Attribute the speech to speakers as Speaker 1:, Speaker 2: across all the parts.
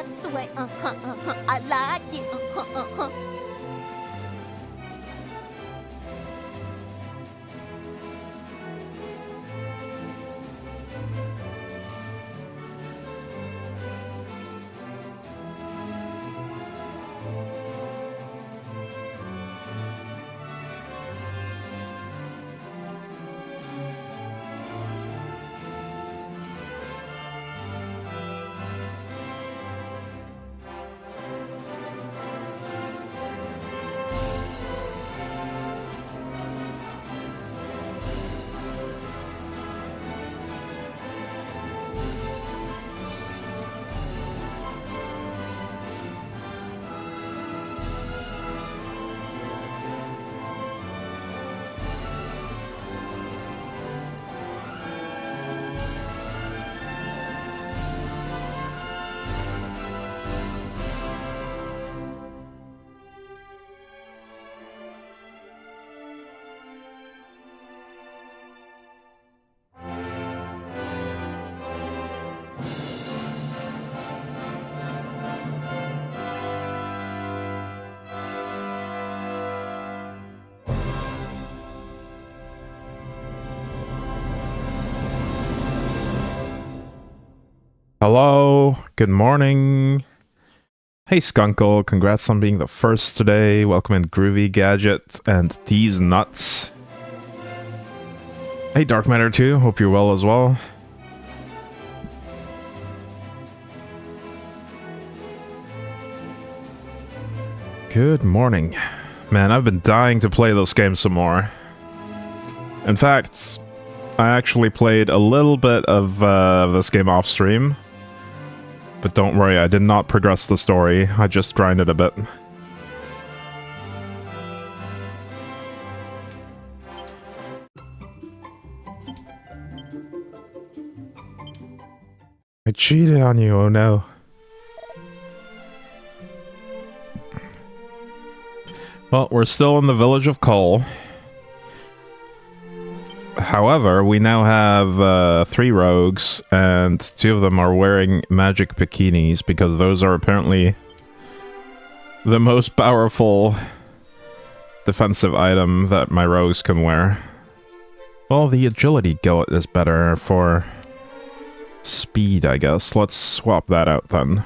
Speaker 1: That's the way, I like it,
Speaker 2: Hello, good morning. Hey Skunkle, congrats on being the first today. Welcome in Groovy Gadget and These Nuts. Hey Dark Matter 2, hope you're well as well. Good morning. Man, I've been dying to play those games some more. In fact, I actually played a little bit of this game off stream. But don't worry, I did not progress the story, I just grinded a bit. I cheated on you, oh no. Well, we're still in the village of Cole. However, we now have 3 rogues, and 2 of them are wearing magic bikinis, because those are apparently the most powerful defensive item that my rogues can wear. Well, the agility gillet is better for speed, I guess. Let's swap that out then.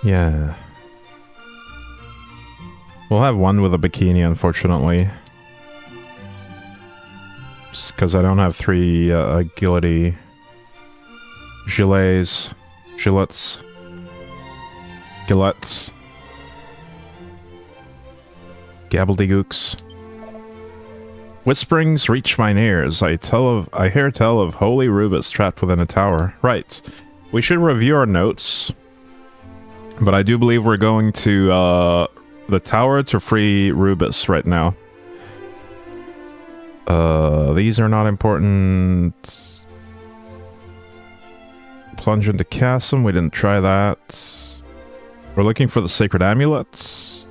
Speaker 2: Yeah. We'll have one with a bikini, unfortunately. Just because I don't have 3 agility gilets. Gillets. Gabbledygooks. Whisperings reach mine ears. I hear tell of holy Rubus trapped within a tower. Right. We should review our notes. But I do believe we're going to the tower to free Rubus right now. These are not important. Plunge into chasm, we didn't try that. We're looking for the sacred amulets.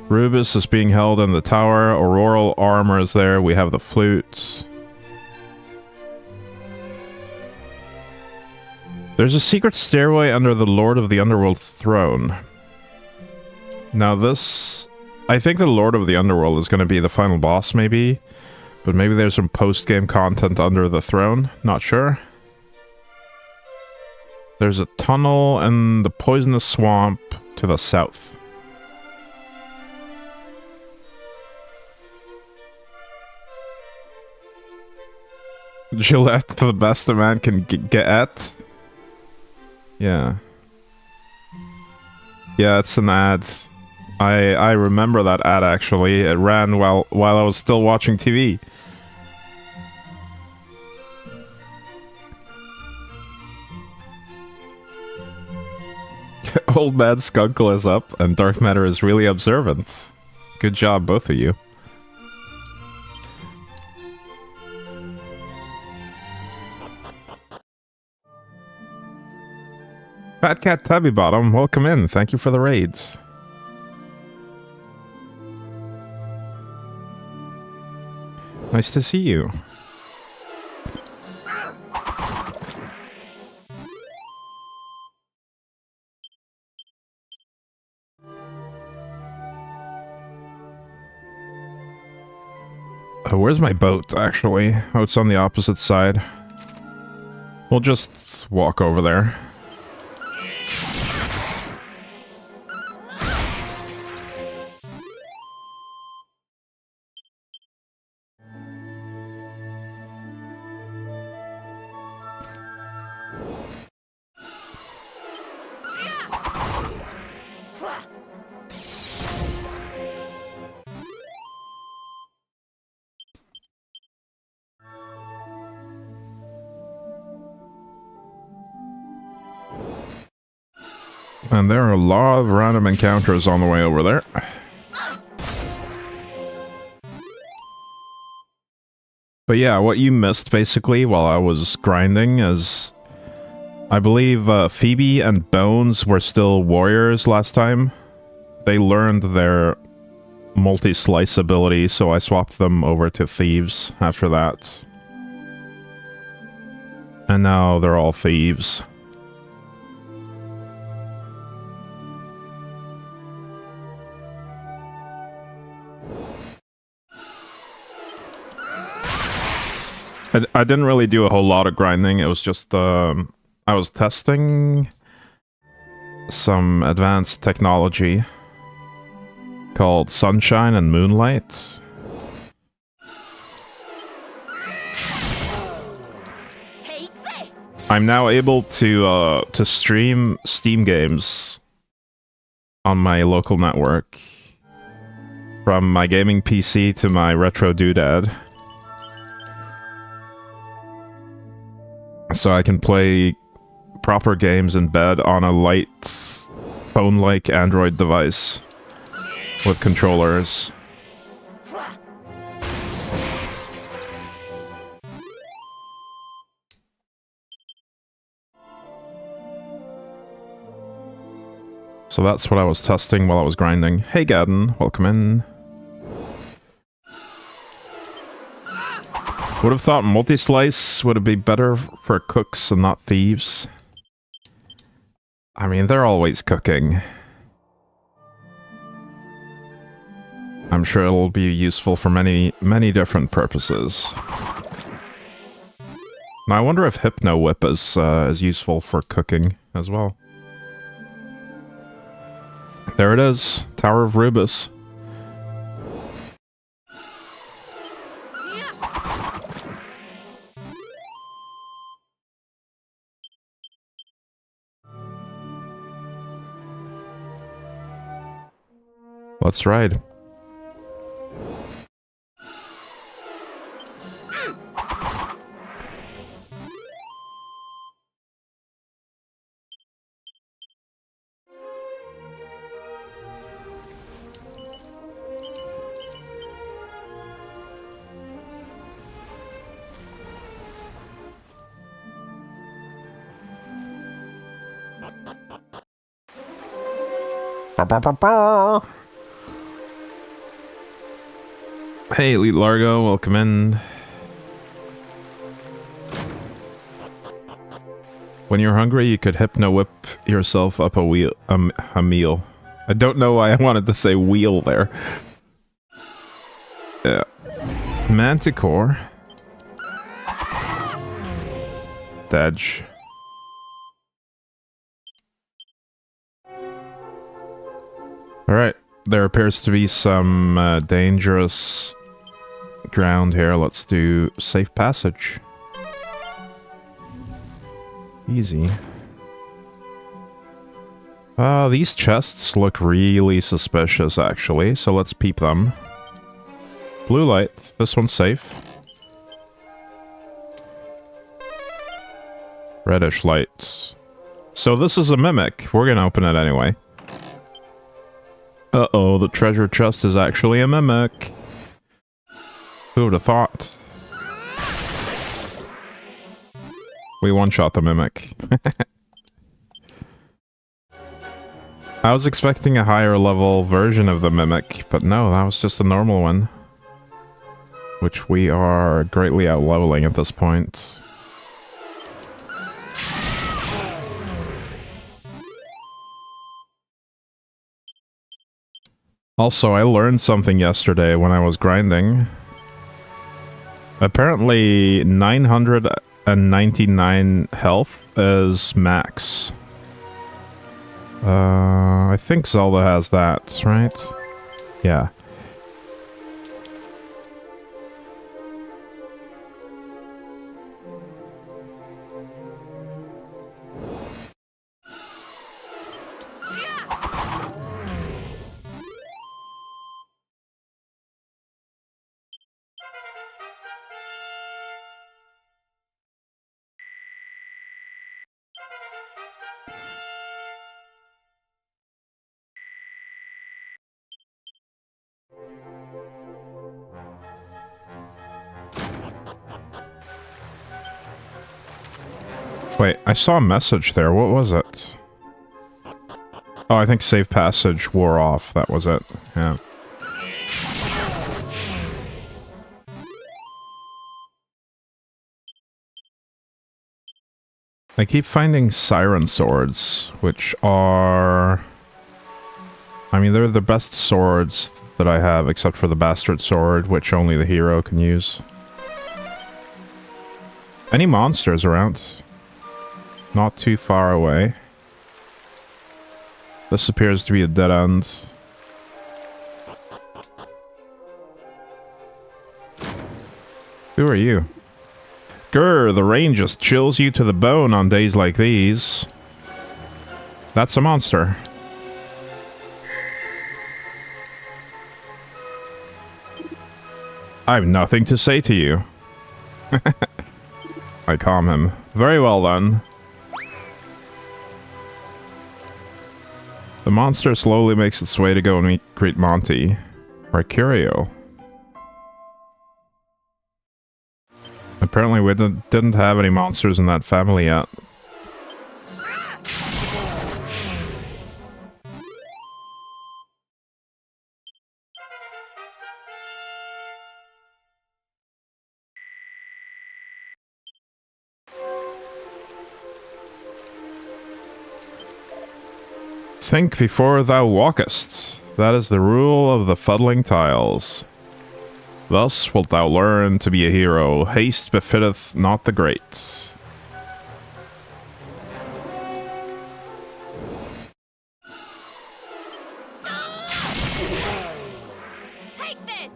Speaker 2: Rubus is being held in the tower. Auroral armor is there. We have the flute. There's a secret stairway under the Lord of the Underworld throne. Now this... I think the Lord of the Underworld is going to be the final boss, maybe. But maybe there's some post-game content under the throne. Not sure. There's a tunnel in the poisonous swamp to the south. Gillette, the best a man can get at. Yeah. Yeah, it's an ad. I remember that ad, actually. It ran while I was still watching TV. Old Man Skunkle is up, and Dark Matter is really observant. Good job, both of you. Fat Cat Tabby Bottom, welcome in. Thank you for the raids. Nice to see you. Where's my boat, actually? Oh, it's on the opposite side. We'll just walk over there. And there are a lot of random encounters on the way over there. But yeah, what you missed basically while I was grinding is... I believe Phoebe and Bones were still warriors last time. They learned their multi-slice ability, so I swapped them over to thieves after that. And now they're all thieves. I didn't really do a whole lot of grinding, it was just, I was testing some advanced technology called Sunshine and Moonlight.
Speaker 1: Take this.
Speaker 2: I'm now able to stream Steam games on my local network from my gaming PC to my retro doodad. So I can play proper games in bed on a light, phone-like Android device with controllers. So that's what I was testing while I was grinding. Hey Gadden, welcome in. Would have thought multi-slice would be better for cooks and not thieves. I mean, they're always cooking. I'm sure it'll be useful for many different purposes. Now I wonder if Hypno Whip is useful for cooking as well. There it is, Tower of Rubus. Let's ride. Ba, ba, ba, ba. Hey, Elite Largo, welcome in. When you're hungry, you could Hypno Whip yourself up a meal. I don't know why I wanted to say wheel there. Yeah. Manticore. Dodge. Alright, there appears to be some dangerous ground here. Let's do safe passage. Easy. These chests look really suspicious, actually, so let's peep them. Blue light. This one's safe. Reddish lights. So this is a mimic. We're gonna open it anyway. Uh-oh, the treasure chest is actually a mimic. Who would have thought? We one-shot the mimic. I was expecting a higher level version of the mimic, but no, that was just a normal one. which we are greatly out-leveling at this point. Also, I learned something yesterday when I was grinding. Apparently, 999 health is max. I think Zelda has that, right? Yeah. Wait, I saw a message there. What was it? Oh, I think save passage wore off. That was it. Yeah. I keep finding siren swords, which are... I mean, they're the best swords that I have, except for the bastard sword, which only the hero can use. Any monsters around? Not too far away. This appears to be a dead end. Who are you? Grr, the rain just chills you to the bone on days like these. That's a monster. I have nothing to say to you. I calm him. Very well then. The monster slowly makes its way to go and greet Monty. Mercurio. Apparently we didn't have any monsters in that family yet. Think before thou walkest. That is the rule of the fuddling tiles. Thus wilt thou learn to be a hero. Haste befitteth not the great.
Speaker 1: Take this.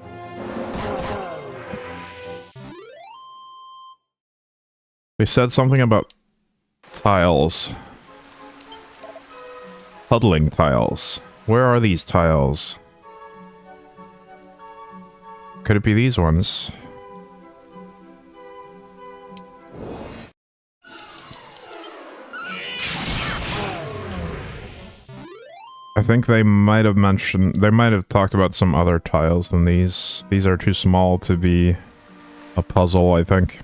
Speaker 2: They said something about tiles. Puddling tiles. Where are these tiles? Could it be these ones? I think they might have mentioned... They might have talked about some other tiles than these. These are too small to be a puzzle, I think.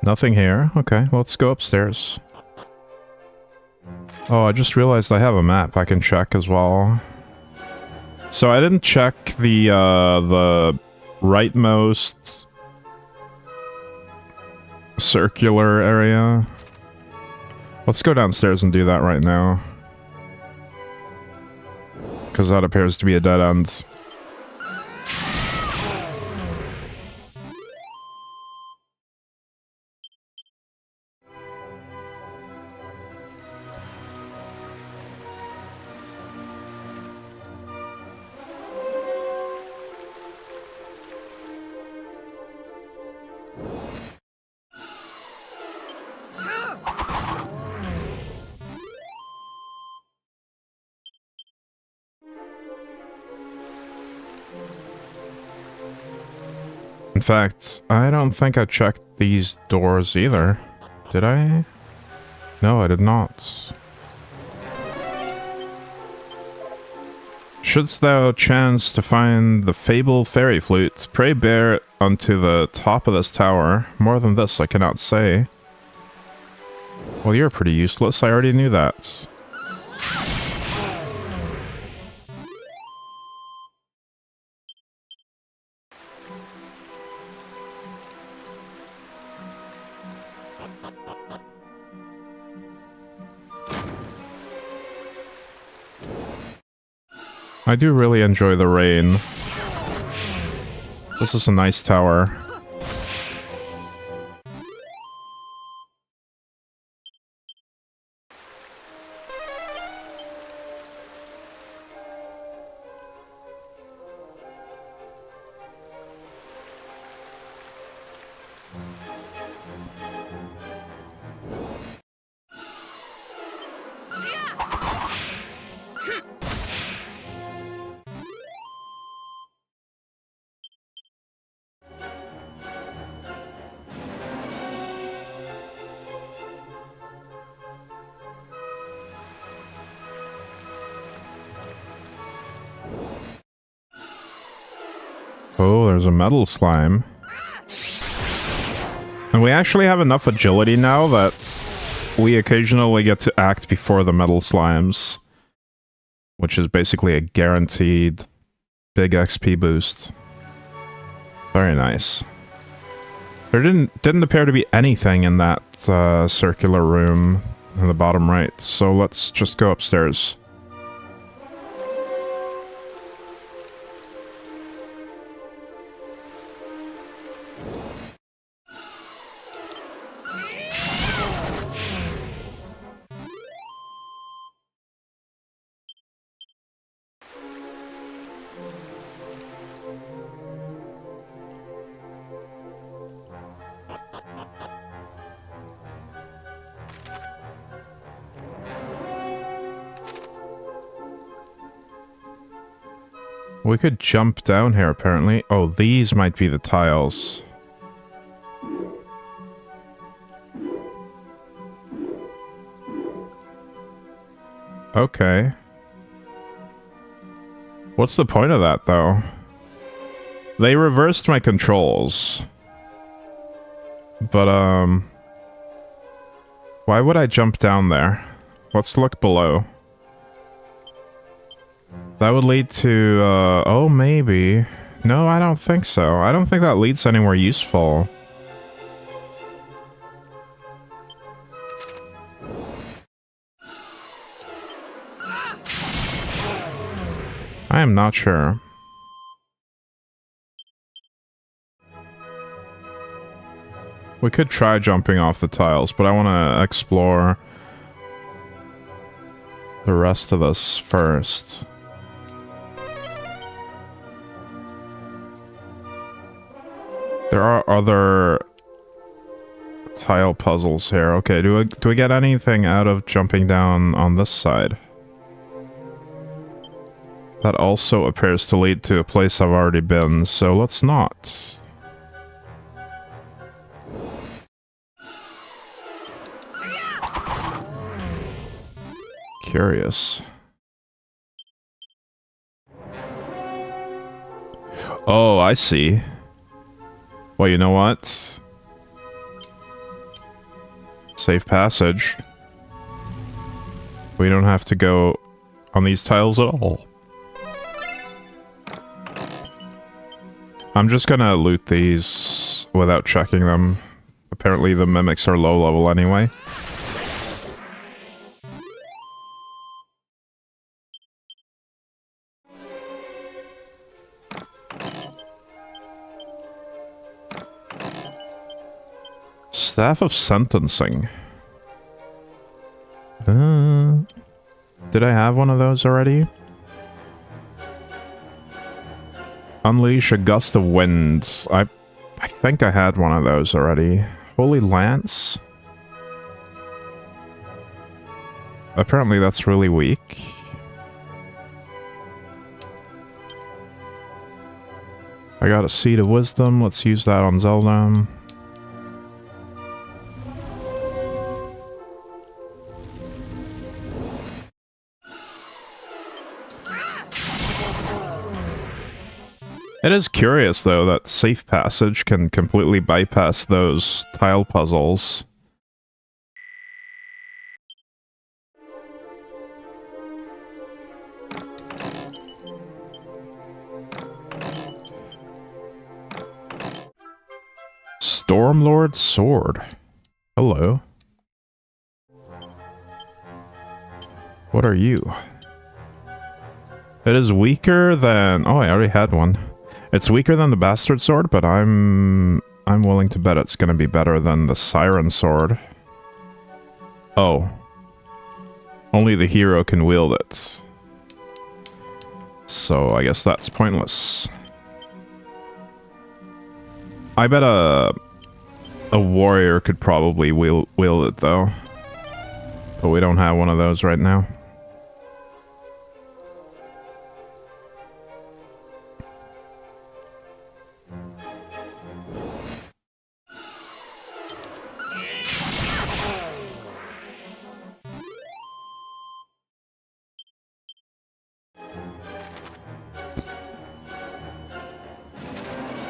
Speaker 2: Nothing here. Okay, well, let's go upstairs. Oh, I just realized I have a map I can check as well. So I didn't check the rightmost circular area. Let's go downstairs and do that right now. Because that appears to be a dead end. In fact, I don't think I checked these doors either. Did I? No, I did not. Shouldst thou chance to find the fabled fairy flute, pray bear it unto the top of this tower. More than this I cannot say. Well, you're pretty useless. I already knew that. I do really enjoy the rain. This is a nice tower. Oh, there's a metal slime. And we actually have enough agility now that we occasionally get to act before the metal slimes. Which is basically a guaranteed big XP boost. Very nice. There didn't appear to be anything in that circular room in the bottom right, so let's just go upstairs. We could jump down here, apparently. Oh, these might be the tiles. Okay. What's the point of that, though? They reversed my controls. But, why would I jump down there? Let's look below. That would lead to, oh, maybe. No, I don't think so. I don't think that leads anywhere useful. I am not sure. We could try jumping off the tiles, but I want to explore the rest of this first. There are other tile puzzles here. Okay, do we get anything out of jumping down on this side? That also appears to lead to a place I've already been, so let's not. Curious. Oh, I see. Well, you know what? Safe passage. We don't have to go on these tiles at all. I'm just gonna loot these without checking them. Apparently the mimics are low level anyway. Staff of Sentencing. Did I have one of those already? Unleash a gust of winds. I think I had one of those already. Holy Lance. Apparently that's really weak. I got a Seed of Wisdom. Let's use that on Zelda. It is curious, though, that safe passage can completely bypass those tile puzzles. Stormlord Sword. Hello. What are you? It is weaker than... Oh, I already had one. It's weaker than the Bastard Sword, but I'm willing to bet it's gonna be better than the Siren Sword. Oh. Only the hero can wield it. So I guess that's pointless. I bet a warrior could probably wield it, though. But we don't have one of those right now.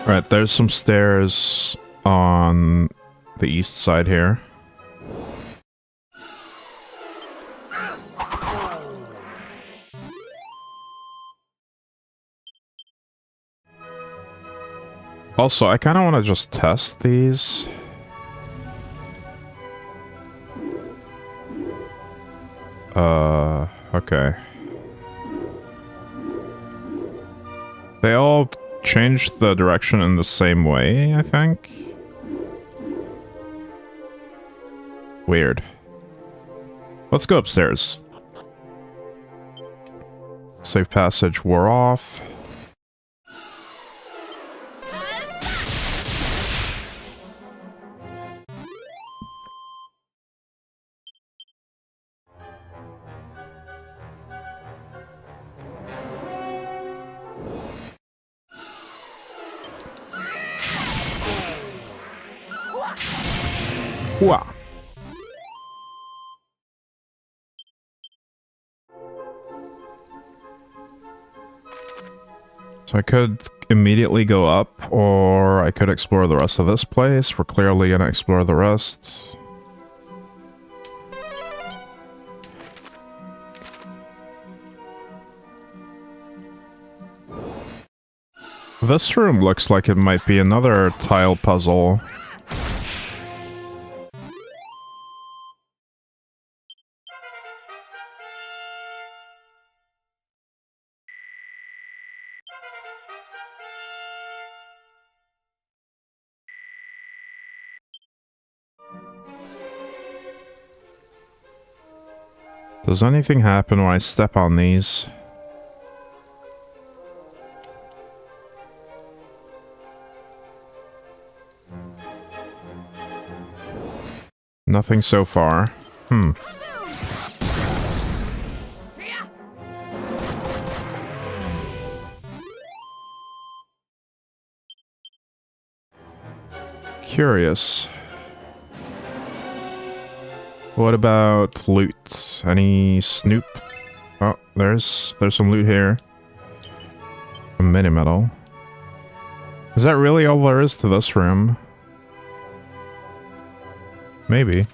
Speaker 2: Right, there's some stairs on the east side here. Also, I kind of want to just test these. Okay. They all changed the direction in the same way, I think. Weird. Let's go upstairs. Safe passage wore off. Wow. So I could immediately go up, or I could explore the rest of this place. We're clearly gonna explore the rest. This room looks like it might be another tile puzzle. Does anything happen when I step on these? Nothing so far. Curious. What about loot? Any snoop? Oh, there's some loot here. A mini medal. Is that really all there is to this room? Maybe.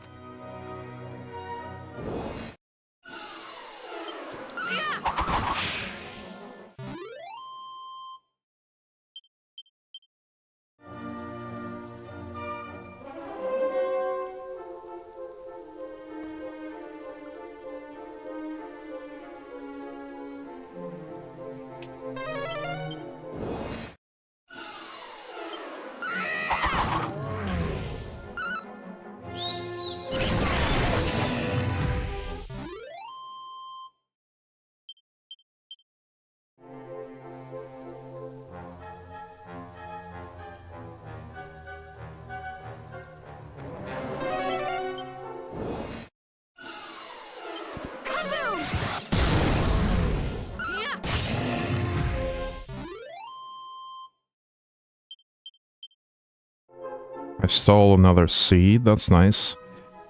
Speaker 2: I stole another seed, that's nice.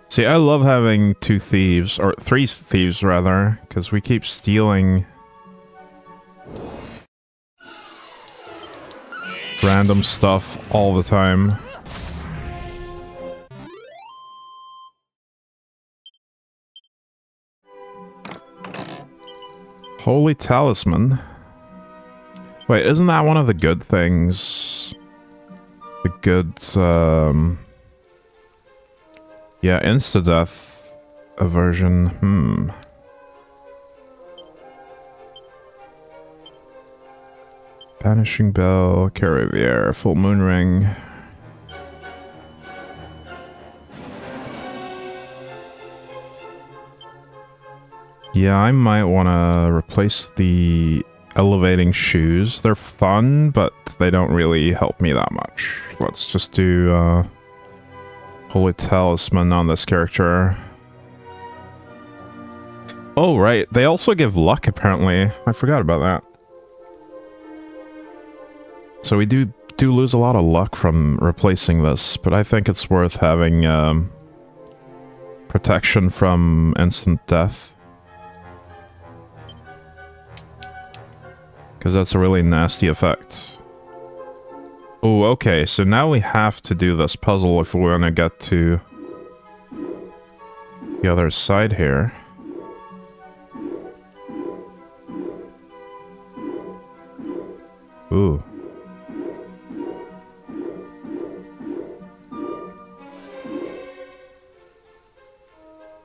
Speaker 2: See, I love having two thieves, or three thieves rather, because we keep stealing random stuff all the time. Holy Talisman. Wait, isn't that one of the good things? The good, yeah, insta-death aversion. Banishing Bell, Cariviere, Full Moon Ring. Yeah, I might want to replace the elevating shoes. They're fun, but they don't really help me that much. Let's just do Holy Talisman on this character. Oh, right. They also give luck, apparently. I forgot about that. So we do lose a lot of luck from replacing this, but I think it's worth having protection from instant death. Because that's a really nasty effect. Oh, okay, so now we have to do this puzzle if we want to get to the other side here. Ooh.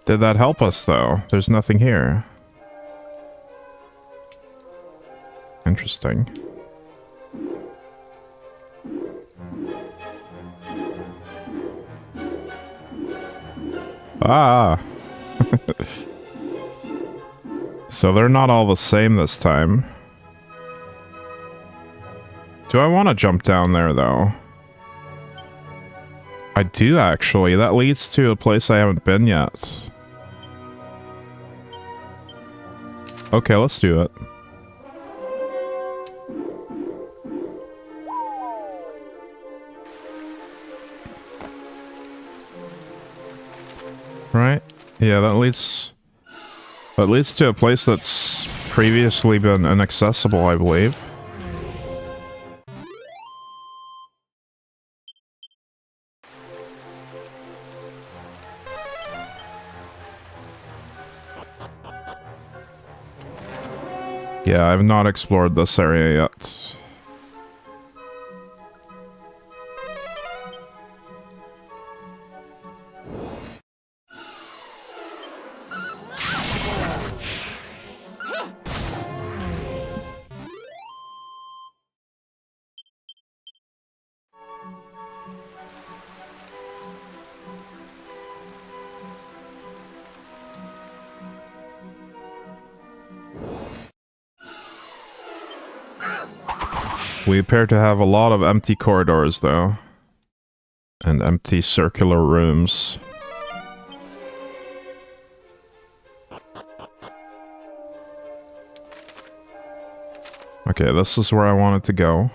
Speaker 2: Did that help us, though? There's nothing here. Interesting. Ah! So they're not all the same this time. Do I want to jump down there, though? I do, actually. That leads to a place I haven't been yet. Okay, let's do it. Right? Yeah, that leads to a place that's previously been inaccessible, I believe. Yeah, I've not explored this area yet. We appear to have a lot of empty corridors, though. And empty circular rooms. Okay, this is where I wanted to go.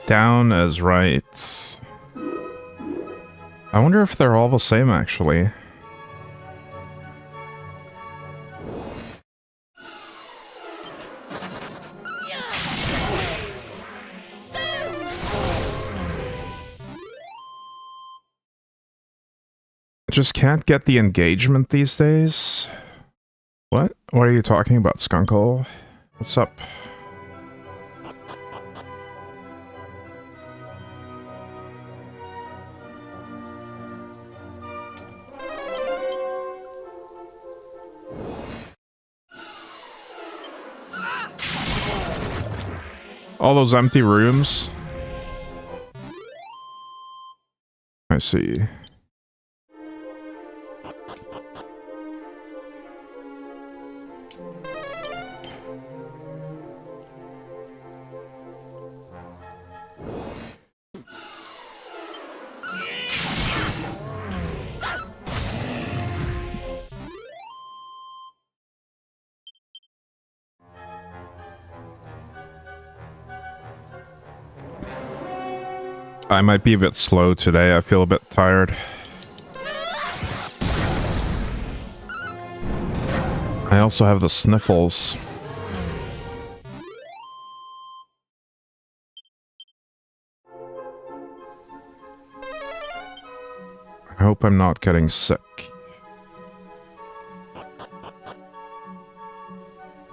Speaker 2: Down is right. I wonder if they're all the same, actually. Just can't get the engagement these days. What? What are you talking about, Skunkle? What's up? All those empty rooms? I see. I might be a bit slow today. I feel a bit tired. I also have the sniffles. I hope I'm not getting sick.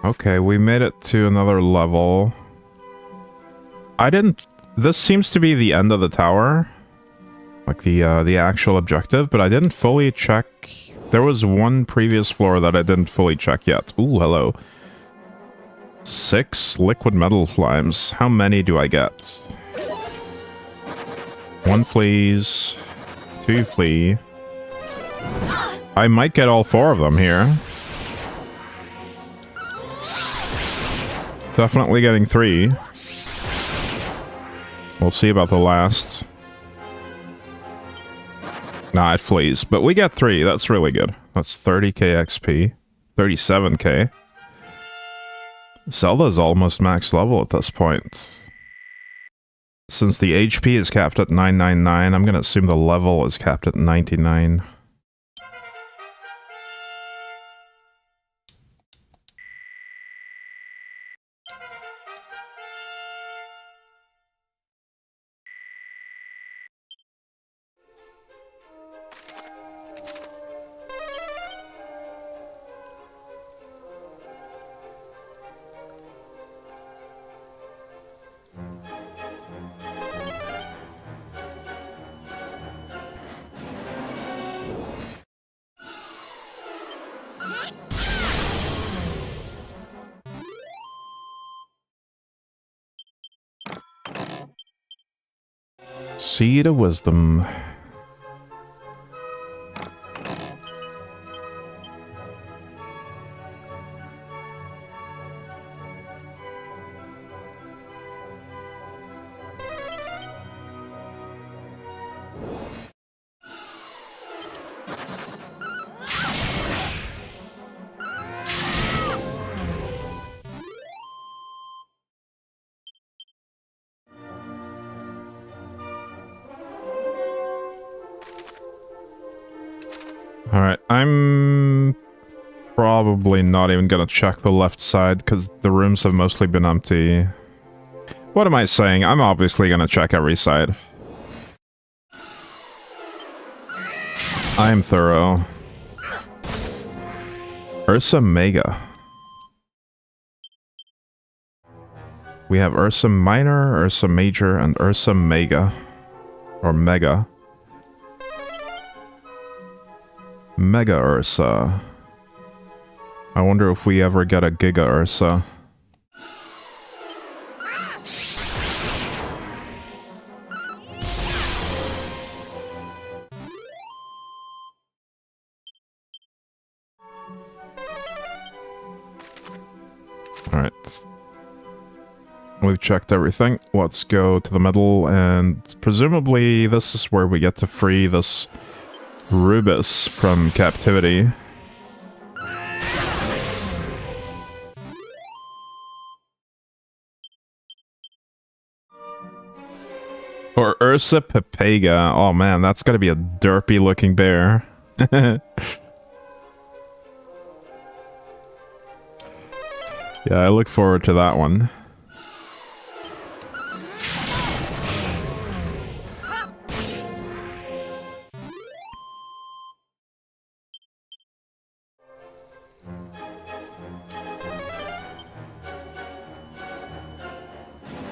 Speaker 2: Okay, we made it to another level. This seems to be the end of the tower. Like the actual objective, but I didn't fully check. There was one previous floor that I didn't fully check yet. Ooh, hello. 6 liquid metal slimes. How many do I get? 1 fleas. 2 flea. I might get all 4 of them here. Definitely getting 3. We'll see about the last. Nah, it flees. But we get 3. That's really good. That's 30k XP. 37k. Zelda's almost max level at this point. Since the HP is capped at 999, I'm gonna assume the level is capped at 99. Seed of Wisdom. Alright, I'm probably not even gonna check the left side because the rooms have mostly been empty. What am I saying? I'm obviously gonna check every side. I am thorough. Ursa Mega. We have Ursa Minor, Ursa Major, and Ursa Mega. Or Mega. Mega Ursa. I wonder if we ever get a Giga Ursa. Alright. We've checked everything. Let's go to the middle, and presumably this is where we get to free this Rubus from captivity. Or Ursa Pepega. Oh man, that's gotta be a derpy looking bear. Yeah, I look forward to that one.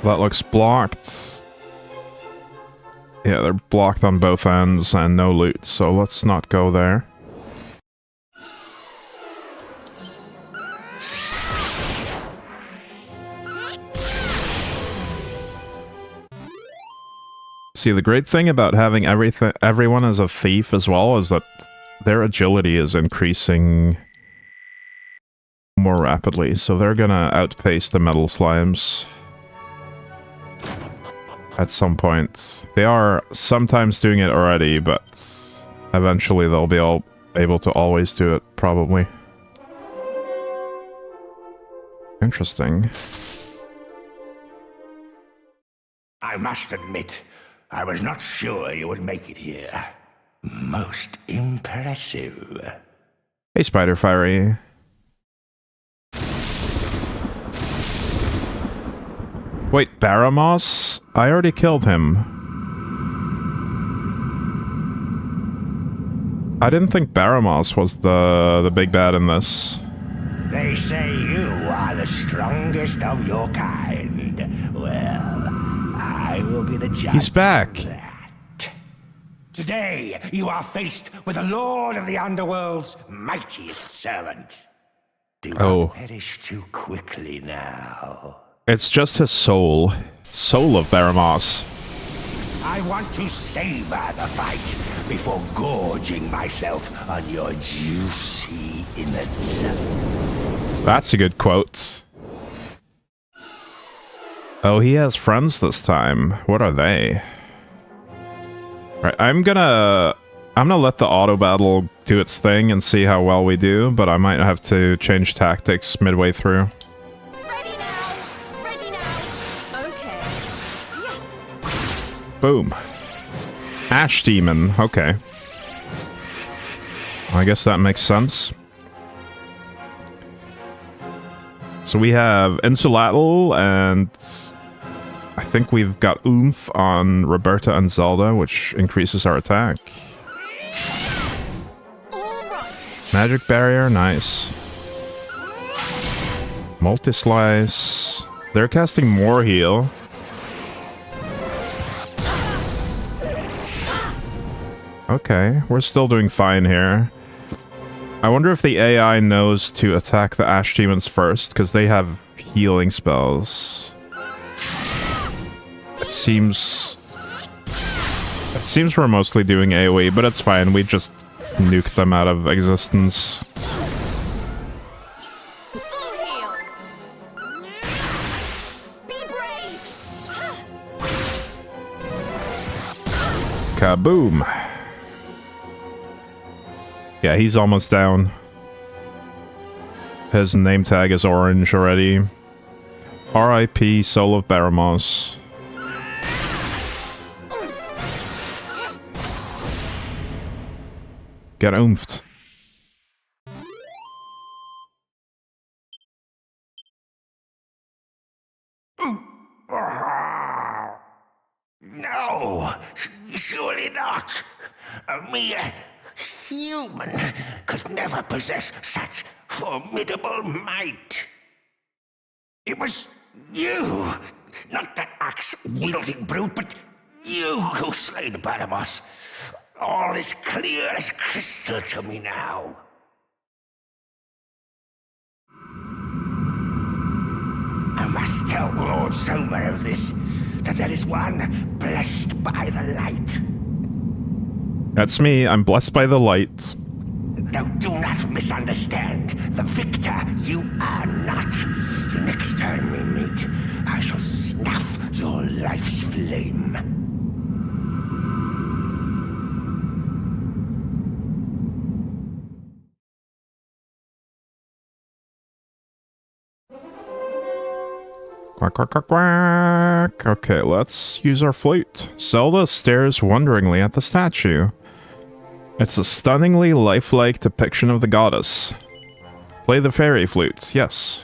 Speaker 2: That looks blocked. Yeah, they're blocked on both ends and no loot, so let's not go there. See, the great thing about having everyone as a thief as well is that their agility is increasing more rapidly, so they're gonna outpace the metal slimes. At some point. They are sometimes doing it already, but eventually they'll be able to always do it, probably. Interesting.
Speaker 3: I must admit, I was not sure you would make it here. Most impressive.
Speaker 2: Hey, Spider Fiery. Wait, Baramos? I already killed him. I didn't think Baramos was the big bad in this.
Speaker 3: They say you are the strongest of your kind. Well, I will be the judge.
Speaker 2: He's back.
Speaker 3: Of that. Today, you are faced with the Lord of the Underworld's mightiest servant. Do not perish too quickly now.
Speaker 2: It's just his soul. Soul of Baramos.
Speaker 3: I want to savor the fight before gorging myself on your juicy innards.
Speaker 2: That's a good quote. Oh, he has friends this time. What are they? Right, I'm gonna let the auto battle do its thing and see how well we do, but I might have to change tactics midway through.
Speaker 1: Ready now. Ready now. Okay. Yeah.
Speaker 2: Boom. Ash Demon. Okay. I guess that makes sense. So we have Insulatl, and I think we've got Oomph on Roberta and Zelda, which increases our attack.
Speaker 1: All right.
Speaker 2: Magic Barrier, nice. Multi-Slice. They're casting more heal. Okay, we're still doing fine here. I wonder if the AI knows to attack the Ash Demons first, because they have healing spells. It seems we're mostly doing AoE, but it's fine. We just nuked them out of existence.
Speaker 1: Full heal. Be brave.
Speaker 2: Kaboom! Yeah, he's almost down. His name tag is orange already. R.I.P. Soul of Baramos. Get oomphed.
Speaker 3: No, surely not. A mere human could never possess such formidable might. It was you, not that axe-wielding brute, but you who slayed Baramos. All is clear as crystal to me now. I must tell Lord Somer of this, that there is one blessed by the light.
Speaker 2: That's me. I'm blessed by the light.
Speaker 3: Now do not misunderstand. The victor you are not. The next time we meet, I shall snuff your life's flame.
Speaker 2: Quack, quack, quack, quack. Okay, let's use our flute. Zelda stares wonderingly at the statue. It's a stunningly lifelike depiction of the goddess. Play the fairy flute, yes.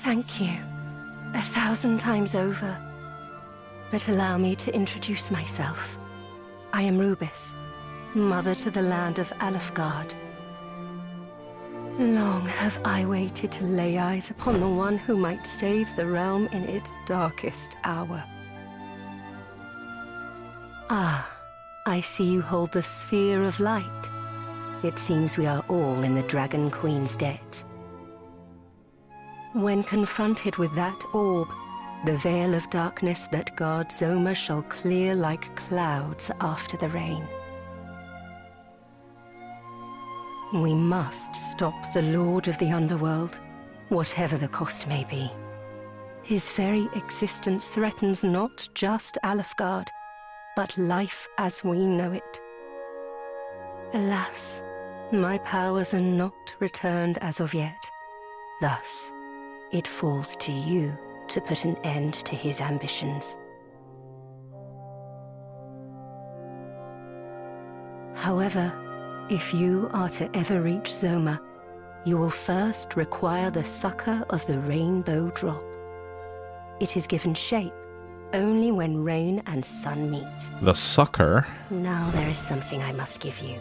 Speaker 4: Thank you, 1,000 times over. But allow me to introduce myself. I am Rubis, mother to the land of Alefgard. Long have I waited to lay eyes upon the one who might save the realm in its darkest hour. Ah, I see you hold the sphere of light. It seems we are all in the Dragon Queen's debt. When confronted with that orb, the veil of darkness that guards Zoma shall clear like clouds after the rain. We must stop the Lord of the Underworld, whatever the cost may be. His very existence threatens not just Alefgard, but life as we know it. Alas, my powers are not returned as of yet. Thus, it falls to you to put an end to his ambitions. However, if you are to ever reach Zoma, you will first require the succor of the rainbow drop. It is given shape only when rain and sun meet.
Speaker 2: The sucker?
Speaker 4: Now there is something I must give you.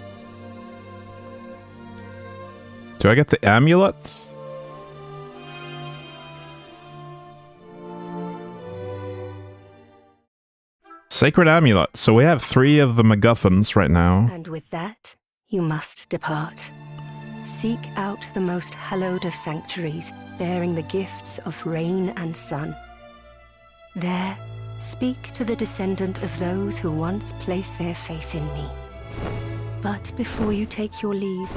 Speaker 2: Do I get the amulet? Sacred amulet. So we have 3 of the MacGuffins right now.
Speaker 4: And with that, you must depart. Seek out the most hallowed of sanctuaries, bearing the gifts of rain and sun. There, speak to the descendant of those who once placed their faith in me. But before you take your leave,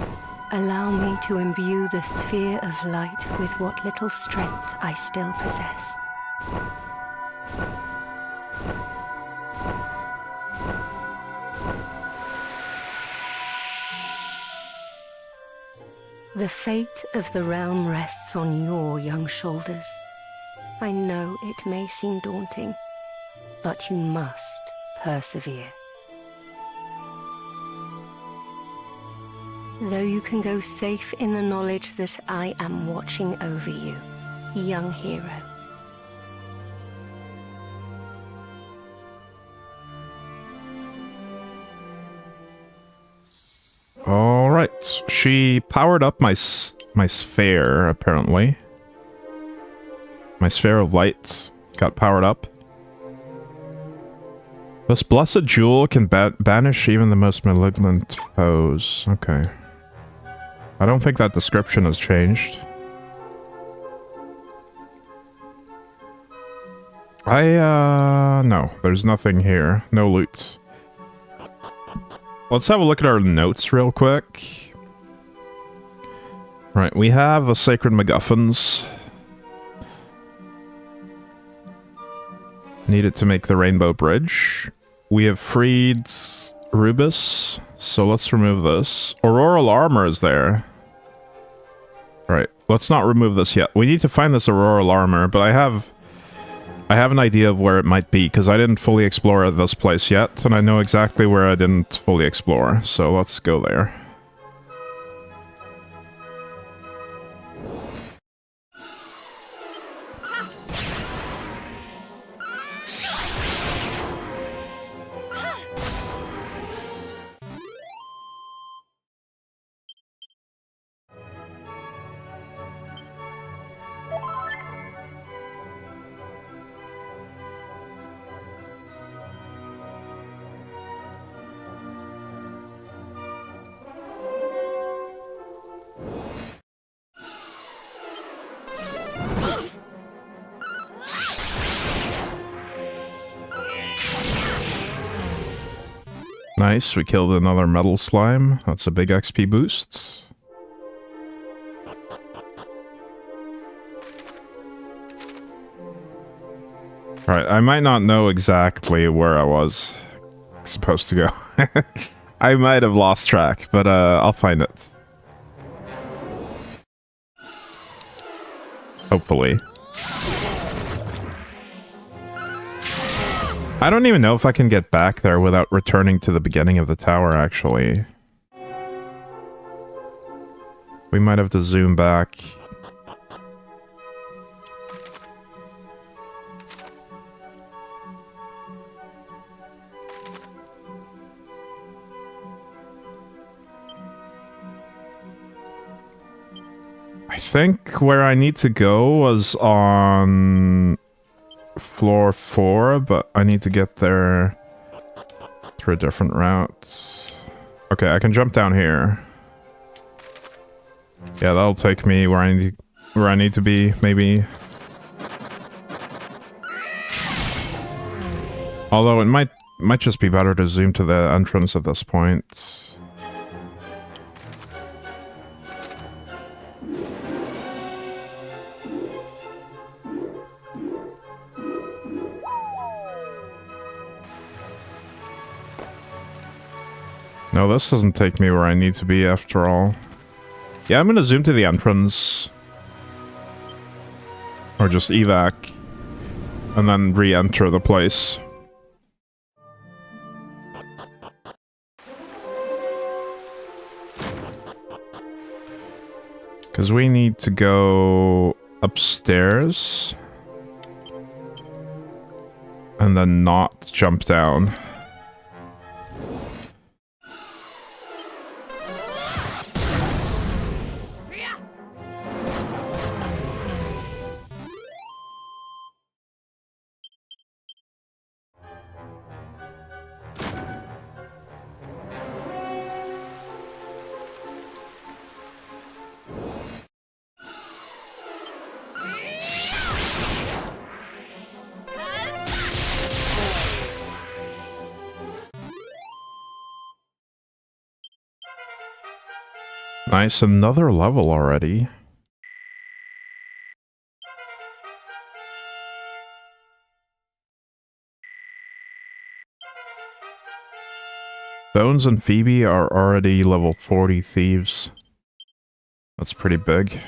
Speaker 4: allow me to imbue the sphere of light with what little strength I still possess. The fate of the realm rests on your young shoulders. I know it may seem daunting, but you must persevere. Though you can go safe in the knowledge that I am watching over you, young hero.
Speaker 2: All right, she powered up my sphere, apparently. My sphere of light got powered up. This blessed jewel can banish even the most malignant foes. Okay. I don't think that description has changed. No, there's nothing here. No loot. Let's have a look at our notes real quick. Right, we have the Sacred MacGuffins. Needed to make the Rainbow Bridge. We have freed Rubus, so let's remove this. Auroral Armor is there. Right, let's not remove this yet. We need to find this Auroral Armor, but I have an idea of where it might be, because I didn't fully explore this place yet, and I know exactly where I didn't fully explore, so let's go there. Nice, we killed another metal slime. That's a big XP boost. Alright, I might not know exactly where I was supposed to go. I might have lost track, but I'll find it. Hopefully. I don't even know if I can get back there without returning to the beginning of the tower, actually. We might have to zoom back. I think where I need to go was on floor 4, but I need to get there through a different route. Okay, I can jump down here. Yeah, that'll take me where I need to be, maybe. Although it might just be better to zoom to the entrance at this point. No, this doesn't take me where I need to be after all. Yeah, I'm gonna zoom to the entrance. Or just evac. And then re-enter the place. Because we need to go upstairs. And then not jump down. Nice, another level already. Bones and Phoebe are already level 40 thieves. That's pretty big.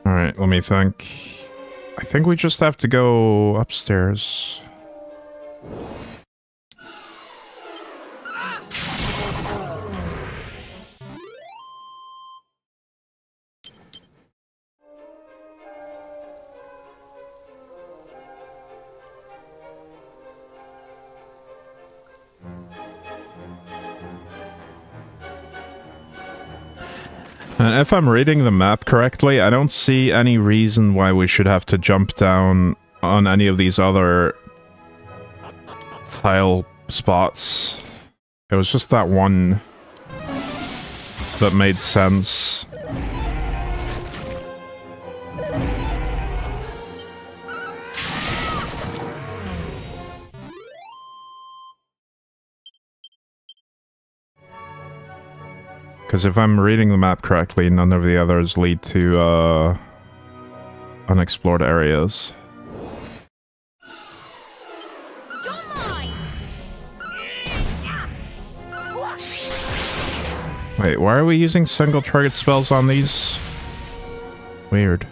Speaker 2: Alright, let me think. I think we just have to go upstairs. And if I'm reading the map correctly, I don't see any reason why we should have to jump down on any of these other tile spots. It was just that one that made sense. Because if I'm reading the map correctly, none of the others lead to, unexplored areas. Wait, why are we using single target spells on these? Weird.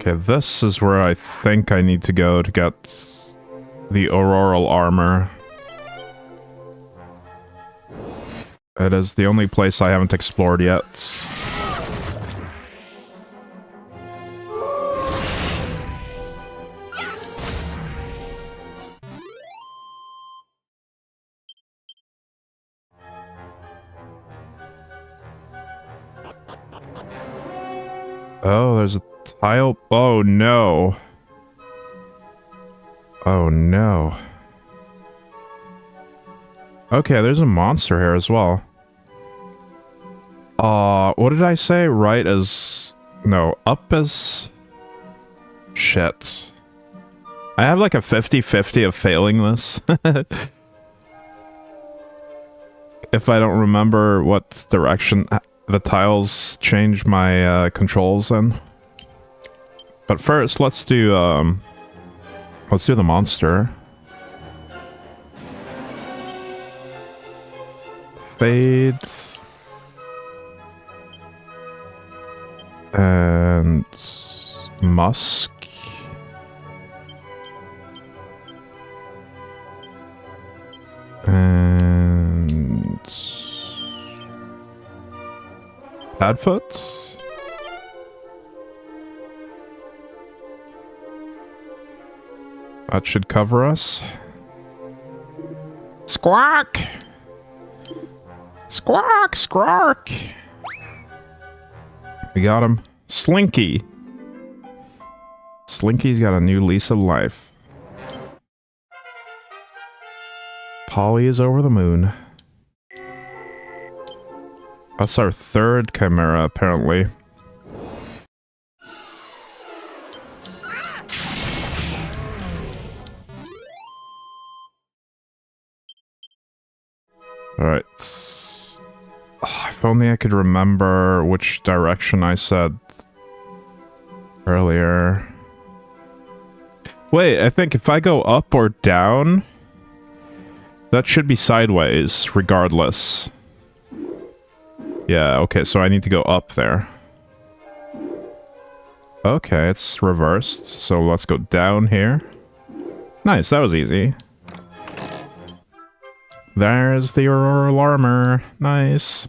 Speaker 2: Okay, this is where I think I need to go to get the auroral armor. It is the only place I haven't explored yet. Oh, there's a tile. Oh no. Oh no. Okay, there's a monster here as well. What did I say? Right as... No, up as... Shit. I have like a 50-50 of failing this. If I don't remember what direction... the tiles change my controls in. But first, let's do the monster. Fade. And musk. And Padfoot. That should cover us. Squawk! Squawk! Squawk! We got him. Slinky. Slinky's got a new lease of life. Polly is over the moon. That's our third chimera, apparently. Alright. Oh, if only I could remember which direction I said earlier. Wait, I think if I go up or down, that should be sideways, regardless. Yeah, okay, so I need to go up there. Okay, it's reversed, so let's go down here. Nice, that was easy. There's the auroral armor. Nice.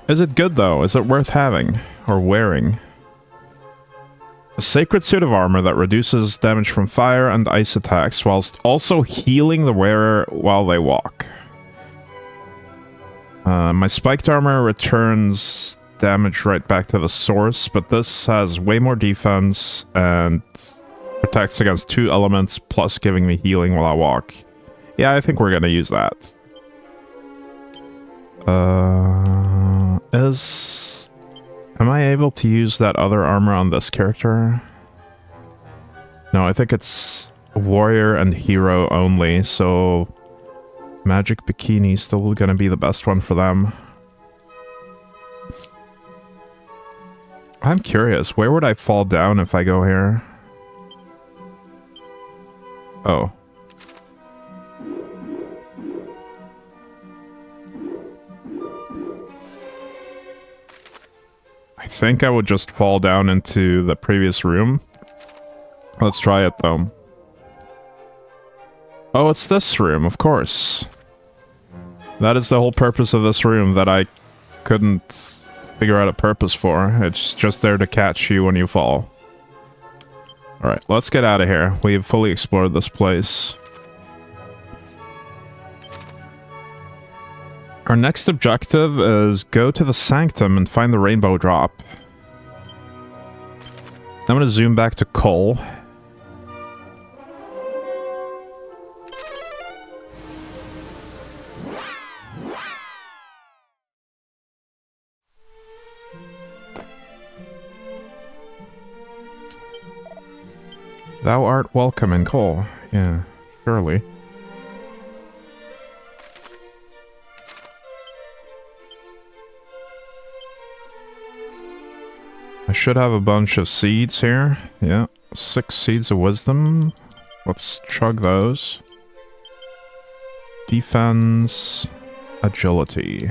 Speaker 2: Is it good, though? Is it worth having? Or wearing? A sacred suit of armor that reduces damage from fire and ice attacks, whilst also healing the wearer while they walk. My spiked armor returns damage right back to the source, but this has way more defense and protects against 2 elements, plus giving me healing while I walk. Yeah, I think we're gonna use that. Am I able to use that other armor on this character? No, I think it's warrior and hero only, so magic bikini's still gonna be the best one for them. I'm curious, where would I fall down if I go here? Oh. I think I would just fall down into the previous room. Let's try it, though. Oh, it's this room, of course. That is the whole purpose of this room that I couldn't figure out a purpose for. It's just there to catch you when you fall. Alright, let's get out of here. We've fully explored this place. Our next objective is go to the Sanctum and find the rainbow drop. I'm gonna zoom back to Cole. Thou art welcome in Cole. Yeah, surely. I should have a bunch of seeds here. Yeah, 6 seeds of wisdom. Let's chug those. Defense, agility.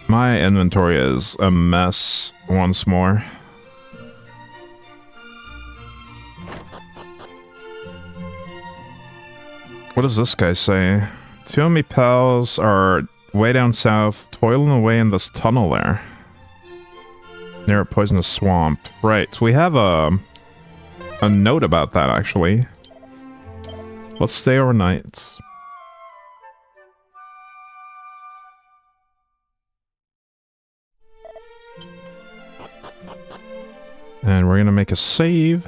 Speaker 2: My inventory is a mess once more. What does this guy say? 2 of me pals are way down south, toiling away in this tunnel there. Near a poisonous swamp. Right, we have a note about that, actually. Let's stay overnight. And we're gonna make a save.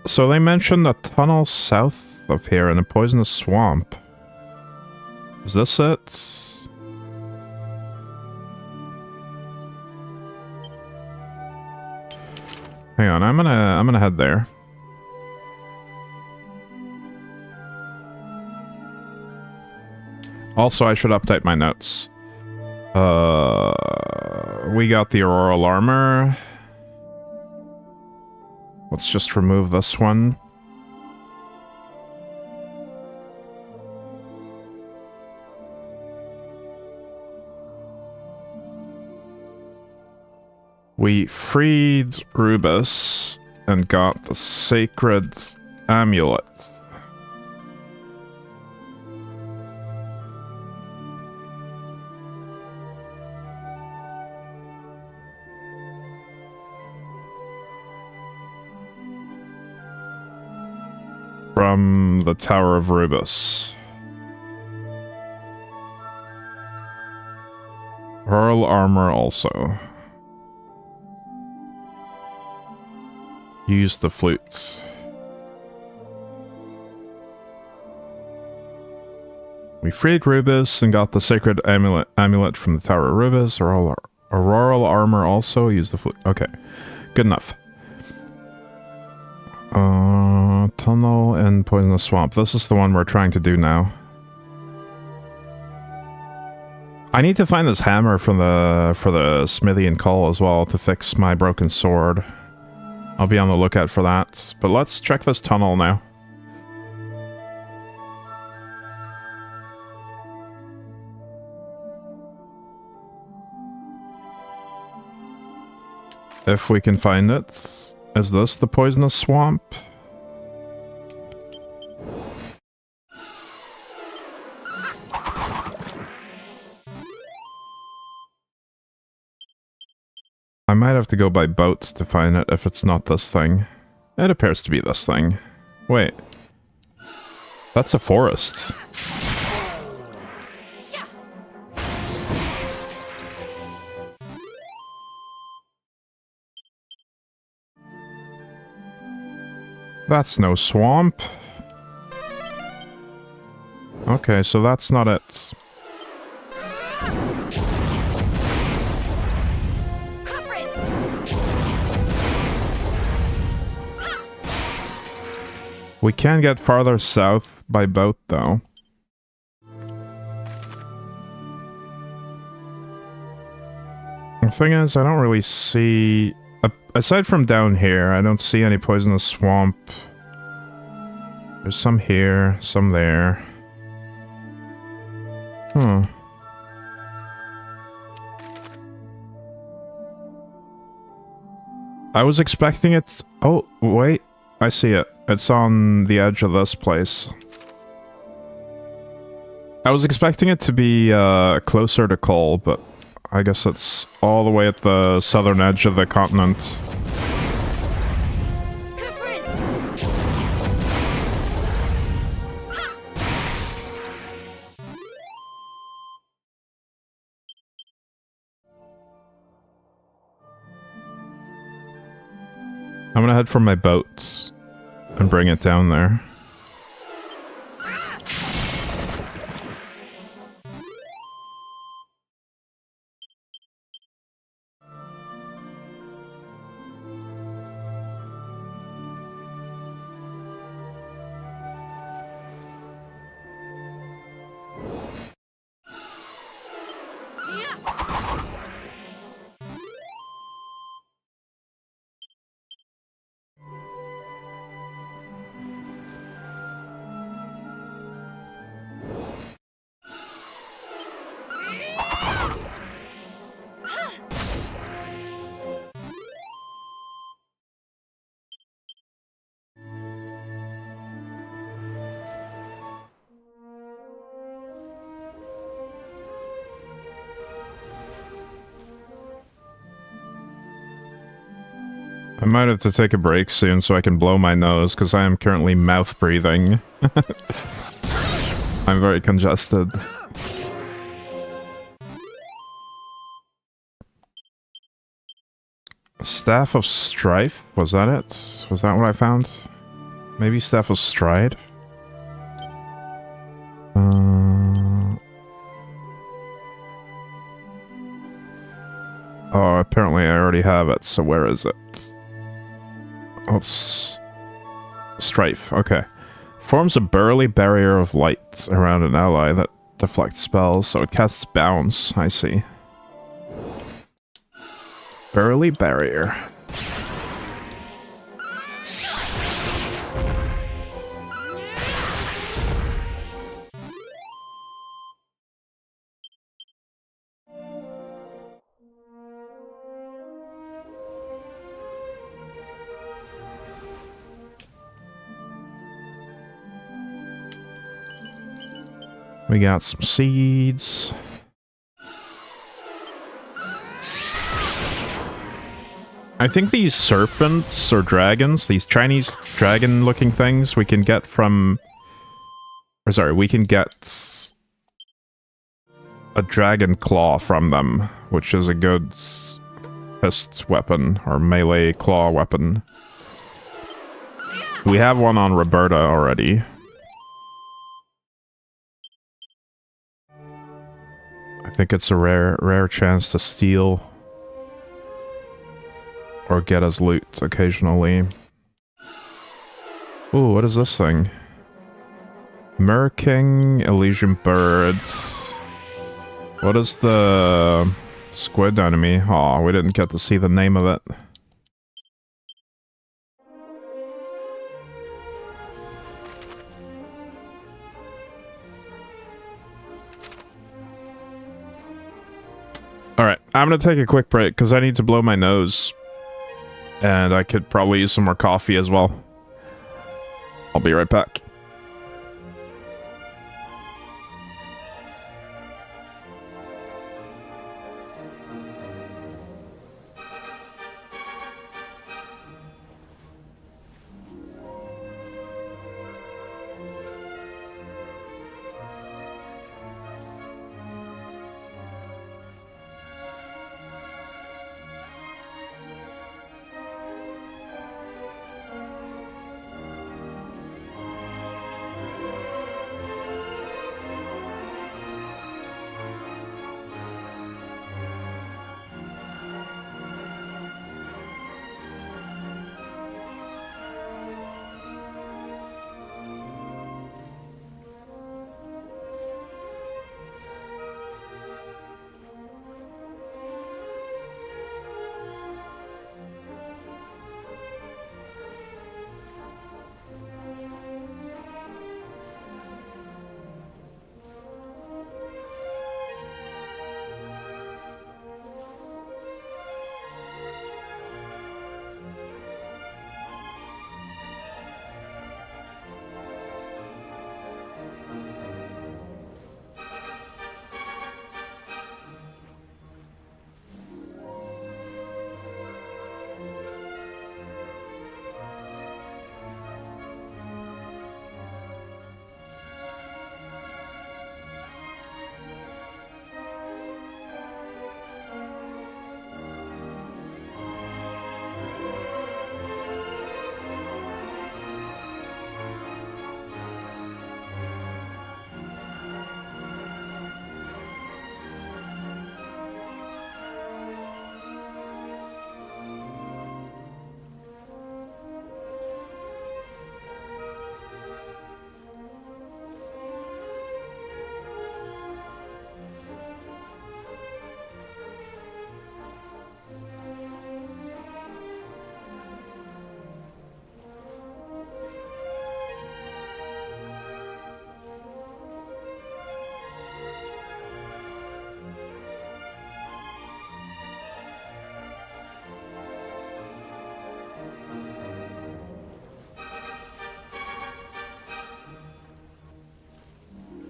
Speaker 2: So they mentioned a tunnel south of here in a poisonous swamp. Is this it? Hang on, I'm gonna head there. Also, I should update my notes. We got the auroral armor. Let's just remove this one. We freed Rubus and got the sacred amulet. From the Tower of Rubus. Auroral armor also. Use the flute. We freed Rubus and got the sacred amulet from the Tower of Rubus. Auroral armor also. Use the flute. Okay, good enough. Tunnel and poisonous swamp. This is the one we're trying to do now. I need to find this hammer for the Smithian Call as well to fix my broken sword. I'll be on the lookout for that. But let's check this tunnel now. If we can find it. Is this the poisonous swamp? I might have to go by boat to find it if it's not this thing. It appears to be this thing. Wait. That's a forest. That's no swamp. Okay, so that's not it. We can get farther south by boat, though. The thing is, I don't really see... aside from down here, I don't see any poisonous swamp. There's some here, some there. I was expecting it... Oh, wait. I see it. It's on the edge of this place. I was expecting it to be closer to Cole, but I guess it's all the way at the southern edge of the continent. I'm gonna head for my boats and bring it down there. I might have to take a break soon so I can blow my nose, because I am currently mouth breathing. I'm very congested. Staff of Strife? Was that it? Was that what I found? Maybe Staff of Stride? Oh, apparently I already have it, so where is it? Oh, it's... Strife, okay. Forms a burly barrier of light around an ally that deflects spells, so it casts Bounce, I see. Burly barrier. We got some seeds. I think these serpents or dragons, these Chinese dragon-looking things, we can get from... Or sorry, we can get a dragon claw from them, which is a good fist weapon, or melee claw weapon. We have one on Roberta already. I think it's a rare chance to steal or get as loot occasionally. Ooh, what is this thing? Merking Elysian Birds. What is the squid enemy? Aw, we didn't get to see the name of it. Alright, I'm gonna take a quick break because I need to blow my nose. And I could probably use some more coffee as well. I'll be right back.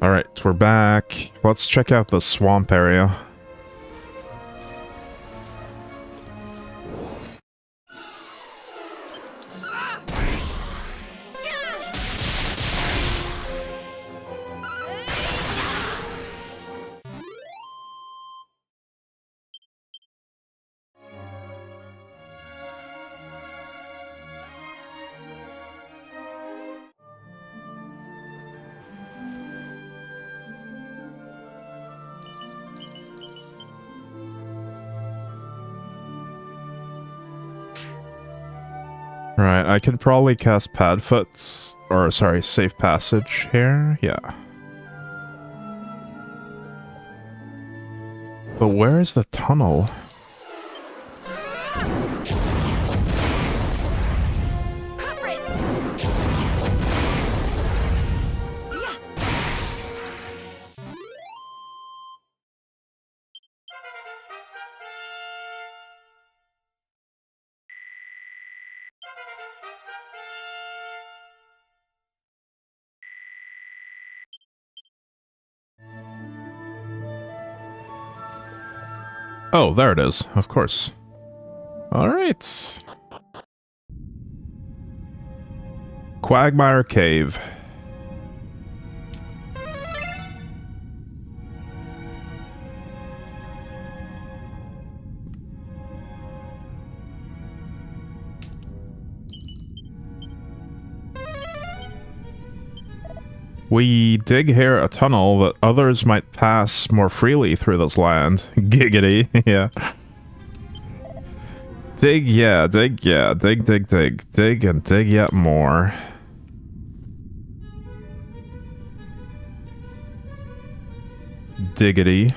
Speaker 2: Alright, we're back. Let's check out the swamp area. Right, I could probably cast Padfoot, or sorry, Safe Passage here. Yeah. But where is the tunnel? Oh, there it is. Of course. Alright. Quagmire Cave. We dig here a tunnel that others might pass more freely through this land. Giggity, yeah. Dig, yeah, dig, yeah, dig, dig, dig, dig, and dig yet more. Diggity.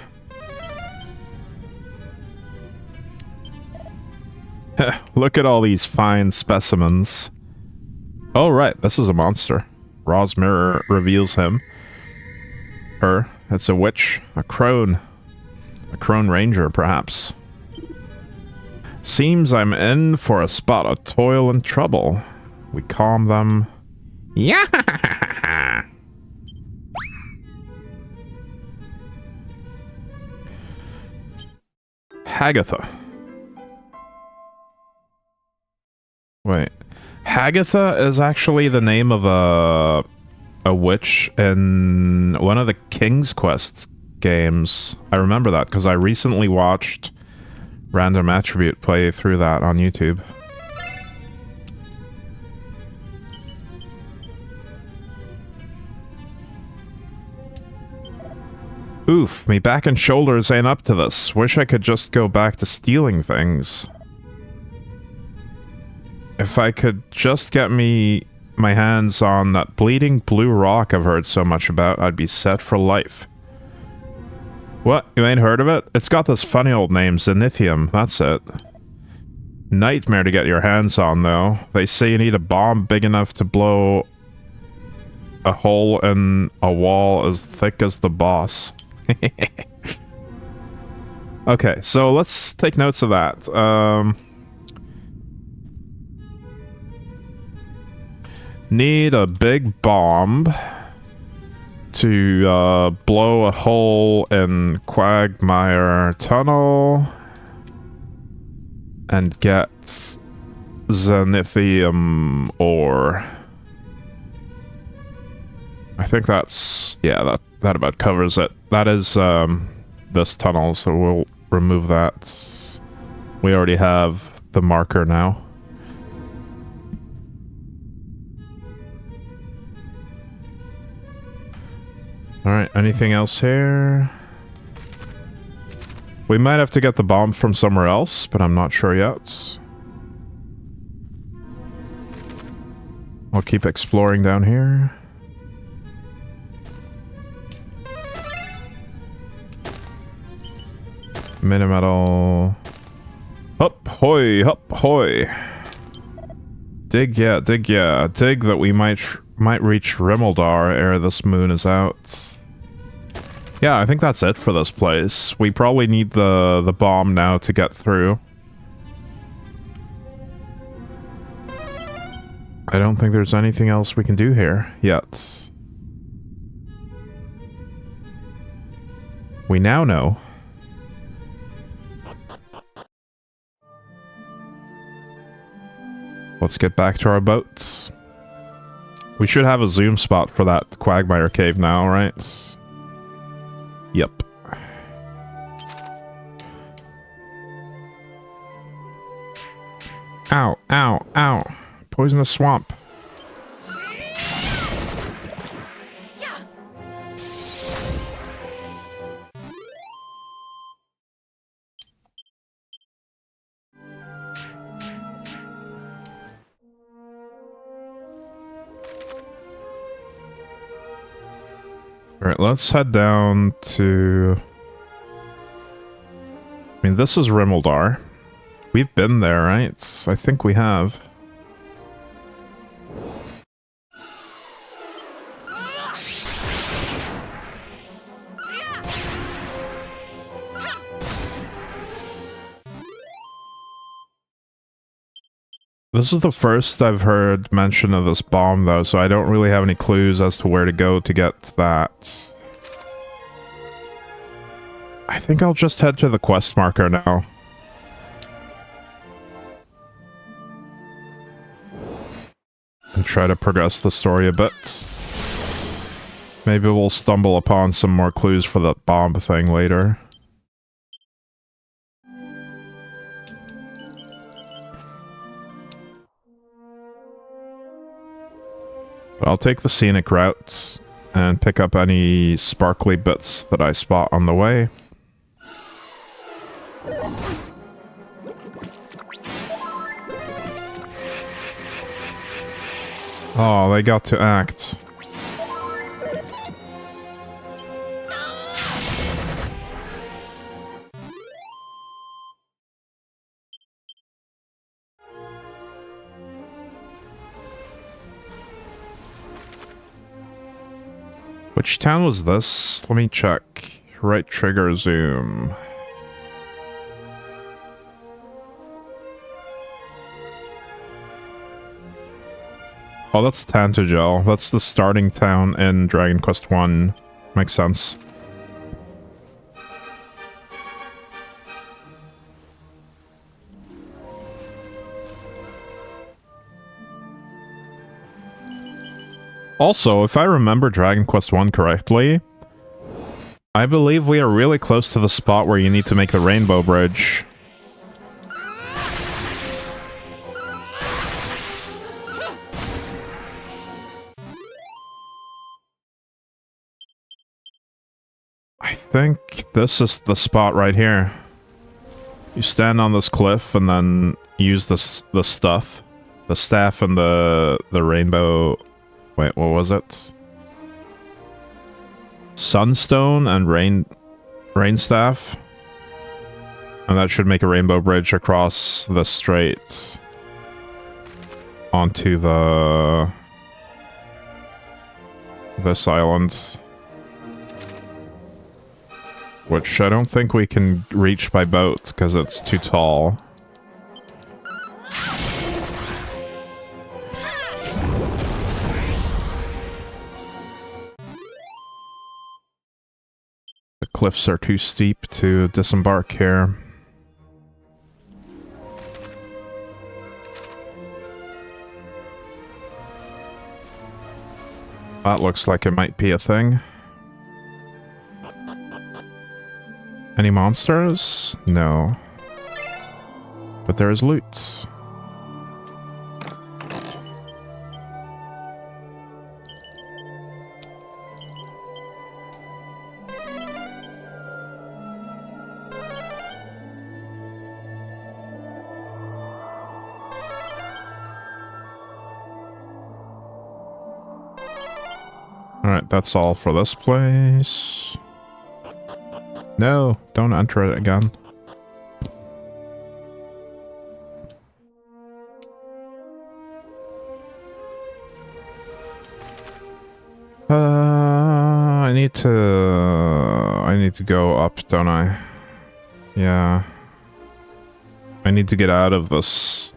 Speaker 2: Look at all these fine specimens. Oh, right, this is a monster. Ra's mirror reveals him. Her. It's a witch. A crone. A crone ranger, perhaps. Seems I'm in for a spot of toil and trouble. We calm them. Yeah. Hagatha. Wait. Hagatha is actually the name of a witch in one of the King's Quest games. I remember that because I recently watched Random Attribute play through that on YouTube. Oof, me back and shoulders ain't up to this. Wish I could just go back to stealing things. If I could just get my hands on that bleeding blue rock I've heard so much about, I'd be set for life. What? You ain't heard of it? It's got this funny old name, Zenithium, that's it. Nightmare to get your hands on, though. They say you need a bomb big enough to blow a hole in a wall as thick as the boss. Okay, so let's take notes of that. Need a big bomb to blow a hole in Quagmire Tunnel and get Zenithium ore. I think that's... yeah, that about covers it. That is this tunnel, so we'll remove that. We already have the marker now. Alright, anything else here? We might have to get the bomb from somewhere else, but I'm not sure yet. I'll keep exploring down here. Minimetal. Hup, hoy, hup, hoy. Dig, yeah, dig, yeah. Dig that we might reach Rimeldar ere this moon is out. Yeah, I think that's it for this place. We probably need the bomb now to get through. I don't think there's anything else we can do here yet. We now know. Let's get back to our boats. We should have a zoom spot for that Quagmire Cave now, right? Yep. Ow, ow, ow. Poisonous swamp. Alright, let's head down to... I mean, this is Rimeldar. We've been there, right? I think we have. This is the first I've heard mention of this bomb, though, so I don't really have any clues as to where to go to get that. I think I'll just head to the quest marker now. And try to progress the story a bit. Maybe we'll stumble upon some more clues for that bomb thing later. But I'll take the scenic routes and pick up any sparkly bits that I spot on the way. Oh, they got to act. Which town was this? Let me check. Right trigger zoom. Oh, that's Tantagel. That's the starting town in Dragon Quest 1. Makes sense. Also, if I remember Dragon Quest 1 correctly, I believe we are really close to the spot where you need to make the Rainbow Bridge. I think this is the spot right here. You stand on this cliff and then use the stuff. The staff and the rainbow... Wait, what was it? Sunstone and rain staff. And that should make a rainbow bridge across the strait. Onto this island. Which I don't think we can reach by boat, because it's too tall. The cliffs are too steep to disembark here. That looks like it might be a thing. Any monsters? No. But there is loot. Alright, that's all for this place. No, don't enter it again. I need to go up, don't I? Yeah. I need to get out of this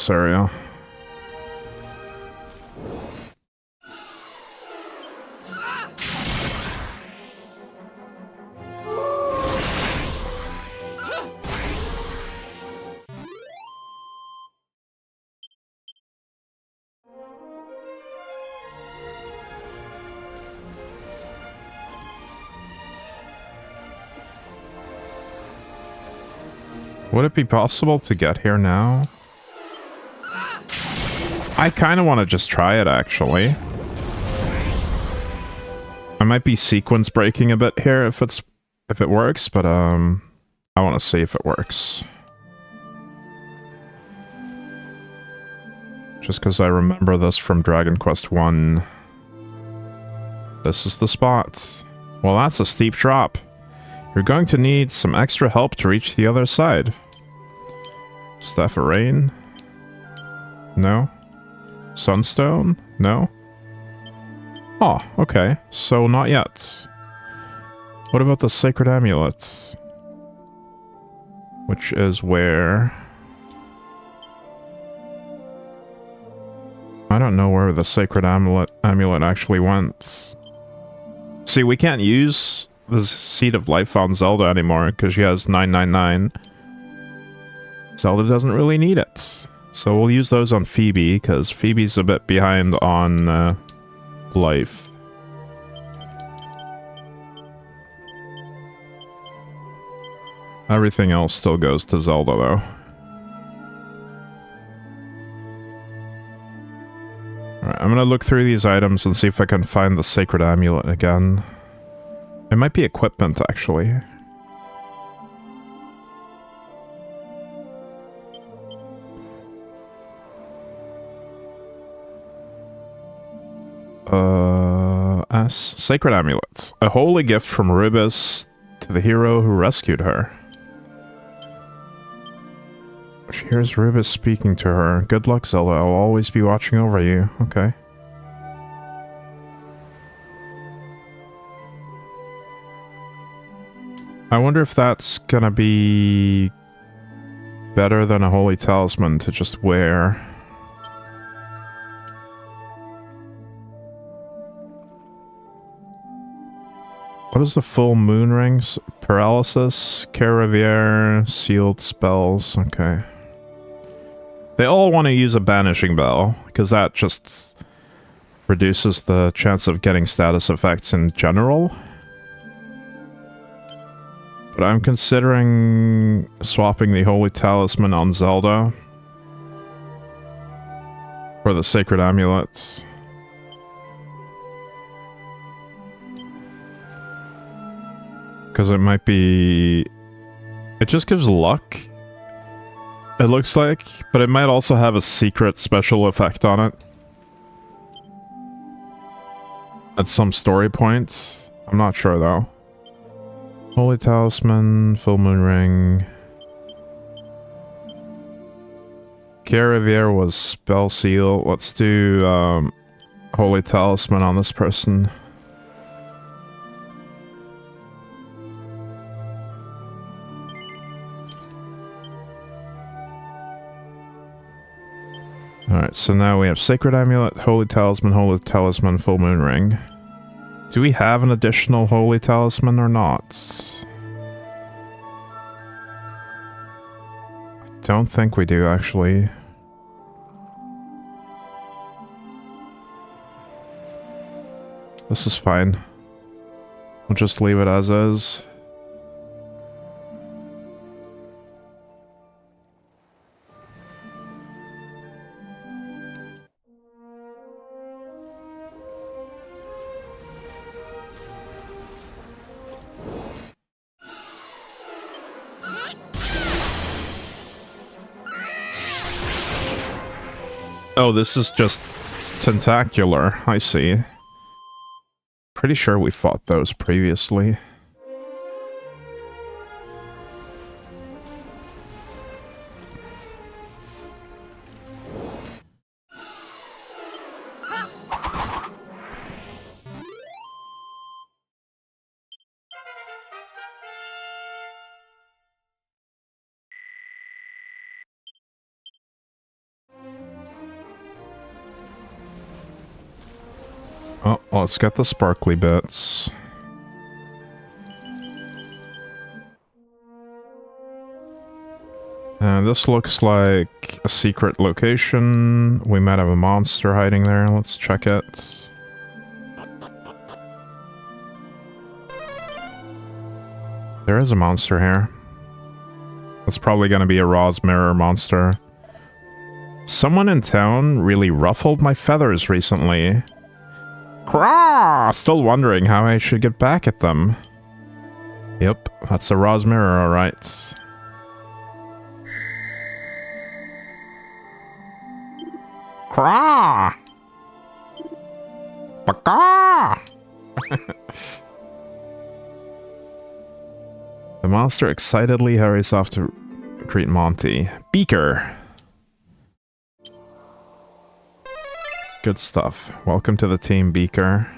Speaker 2: area. Would it be possible to get here now? I kind of want to just try it, actually. I might be sequence breaking a bit here if it works, but I want to see if it works. Just because I remember this from Dragon Quest 1. This is the spot. Well, that's a steep drop. You're going to need some extra help to reach the other side. Staff of Rain? No. Sunstone? No. Oh, okay. So not yet. What about the Sacred Amulet? Which is where... I don't know where the Sacred Amulet actually went. See, we can't use the Seed of Life on Zelda anymore because she has 999. Zelda doesn't really need it. So we'll use those on Phoebe because Phoebe's a bit behind on life. Everything else still goes to Zelda though. Alright, I'm gonna look through these items and see if I can find the Sacred Amulet again. It might be equipment, actually. Sacred Amulet. A holy gift from Rubus to the hero who rescued her. She hears Rubus speaking to her. Good luck, Zelda. I'll always be watching over you. Okay. I wonder if that's gonna be better than a holy talisman to just wear. What is the full moon rings? Paralysis, Caravier, sealed spells. Okay. They all want to use a banishing bell, because that just reduces the chance of getting status effects in general. But I'm considering swapping the Holy Talisman on Zelda for the Sacred Amulets. Because it might be... It just gives luck, it looks like, but it might also have a secret special effect on it. At some story points. I'm not sure though. Holy Talisman, Full Moon Ring. Caravier was Spell Seal. Let's do Holy Talisman on this person. Alright, so now we have Sacred Amulet, Holy Talisman, Full Moon Ring. Do we have an additional Holy Talisman or not? I don't think we do, actually. This is fine. We'll just leave it as is. Oh, this is just tentacular. I see. Pretty sure we fought those previously. Oh, let's get the sparkly bits. And this looks like a secret location. We might have a monster hiding there. Let's check it. There is a monster here. It's probably going to be a Ra's Mirror monster. Someone in town really ruffled my feathers recently. Craw! Still wondering how I should get back at them. Yep, that's a Ra's Mirror, alright. Craw! Baka! The monster excitedly hurries off to greet Monty. Beaker! Good stuff. Welcome to the team, Beaker.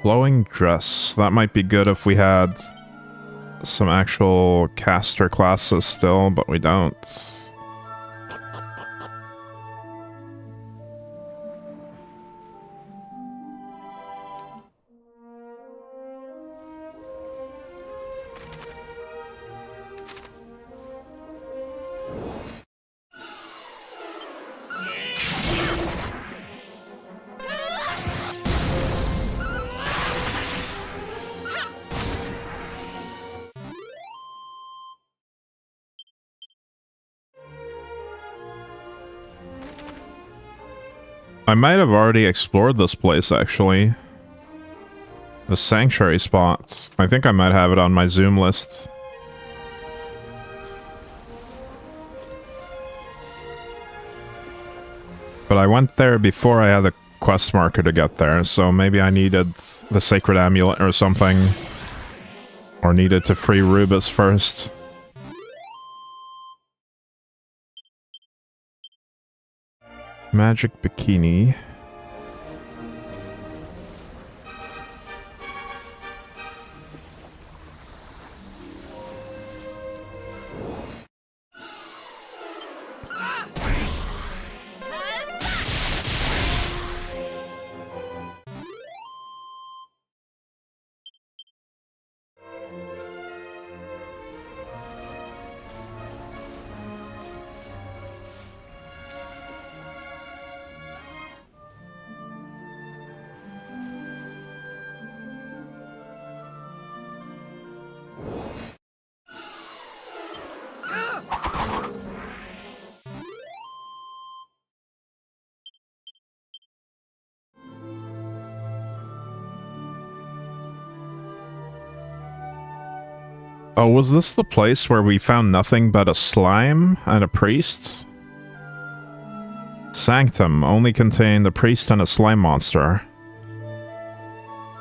Speaker 2: Flowing dress. That might be good if we had some actual caster classes still, but we don't. I might have already explored this place, actually. The sanctuary spots. I think I might have it on my Zoom list. But I went there before I had the quest marker to get there, so maybe I needed the sacred amulet or something. Or needed to free Rubus first. Magic bikini. Oh, was this the place where we found nothing but a slime and a priest? Sanctum only contained a priest and a slime monster.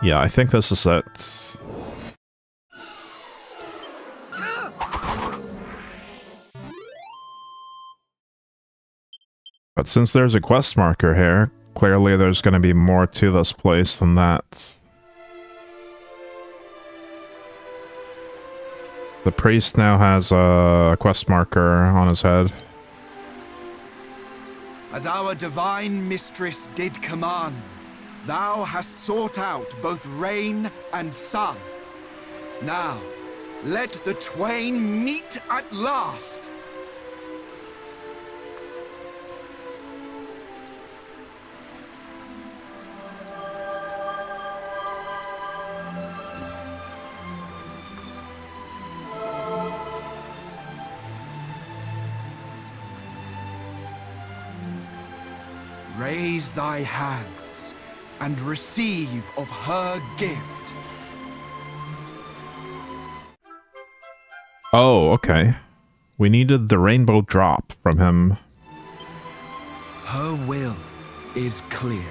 Speaker 2: Yeah, I think this is it. But since there's a quest marker here, clearly there's going to be more to this place than that. The priest now has a quest marker on his head.
Speaker 5: As our divine mistress did command, thou hast sought out both rain and sun. Now, let the twain meet at last. Raise thy hands and receive of her gift.
Speaker 2: Oh, okay. We needed the rainbow drop from him.
Speaker 5: Her will is clear,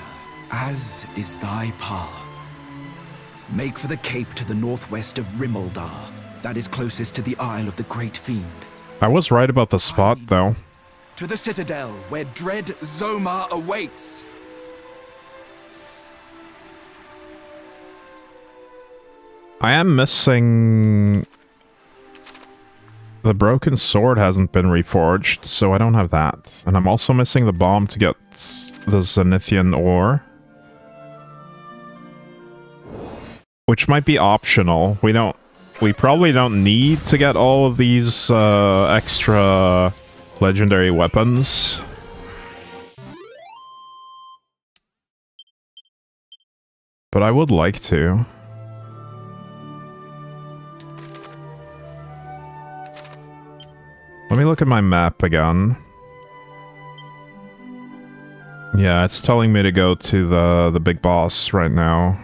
Speaker 5: as is thy path. Make for the cape to the northwest of Rimaldar, that is closest to the Isle of the Great Fiend.
Speaker 2: I was right about the spot, though.
Speaker 5: To the citadel, where dread Zomar awaits.
Speaker 2: I am missing... The broken sword hasn't been reforged, so I don't have that. And I'm also missing the bomb to get the Zenithian ore. Which might be optional. We probably don't need to get all of these extra legendary weapons. But I would like to. Let me look at my map again. Yeah, it's telling me to go to the big boss right now.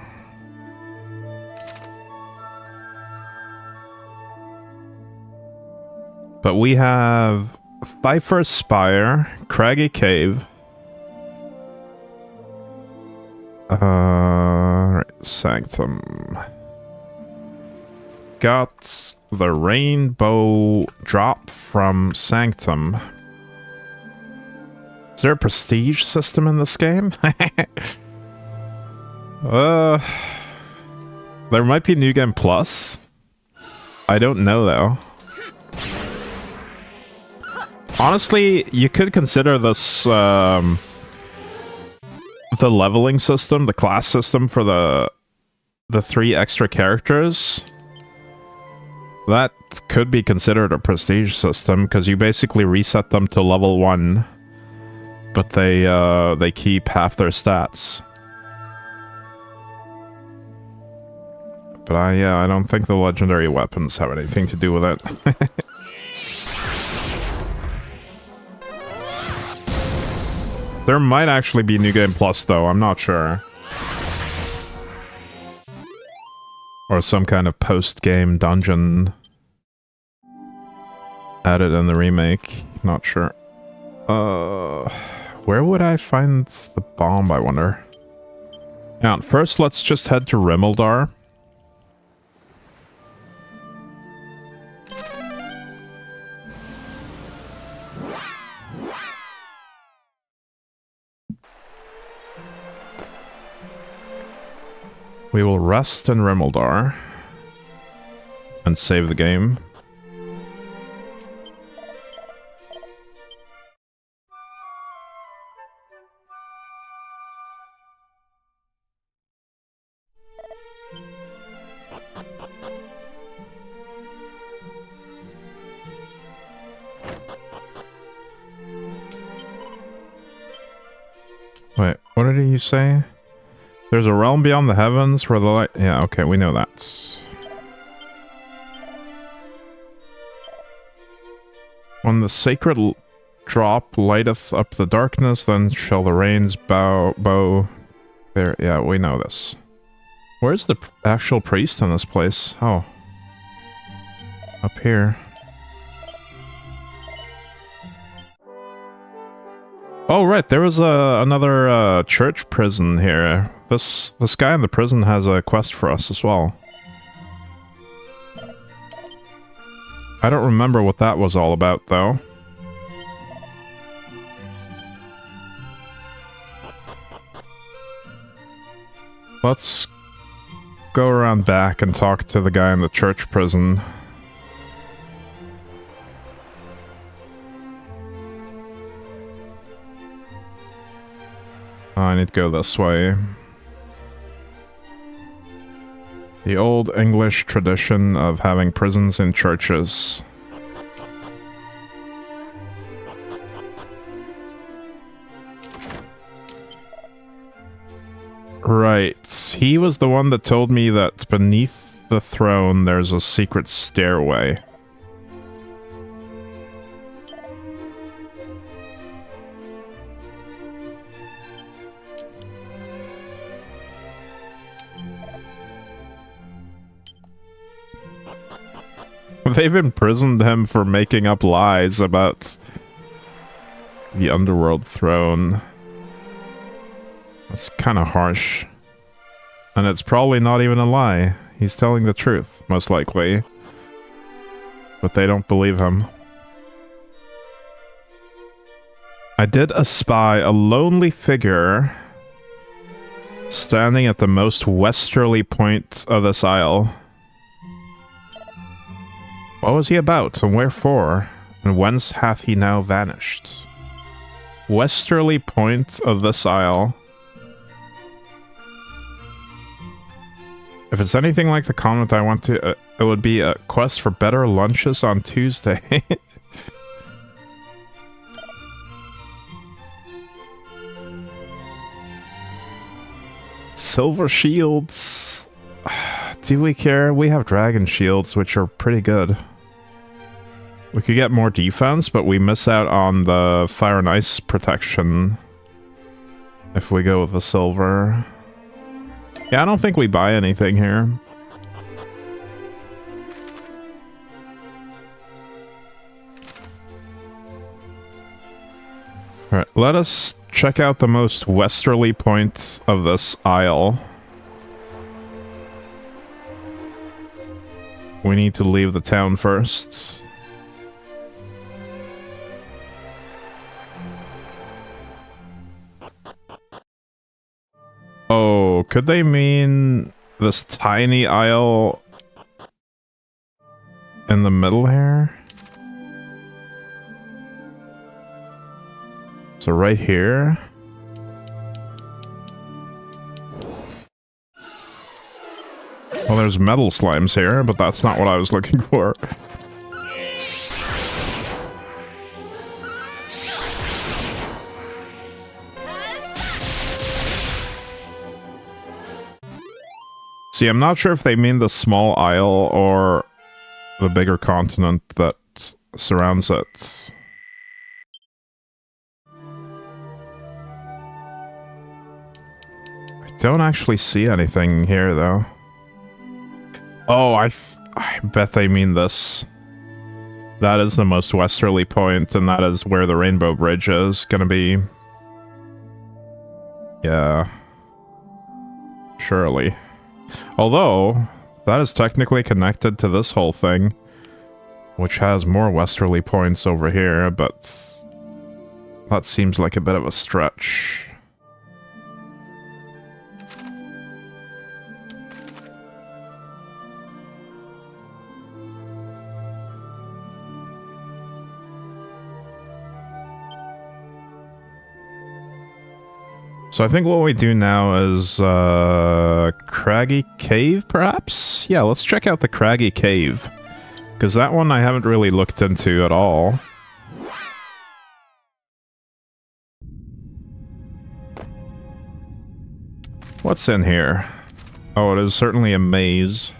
Speaker 2: But we have Pfeiffer's Spire, Craggy Cave. Right, Sanctum. Got the rainbow drop from Sanctum. Is there a prestige system in this game? There might be New Game Plus. I don't know though. Honestly, you could consider this the leveling system, the class system for the 3 extra characters. That could be considered a prestige system because you basically reset them to level 1, but they keep half their stats. But I don't think the legendary weapons have anything to do with it. There might actually be New Game Plus though, I'm not sure. Or some kind of post-game dungeon added in the remake. Not sure. Where would I find the bomb, I wonder? Now, first let's just head to Rimmeldar. We will rest in Rimmeldar and save the game. Wait, what did you say? There's a realm beyond the heavens where the light... Yeah, okay, we know that. When the sacred drop lighteth up the darkness, then shall the rains bow... There, yeah, we know this. Where's the actual priest in this place? Oh. Up here. Oh, right, there was another church prison here. This guy in the prison has a quest for us as well. I don't remember what that was all about, though. Let's go around back and talk to the guy in the church prison. Oh, I need to go this way. The old English tradition of having prisons in churches. Right. He was the one that told me that beneath the throne there's a secret stairway. They've imprisoned him for making up lies about the underworld throne. That's kind of harsh. And it's probably not even a lie. He's telling the truth, most likely. But they don't believe him. I did espy a lonely figure standing at the most westerly point of this isle. What was he about, and wherefore? And whence hath he now vanished? Westerly point of this isle. If it's anything like the comment I want to, it would be a quest for better lunches on Tuesday. Silver shields. Do we care? We have dragon shields, which are pretty good. We could get more defense, but we miss out on the fire and ice protection if we go with the silver. Yeah, I don't think we buy anything here. Alright, let us check out the most westerly point of this isle. We need to leave the town first. Oh, could they mean this tiny isle in the middle here? So right here? Well, there's metal slimes here, but that's not what I was looking for. See, I'm not sure if they mean the small isle or the bigger continent that surrounds it. I don't actually see anything here, though. Oh, I bet they mean this. That is the most westerly point, and that is where the Rainbow Bridge is gonna be. Yeah. Surely. Although, that is technically connected to this whole thing, which has more westerly points over here, but that seems like a bit of a stretch. So I think what we do now is, Craggy Cave, perhaps? Yeah, let's check out the Craggy Cave. Because that one I haven't really looked into at all. What's in here? Oh, it is certainly a maze.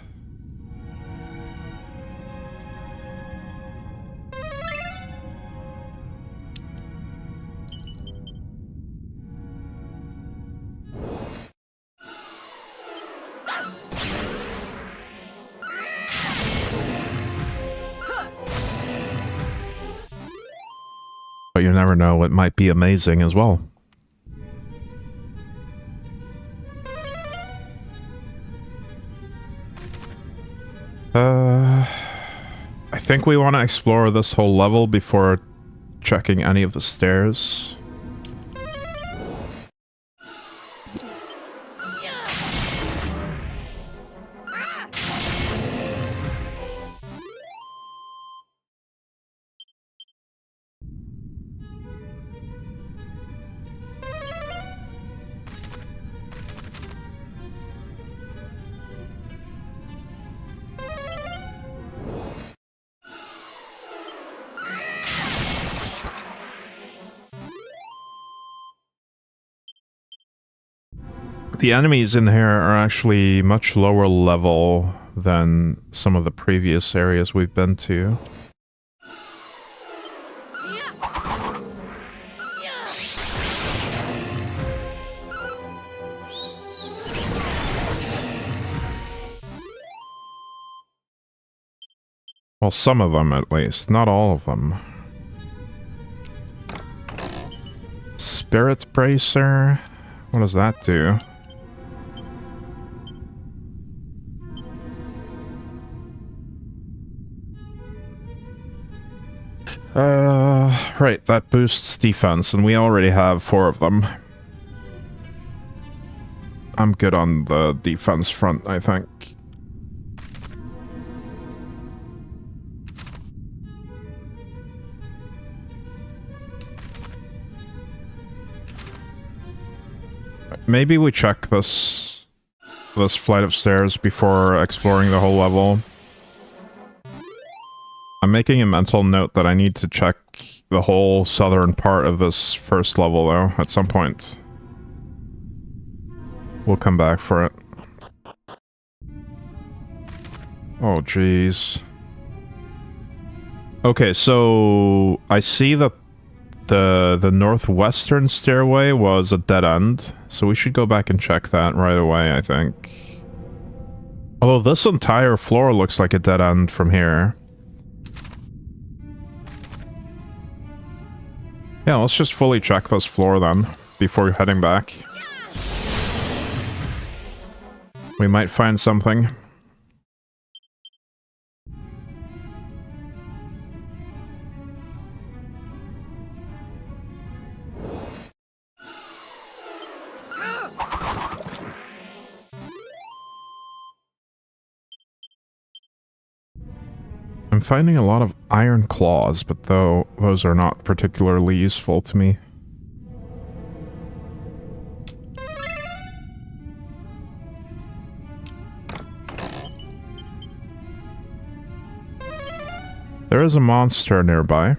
Speaker 2: But you never know, it might be amazing as well. I think we want to explore this whole level before checking any of the stairs. The enemies in here are actually much lower level than some of the previous areas we've been to. Well, some of them at least, not all of them. Spirit Bracer? What does that do? Right, that boosts defense, and we already have 4 of them. I'm good on the defense front, I think. Maybe we check this flight of stairs before exploring the whole level. I'm making a mental note that I need to check the whole southern part of this first level, though, at some point. We'll come back for it. Oh, jeez. Okay, so I see that the northwestern stairway was a dead end, so we should go back and check that right away, I think. Although this entire floor looks like a dead end from here. Yeah, let's just fully check this floor then, before heading back. We might find something. I'm finding a lot of iron claws, but those are not particularly useful to me. There is a monster nearby.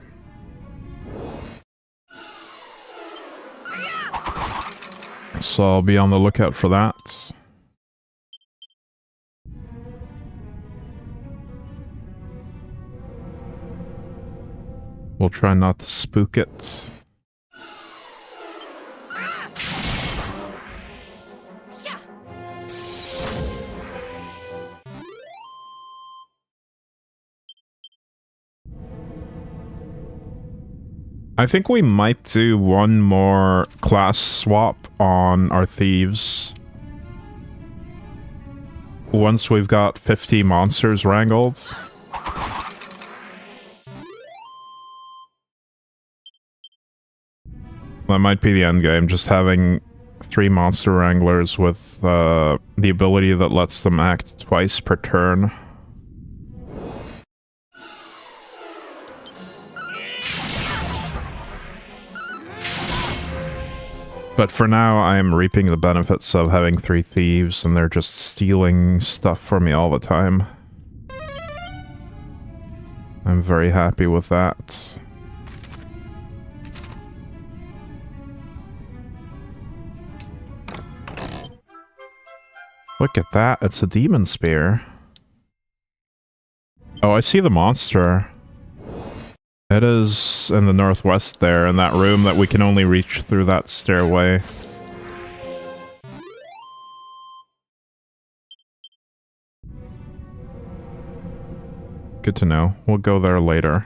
Speaker 2: So I'll be on the lookout for that. We'll try not to spook it. I think we might do one more class swap on our thieves. Once we've got 50 monsters wrangled. That might be the end game, just having 3 monster wranglers with the ability that lets them act twice per turn. But for now, I am reaping the benefits of having 3 thieves, and they're just stealing stuff from me all the time. I'm very happy with that. Look at that, it's a demon spear. Oh, I see the monster. It is in the northwest there, in that room that we can only reach through that stairway. Good to know. We'll go there later.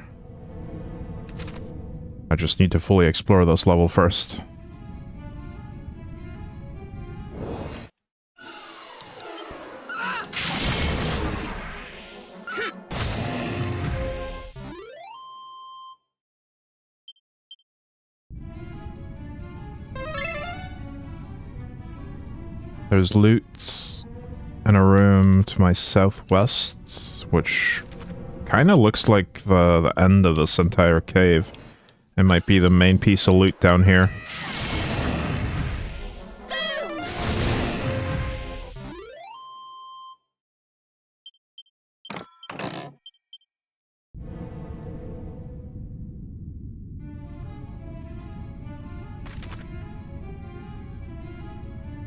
Speaker 2: I just need to fully explore this level first. There's loot in a room to my southwest, which kind of looks like the end of this entire cave. It might be the main piece of loot down here.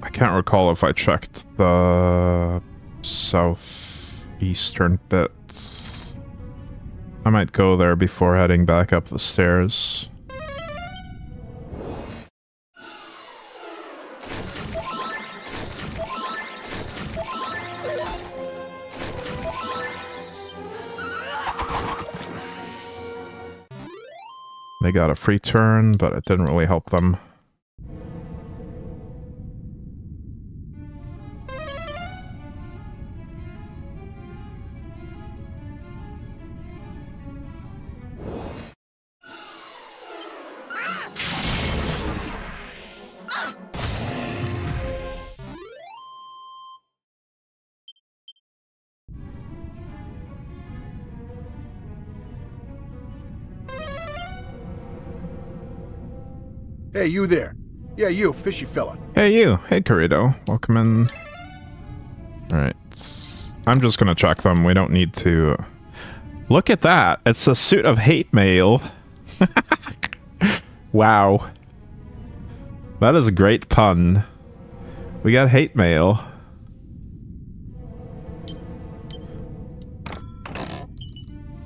Speaker 2: I can't recall if I checked the southeastern bits. I might go there before heading back up the stairs. They got a free turn, but it didn't really help them.
Speaker 6: Hey, you there. Yeah, you, fishy fella.
Speaker 2: Hey you! Hey Corrido. Welcome in. Alright. I'm just gonna check them. We don't need to... Look at that! It's a suit of hate mail. Wow. That is a great pun. We got hate mail.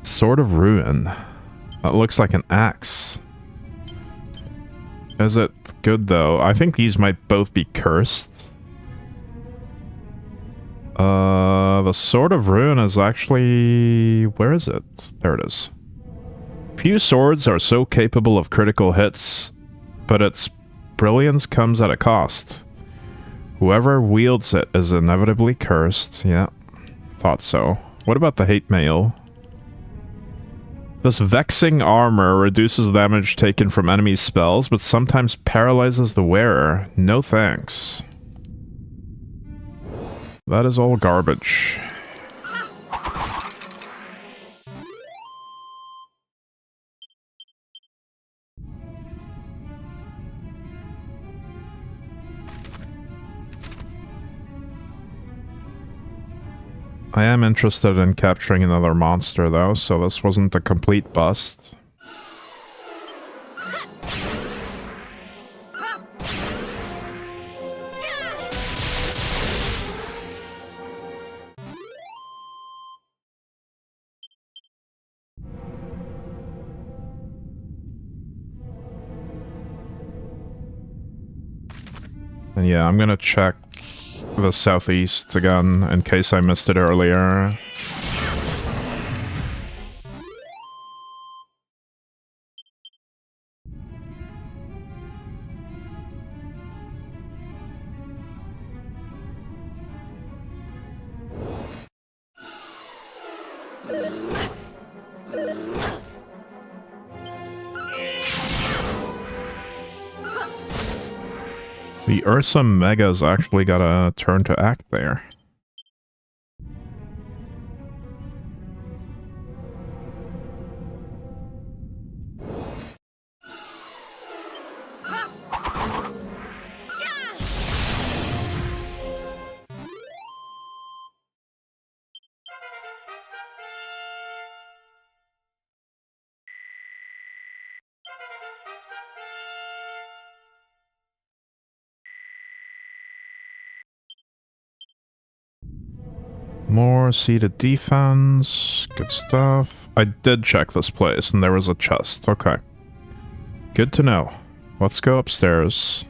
Speaker 2: Sword of Ruin. That looks like an axe. Is it good though? I think these might both be cursed. The Sword of Ruin is actually... Where is it? There it is. Few swords are so capable of critical hits, but its brilliance comes at a cost. Whoever wields it is inevitably cursed. Yeah, thought so. What about the hate mail? This vexing armor reduces damage taken from enemy spells, but sometimes paralyzes the wearer. No thanks. That is all garbage. I am interested in capturing another monster though, so this wasn't a complete bust. And yeah, I'm gonna check the southeast again, in case I missed it earlier. The Ursa Mega's actually got a turn to act there. More seated defense. Good stuff. I did check this place and there was a chest. Okay. Good to know. Let's go upstairs.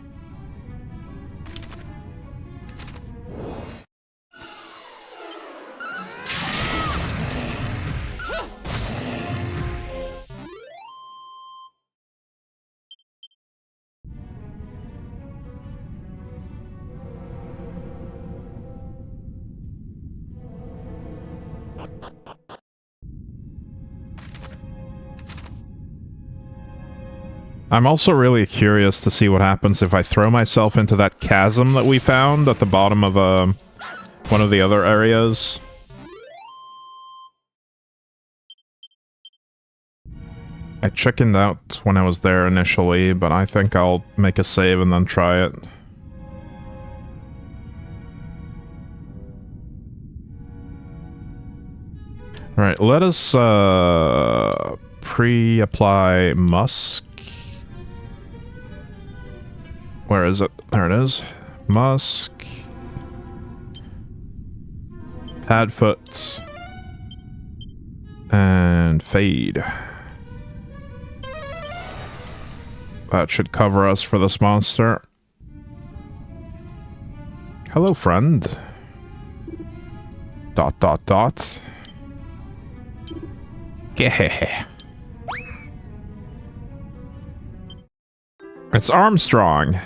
Speaker 2: I'm also really curious to see what happens if I throw myself into that chasm that we found at the bottom of one of the other areas. I chickened out when I was there initially, but I think I'll make a save and then try it. Alright, let us pre-apply musk. Where is it? There it is. Musk. Padfoot. And fade. That should cover us for this monster. Hello, friend. Dot dot dot. Yeah. It's Armstrong.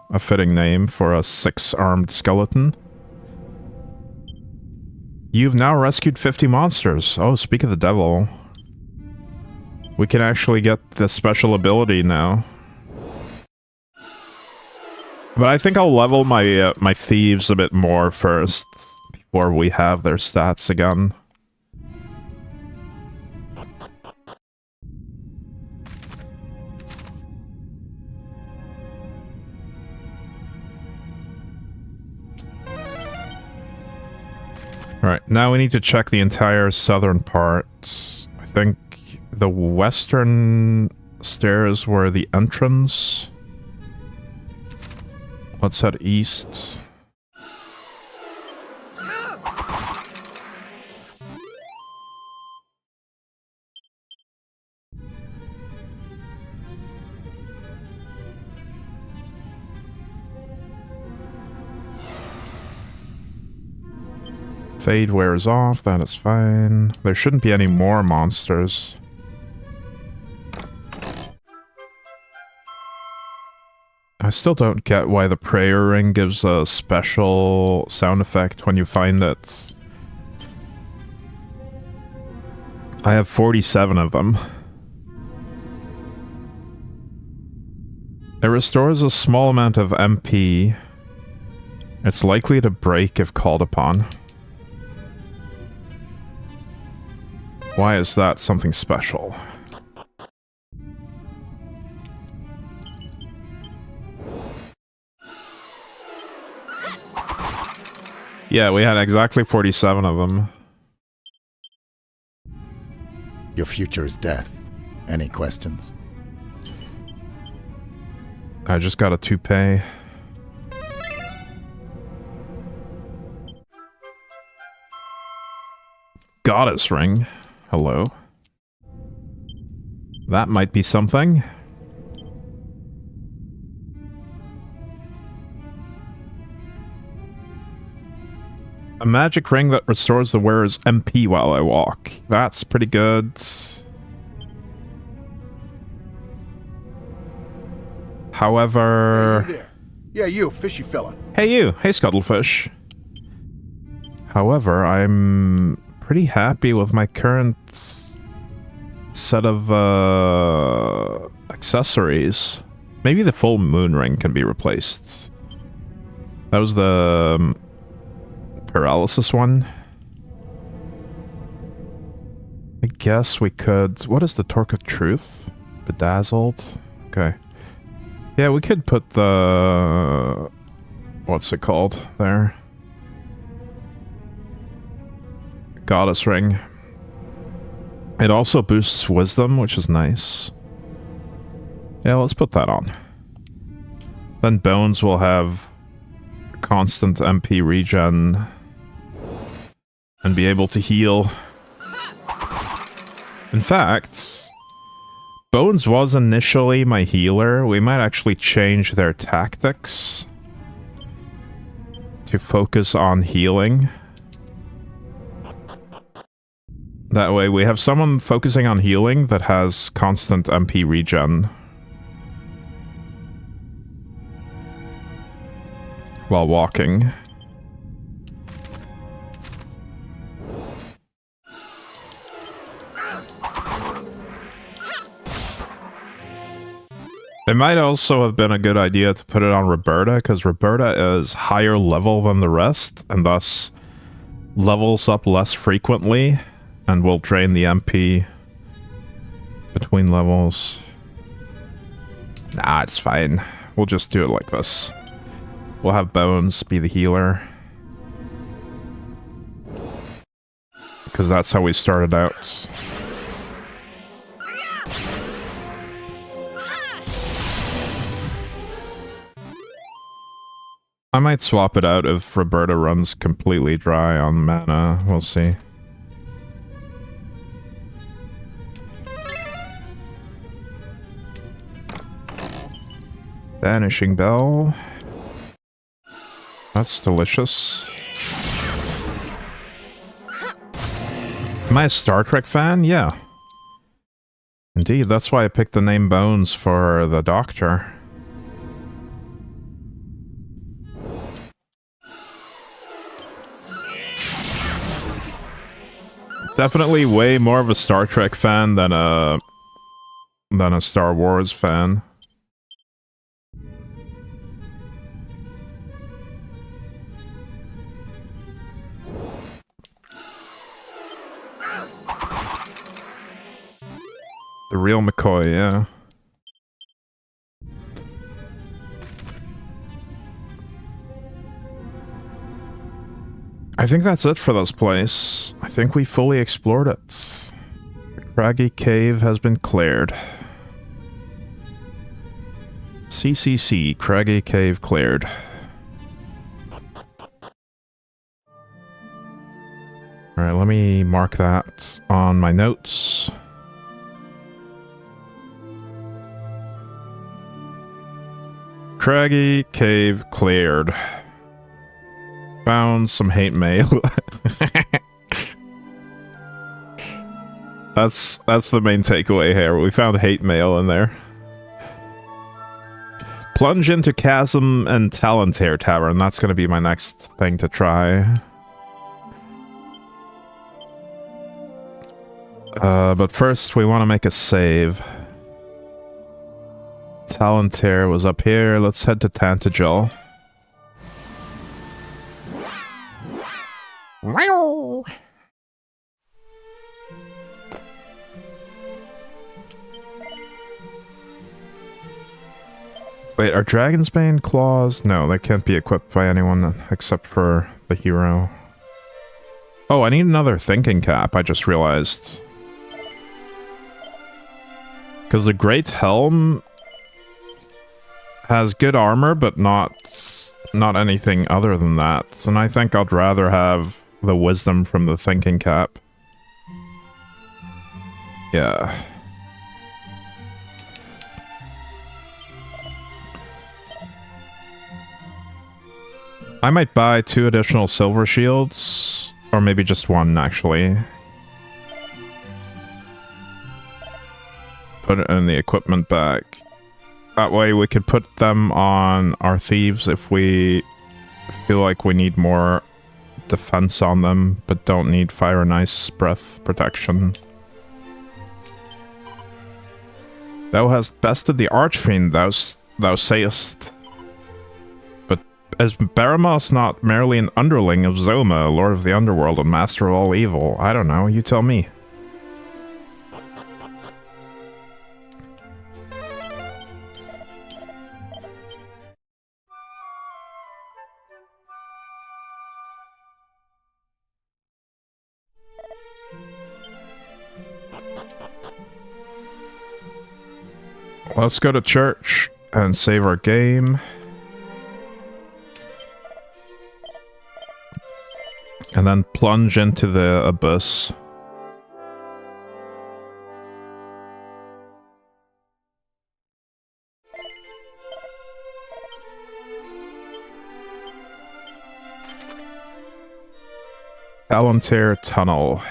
Speaker 2: A fitting name for a 6-armed skeleton. You've now rescued 50 monsters. Oh, speak of the devil. We can actually get this special ability now. But I think I'll level my my thieves a bit more first, before we have their stats again. Alright, now we need to check the entire southern part. I think the western stairs were the entrance. Let's head east. Fade wears off, that is fine. There shouldn't be any more monsters. I still don't get why the prayer ring gives a special sound effect when you find it. I have 47 of them. It restores a small amount of MP. It's likely to break if called upon. Why is that something special? Yeah, we had exactly 47 of them.
Speaker 6: Your future is death. Any questions?
Speaker 2: I just got a toupee. Goddess ring. Hello. That might be something. A magic ring that restores the wearer's MP while I walk. That's pretty good. However...
Speaker 6: Hey, you there. Yeah, you, fishy fella.
Speaker 2: Hey you! Hey Scuttlefish. However, I'm pretty happy with my current set of accessories. Maybe the full moon ring can be replaced. That was the paralysis one. I guess we could... What is the Torque of Truth? Bedazzled? Okay. Yeah, we could put the... What's it called there? Goddess ring. It also boosts wisdom, which is nice. Yeah, let's put that on. Then bones will have constant MP regen and be able to heal. In fact, Bones was initially my healer. We might actually change their tactics to focus on healing. That way we have someone focusing on healing that has constant MP regen while walking. It might also have been a good idea to put it on Roberta, because Roberta is higher level than the rest, and thus levels up less frequently, and will drain the MP between levels. Nah, it's fine. We'll just do it like this. We'll have Bones be the healer. Because that's how we started out. I might swap it out if Roberta runs completely dry on mana. We'll see. Vanishing Bell. That's delicious. Am I a Star Trek fan? Yeah. Indeed, that's why I picked the name Bones for the Doctor. Definitely way more of a Star Trek fan than a Star Wars fan. The real McCoy, yeah. I think that's it for this place. I think we fully explored it. The craggy cave has been cleared. CCC, craggy cave cleared. Alright, let me mark that on my notes. Craggy cave cleared. Found some hate mail. That's the main takeaway here. We found hate mail in there. plunge into Chasm and Talontair Tavern. That's going to be my next thing to try. But first, we want to make a save. Talontair was up here. Let's head to Tantagel.
Speaker 1: Wow.
Speaker 2: Wait, are Dragon's Bane claws? No, they can't be equipped by anyone except for the hero. Oh, I need another thinking cap, I just realized. Because the Great Helm has good armor, but not anything other than that. And I think I'd rather have the wisdom from the thinking cap. Yeah. I might buy 2 additional silver shields, or maybe just 1, actually. Put it in the equipment bag. That way we could put them on our thieves if we feel like we need more defense on them, but don't need fire and ice breath protection. Thou hast bested the Archfiend, thou sayest. Is Baramos not merely an underling of Zoma, Lord of the Underworld and Master of all evil? I don't know, you tell me. Let's go to church and save our game. And then plunge into the abyss. Talontair Tunnel.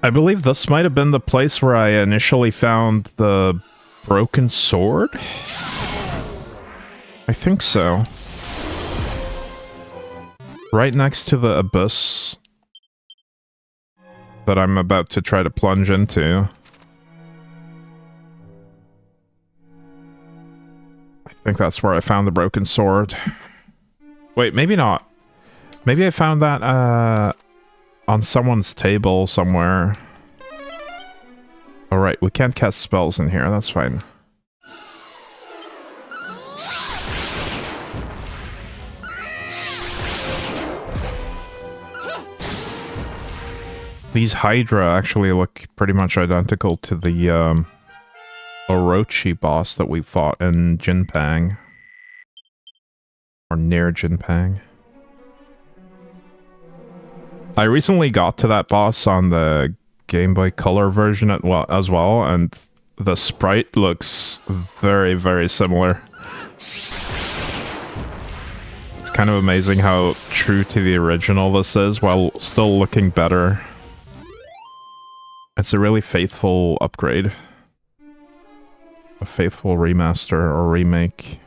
Speaker 2: I believe this might have been the place where I initially found the broken sword? I think so. Right next to the abyss that I'm about to try to plunge into. I think that's where I found the broken sword. Wait, maybe not. Maybe I found that, on someone's table somewhere. Alright, we can't cast spells in here, that's fine. These Hydra actually look pretty much identical to the, Orochi boss that we fought in Jinpang. Or near Jinpang. I recently got to that boss on the Game Boy Color version as well, and the sprite looks very, very similar. It's kind of amazing how true to the original this is, while still looking better. It's a really faithful upgrade. A faithful remaster or remake.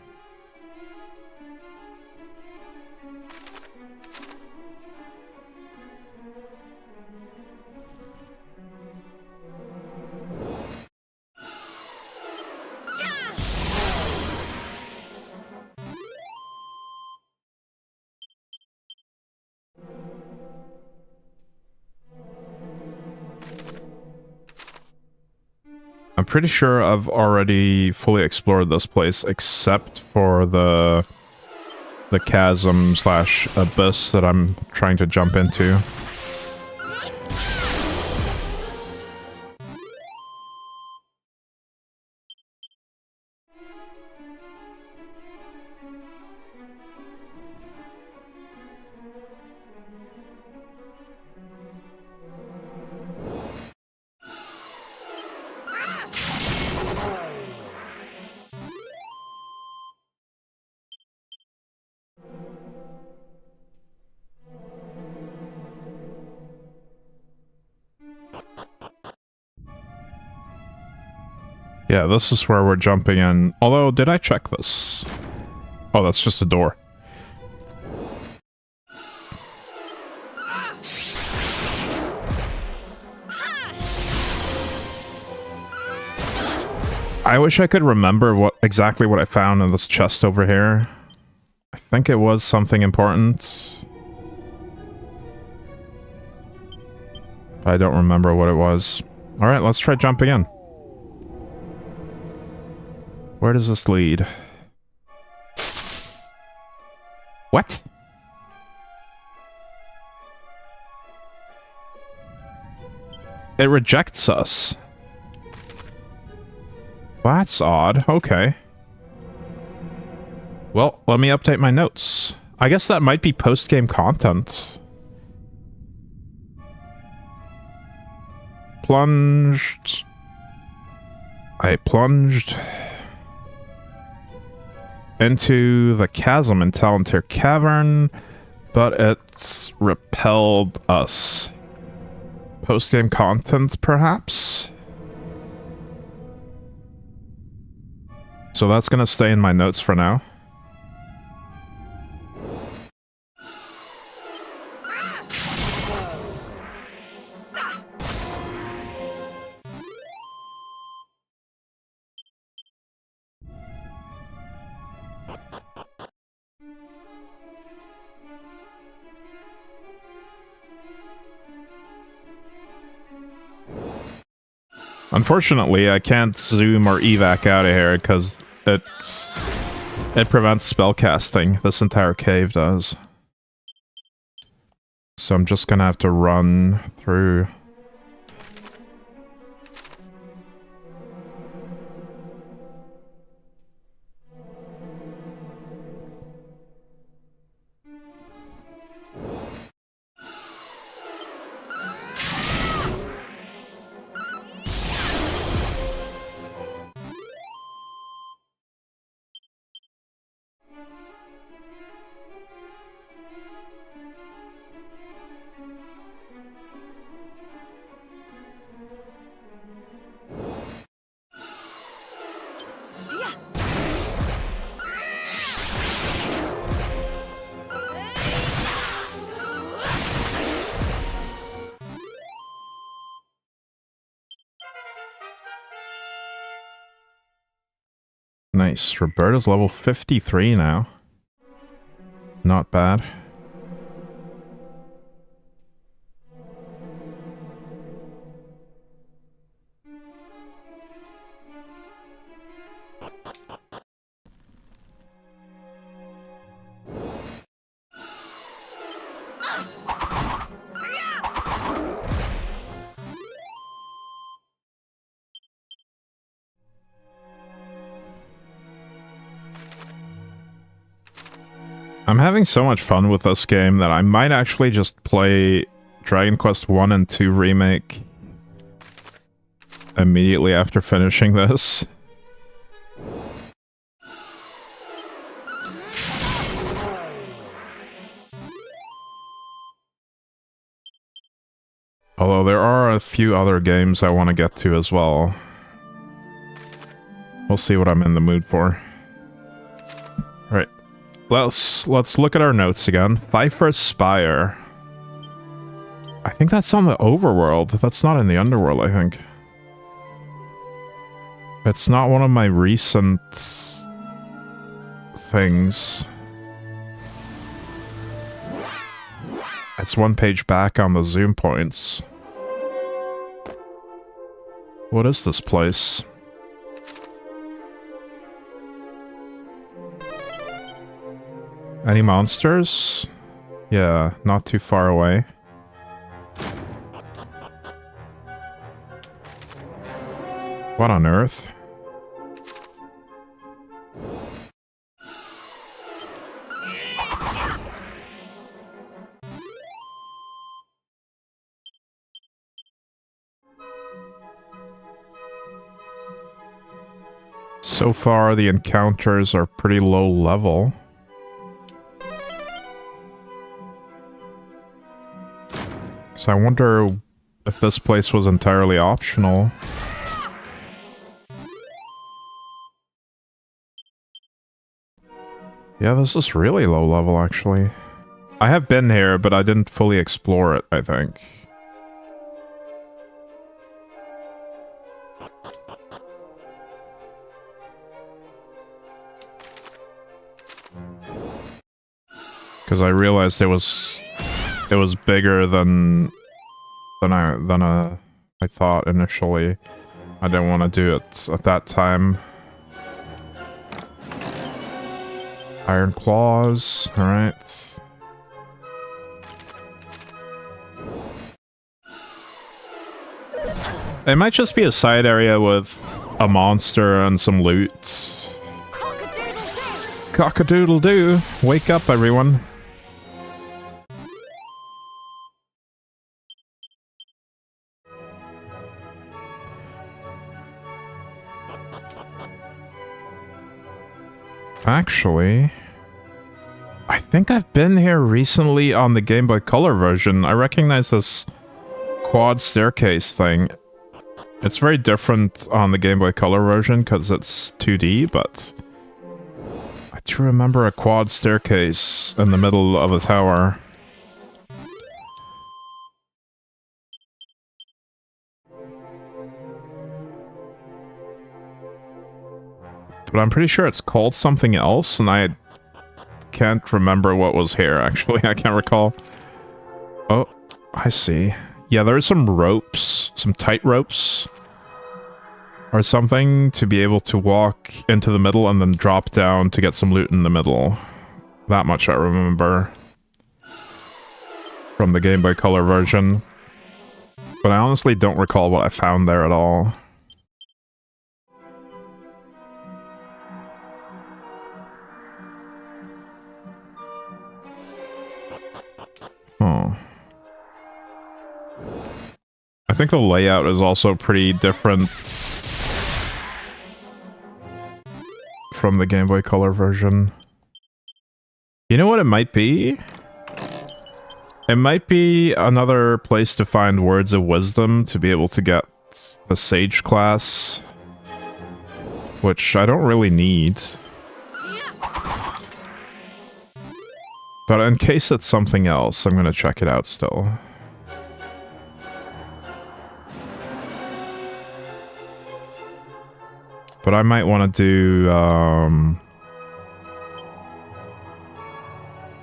Speaker 2: I'm pretty sure I've already fully explored this place, except for the chasm slash abyss that I'm trying to jump into. Yeah, this is where we're jumping in. Although, did I check this? Oh, that's just a door. I wish I could remember exactly what I found in this chest over here. I think it was something important. I don't remember what it was. Alright, let's try jumping in. Where does this lead? What? It rejects us. That's odd. Okay. Well, let me update my notes. I guess that might be post-game content. Plunged. I plunged into the chasm in Talantir Cavern, but it repelled us. Post-game content, perhaps? So that's gonna stay in my notes for now. Unfortunately, I can't zoom or evac out of here because it prevents spellcasting. This entire cave does. So I'm just gonna have to run through. Nice. Roberta's level 53 now. Not bad. I'm having so much fun with this game that I might actually just play Dragon Quest 1 and 2 Remake immediately after finishing this. Although there are a few other games I want to get to as well. We'll see what I'm in the mood for. Right. Let's look at our notes again. Pfeiffer's Spire. I think that's on the overworld. That's not in the underworld, I think. It's not one of my recent things. It's one page back on the zoom points. What is this place? Any monsters? Yeah, not too far away. What on earth? So far, the encounters are pretty low level. So I wonder if this place was entirely optional. Yeah, this is really low level, actually. I have been here, but I didn't fully explore it, I think. Because I realized it was bigger than I thought initially. I didn't want to do it at that time. Iron claws, alright. It might just be a side area with a monster and some loot.
Speaker 1: Cock-a-doodle-doo!
Speaker 2: Cock-a-doodle-doo. Wake up, everyone. Actually, I think I've been here recently on the Game Boy Color version. I recognize this quad staircase thing. It's very different on the Game Boy Color version because it's 2D, but I do remember a quad staircase in the middle of a tower. But I'm pretty sure it's called something else, and I can't remember what was here, actually. I can't recall. Oh, I see. Yeah, there's some ropes, some tight ropes, or something, to be able to walk into the middle and then drop down to get some loot in the middle. That much I remember from the Game Boy Color version. But I honestly don't recall what I found there at all. Oh. I think the layout is also pretty different from the Game Boy Color version. You know what it might be? It might be another place to find words of wisdom to be able to get the Sage class, which I don't really need. But in case it's something else, I'm gonna check it out still. But I might want to do,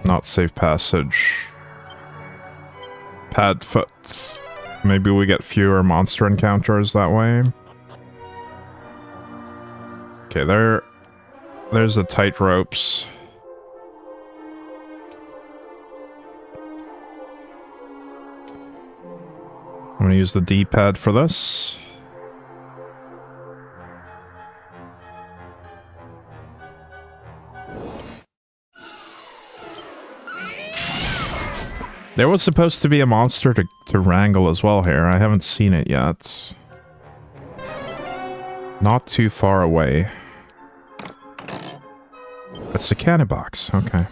Speaker 2: not safe passage. Padfoot. Maybe we get fewer monster encounters that way. Okay, there's the tight ropes. I'm gonna use the D-pad for this. There was supposed to be a monster to wrangle as well here. I haven't seen it yet. Not too far away. It's a cannon box. Okay.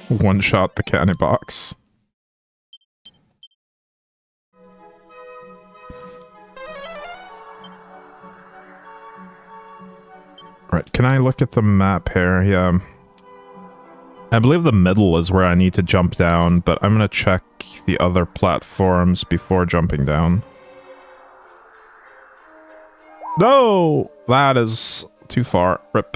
Speaker 2: One shot the cannon box. Right, can I look at the map here? Yeah. I believe the middle is where I need to jump down, but I'm gonna check the other platforms before jumping down. No! That is too far. Rip.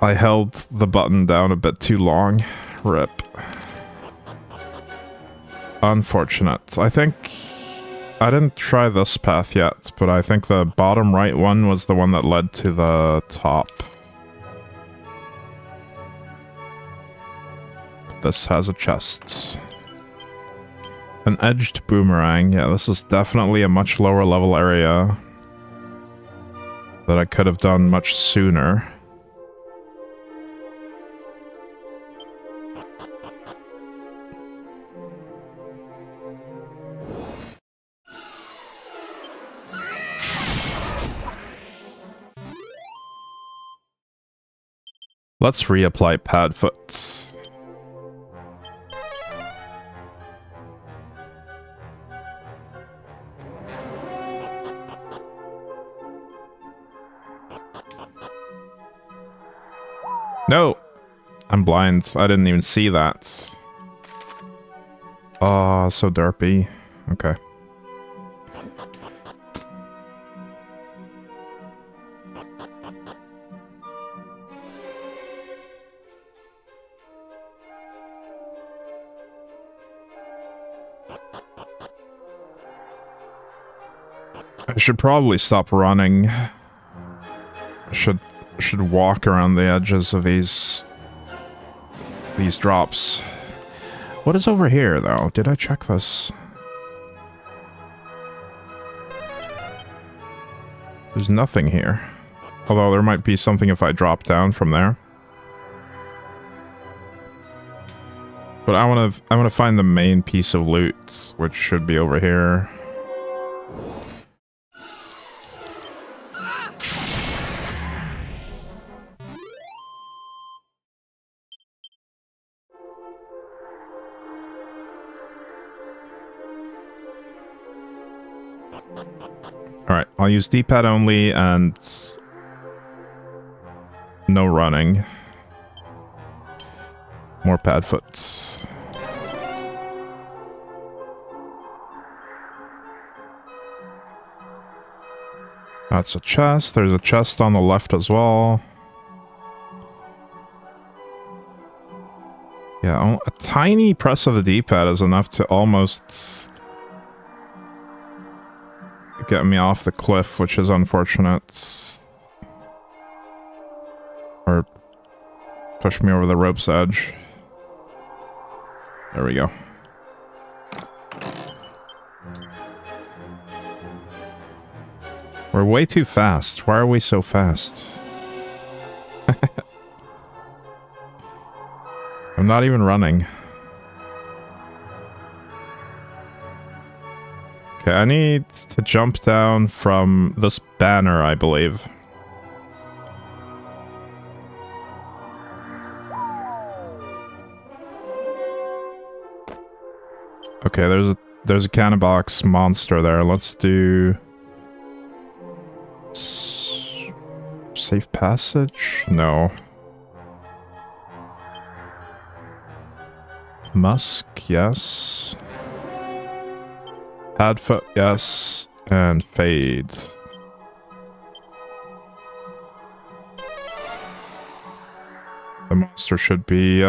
Speaker 2: I held the button down a bit too long. Rip. Unfortunate. I think I didn't try this path yet, but I think the bottom right one was the one that led to the top. This has a chest. An edged boomerang. Yeah, this is definitely a much lower level area that I could have done much sooner. Let's reapply Padfoot. No! I'm blind. I didn't even see that. Oh, so derpy. Okay. I should probably stop running. I should walk around the edges of these drops. What is over here, though? Did I check this? There's nothing here. Although there might be something if I drop down from there. But I want to find the main piece of loot, which should be over here. Alright, I'll use D-pad only and no running. More pad foot. That's a chest. There's a chest on the left as well. Yeah, a tiny press of the D-pad is enough to almost get me off the cliff, which is unfortunate. Or push me over the rope's edge. There we go. We're way too fast. Why are we so fast? I'm not even running. Okay, I need to jump down from this banner, I believe. Okay, there's a Cannonbox monster there. Let's do safe passage? No. Musk, yes. Padfoot, yes. And Fade. The monster should be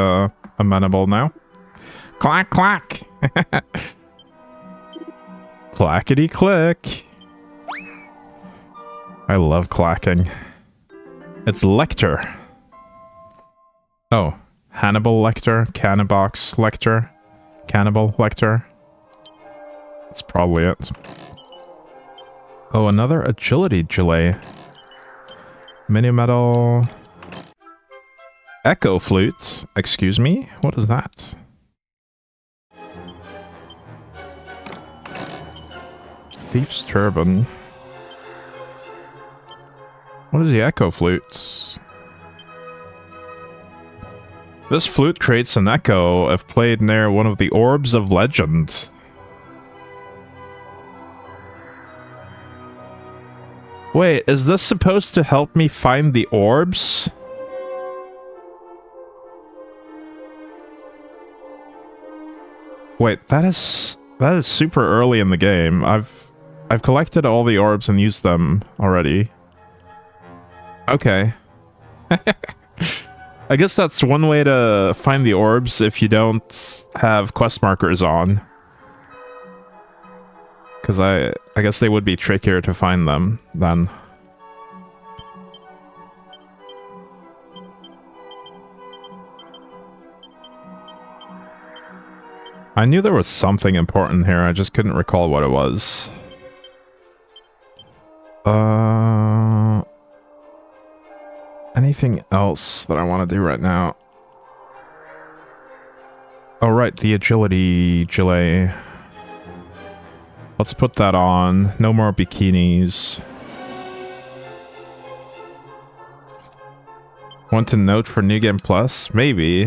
Speaker 2: amenable now. Clack, clack! Clackety click! I love clacking. It's Lecter. Oh. Hannibal Lecter, Cannonbox Lecter, Cannibal Lecter. That's probably it. Oh, another agility gelée. Mini metal. Echo flute. Excuse me? What is that? Thief's turban. What is the echo flute? This flute creates an echo if played near one of the orbs of legend. Wait, is this supposed to help me find the orbs? Wait, that is super early in the game. I've collected all the orbs and used them already. Okay. I guess that's one way to find the orbs if you don't have quest markers on. Because I guess they would be trickier to find them then. I knew there was something important here, I just couldn't recall what it was. Anything else that I want to do right now? Oh, right, the agility gelée. Let's put that on. No more bikinis. Want to note for New Game Plus? Maybe.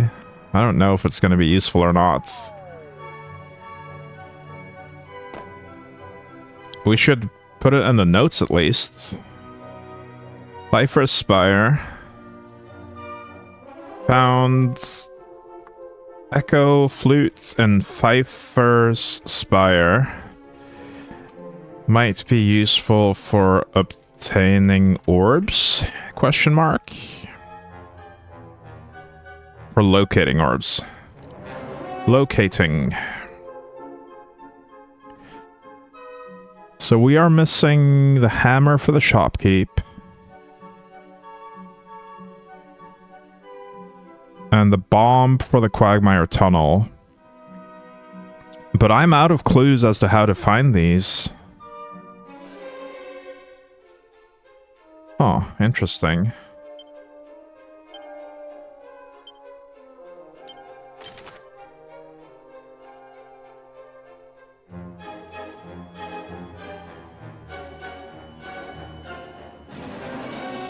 Speaker 2: I don't know if it's going to be useful or not. We should put it in the notes at least. Life for Aspire. Found Echo, Flute, and Pfeiffer's Spire. Might be useful for obtaining orbs? Question mark? For locating orbs. Locating. So we are missing the hammer for the shopkeep. And the bomb for the Quagmire Tunnel. But I'm out of clues as to how to find these. Oh, interesting.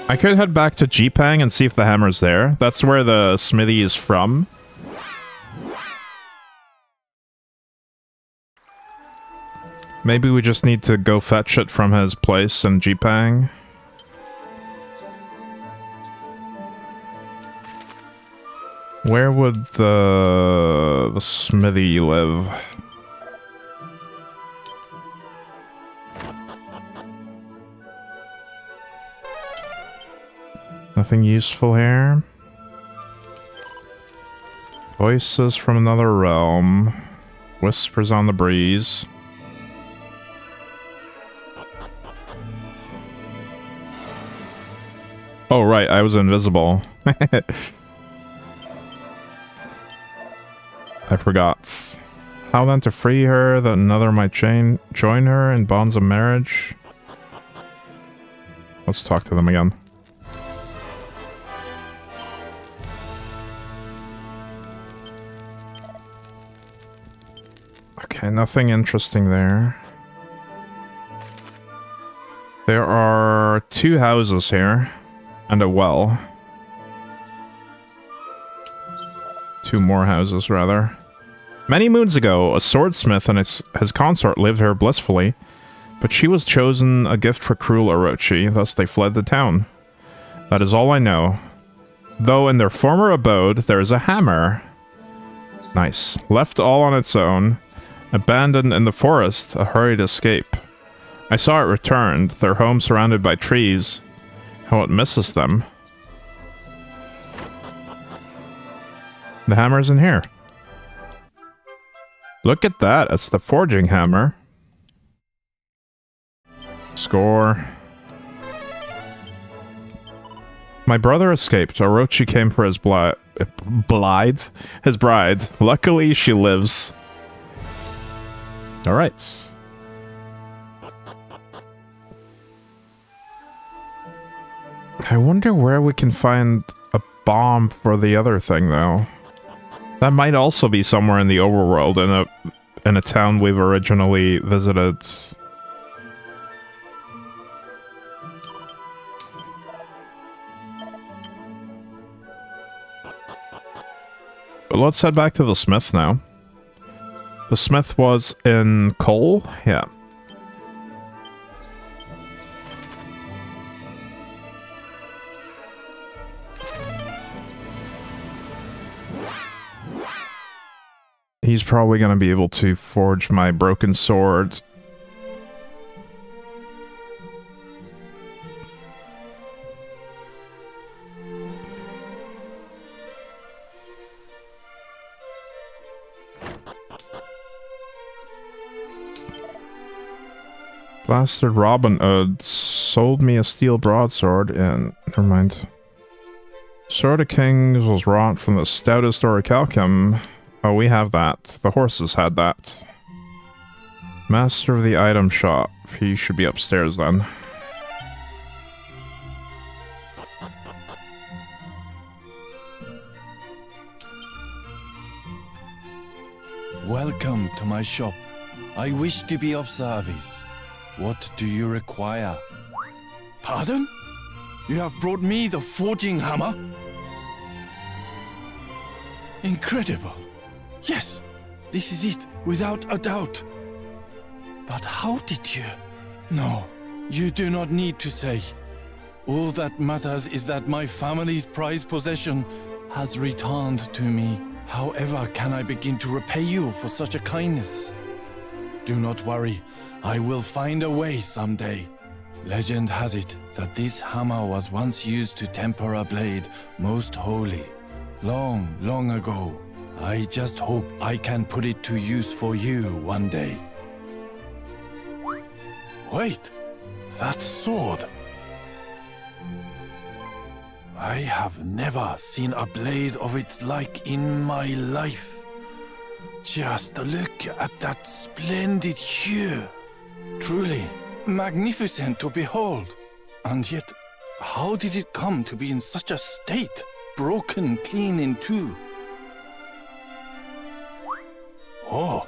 Speaker 2: I could head back to Jipang and see if the hammer's there. That's where the smithy is from. Maybe we just need to go fetch it from his place in Jipang. Where would the smithy live? Nothing useful here. Voices from another realm. Whispers on the breeze. Oh right, I was invisible. I forgot. How then to free her, that another might join her in bonds of marriage? Let's talk to them again. Okay, nothing interesting there. There are 2 houses here, and a well. 2 more houses, rather. Many moons ago, a swordsmith and his consort lived here blissfully, but she was chosen a gift for cruel Orochi, thus they fled the town. That is all I know. Though in their former abode, there is a hammer. Nice. Left all on its own, abandoned in the forest, a hurried escape. I saw it returned, their home surrounded by trees. How it misses them. The hammer's in here. Look at that, it's the forging hammer. Score. My brother escaped. Orochi came for his his bride. Luckily, she lives. Alright. I wonder where we can find a bomb for the other thing, though. That might also be somewhere in the overworld, in a town we've originally visited. But let's head back to the smith now. The smith was in Cole? Yeah. He's probably going to be able to forge my broken sword. Blasted Robin Hood sold me a steel broadsword and... Never mind. Sword of Kings was wrought from the stoutest orichalcum. Oh, we have that. The horses had that. Master of the item shop. He should be upstairs then.
Speaker 7: Welcome to my shop. I wish to be of service. What do you require? Pardon? You have brought me the forging hammer? Incredible. Yes, this is it, without a doubt. But how did you? No, you do not need to say. All that matters is that my family's prized possession has returned to me. However can I begin to repay you for such a kindness? Do not worry, I will find a way someday. Legend has it that this hammer was once used to temper a blade most holy. Long, long ago. I just hope I can put it to use for you one day. Wait, that sword. I have never seen a blade of its like in my life. Just look at that splendid hue. Truly magnificent to behold. And yet, how did it come to be in such a state? Broken clean in two. Oh,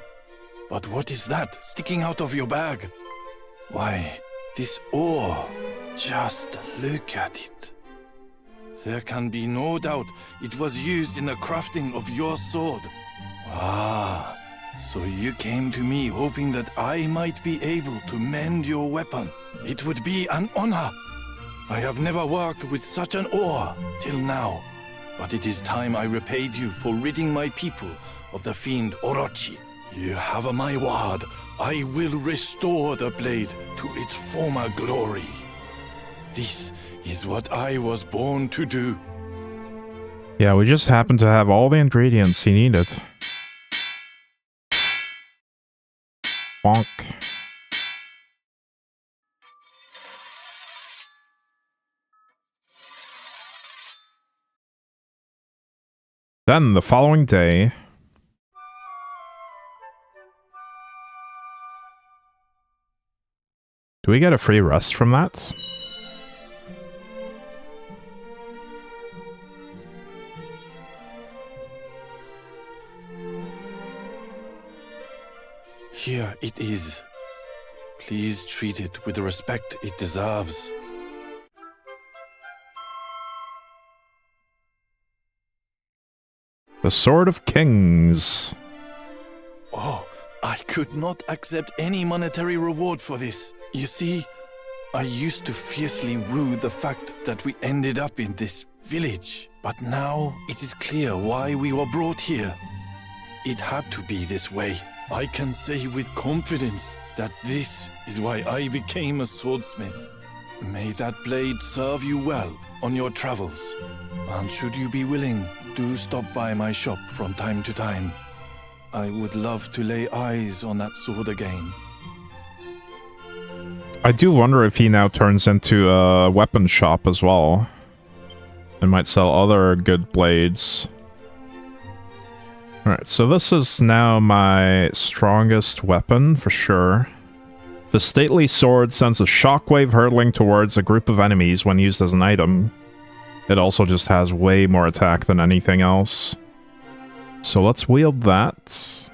Speaker 7: but what is that sticking out of your bag? Why, this ore. Just look at it. There can be no doubt it was used in the crafting of your sword. Ah, so you came to me hoping that I might be able to mend your weapon. It would be an honor. I have never worked with such an ore till now, but it is time I repaid you for ridding my people of the fiend Orochi. You have my word. I will restore the blade to its former glory. This is what I was born to do.
Speaker 2: Yeah, we just happened to have all the ingredients he needed. Bonk. Then, the following day... Do we get a free rest from that?
Speaker 7: Here it is. Please treat it with the respect it deserves.
Speaker 2: The Sword of Kings.
Speaker 7: Oh, I could not accept any monetary reward for this. You see, I used to fiercely rue the fact that we ended up in this village. But now it is clear why we were brought here. It had to be this way. I can say with confidence that this is why I became a swordsmith. May that blade serve you well on your travels. And should you be willing, do stop by my shop from time to time. I would love to lay eyes on that sword again.
Speaker 2: I do wonder if he now turns into a weapon shop as well. And might sell other good blades. Alright, so this is now my strongest weapon, for sure. The stately sword sends a shockwave hurtling towards a group of enemies when used as an item. It also just has way more attack than anything else. So let's wield that.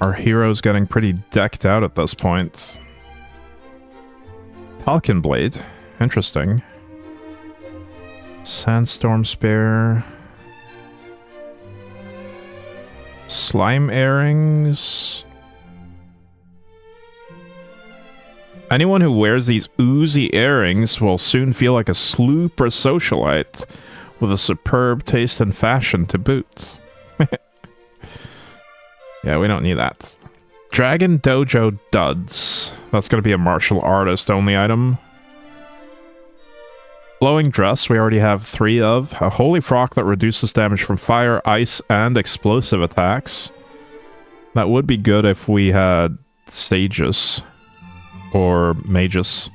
Speaker 2: Our hero's getting pretty decked out at this point. Falcon Blade. Interesting. Sandstorm Spear. Slime Earrings. Anyone who wears these oozy earrings will soon feel like a sloop or socialite, with a superb taste and fashion to boot. Yeah, we don't need that. Dragon Dojo Duds. That's going to be a martial artist only item. Glowing Dress, we already have 3 of. A Holy Frock that reduces damage from fire, ice, and explosive attacks. That would be good if we had sages. Or mages.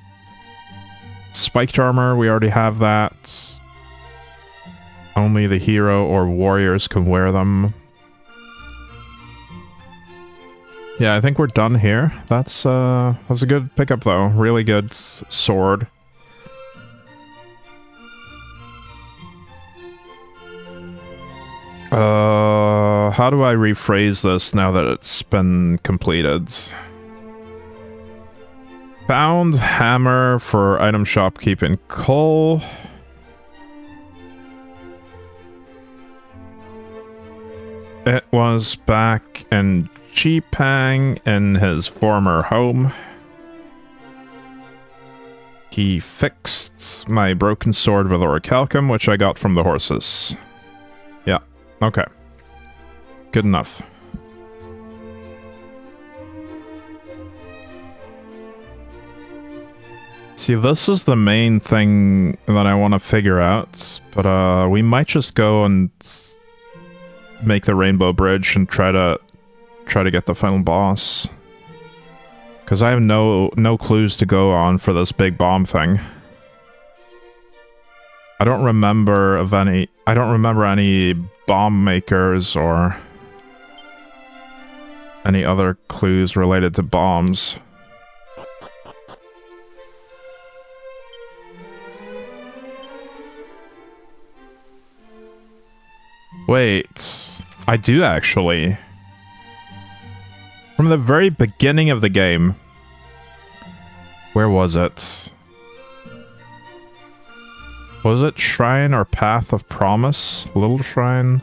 Speaker 2: Spiked Armor, we already have that. Only the hero or warriors can wear them. Yeah, I think we're done here. That's a good pickup though. Really good sword. How do I rephrase this now that it's been completed? Found hammer for item shopkeep in Cole. It was back in Chipang in his former home. He fixed my broken sword with orichalcum, which I got from the horses. Yeah, okay. Good enough. See, this is the main thing that I want to figure out, but we might just go and make the Rainbow Bridge and try to get the final boss. Because I have no clues to go on for this big bomb thing. I don't remember any bomb makers or any other clues related to bombs. Wait, I do actually. From the very beginning of the game. Where was it? Was it Shrine or Path of Promise? Little Shrine?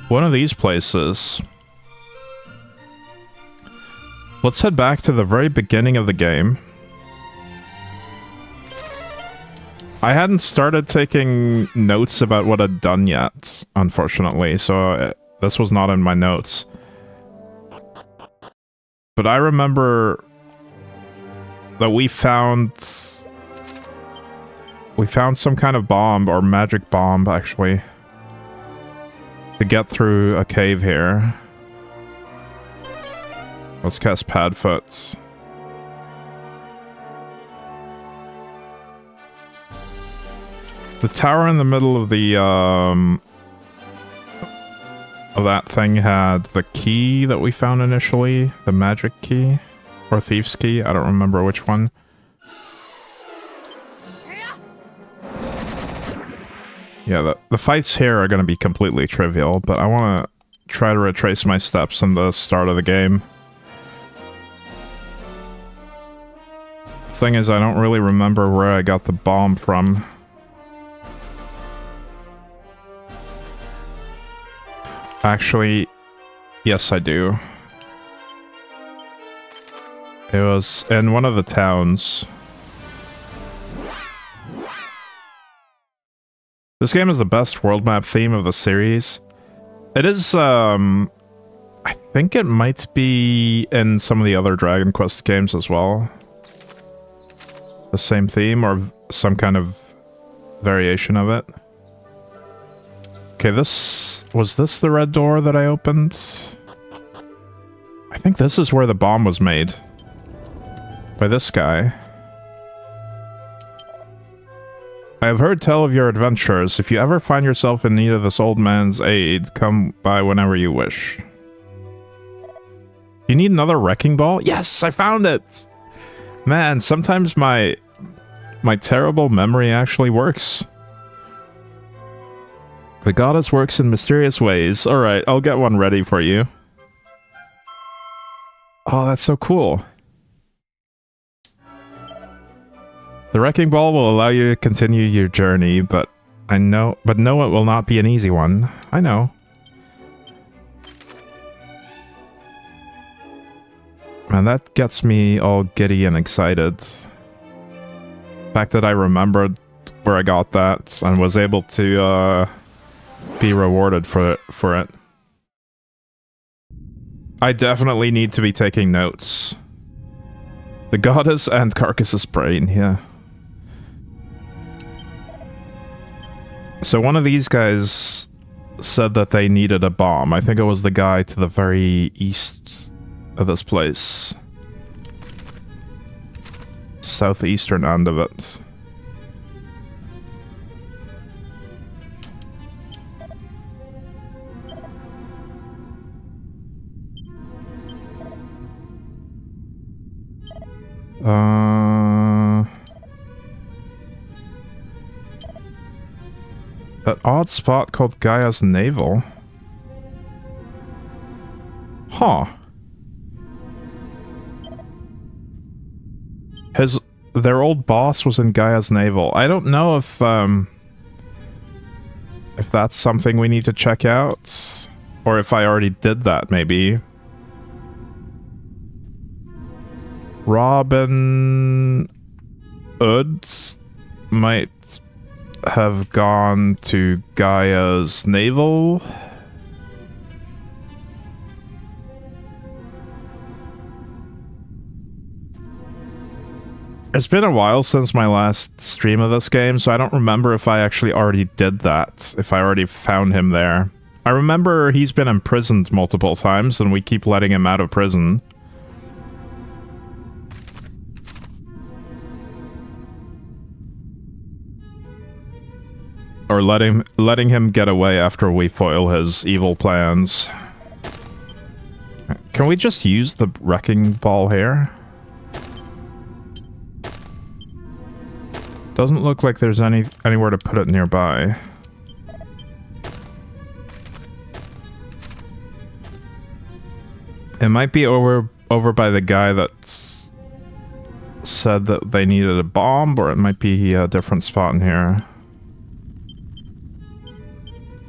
Speaker 2: One of these places. Let's head back to the very beginning of the game. I hadn't started taking notes about what I'd done yet, unfortunately, so this was not in my notes. But I remember that we found some kind of bomb, or magic bomb, actually, to get through a cave here. Let's cast Padfoot. The tower in the middle of the, of that thing had the key that we found initially. The magic key. Or thief's key. I don't remember which one. Yeah, the fights here are going to be completely trivial, but I want to try to retrace my steps in the start of the game. Thing is, I don't really remember where I got the bomb from. Actually, yes, I do. It was in one of the towns. This game is the best world map theme of the series. It is, I think it might be in some of the other Dragon Quest games as well. The same theme, or some kind of variation of it. Okay, was this the red door that I opened? I think this is where the bomb was made. By this guy. I have heard tell of your adventures. If you ever find yourself in need of this old man's aid, come by whenever you wish. You need another wrecking ball? Yes, I found it! Man, sometimes my terrible memory actually works. The goddess works in mysterious ways. Alright, I'll get one ready for you. Oh, that's so cool. The wrecking ball will allow you to continue your journey, but know it will not be an easy one. I know. Man, that gets me all giddy and excited. The fact that I remembered where I got that and was able to be rewarded for it. I definitely need to be taking notes. The goddess and Carcass's brain, yeah. So one of these guys said that they needed a bomb. I think it was the guy to the very east of this place. Southeastern end of it. That odd spot called Gaia's Navel. Huh. Their old boss was in Gaia's Navel. I don't know if that's something we need to check out, or if I already did that, maybe. Robin Ud might have gone to Gaia's navel. It's been a while since my last stream of this game, so I don't remember if I actually already did that, if I already found him there. I remember he's been imprisoned multiple times, and we keep letting him out of prison. Or letting him get away after we foil his evil plans. Can we just use the wrecking ball here? Doesn't look like there's anywhere to put it nearby. It might be over by the guy that's said that they needed a bomb, or it might be a different spot in here.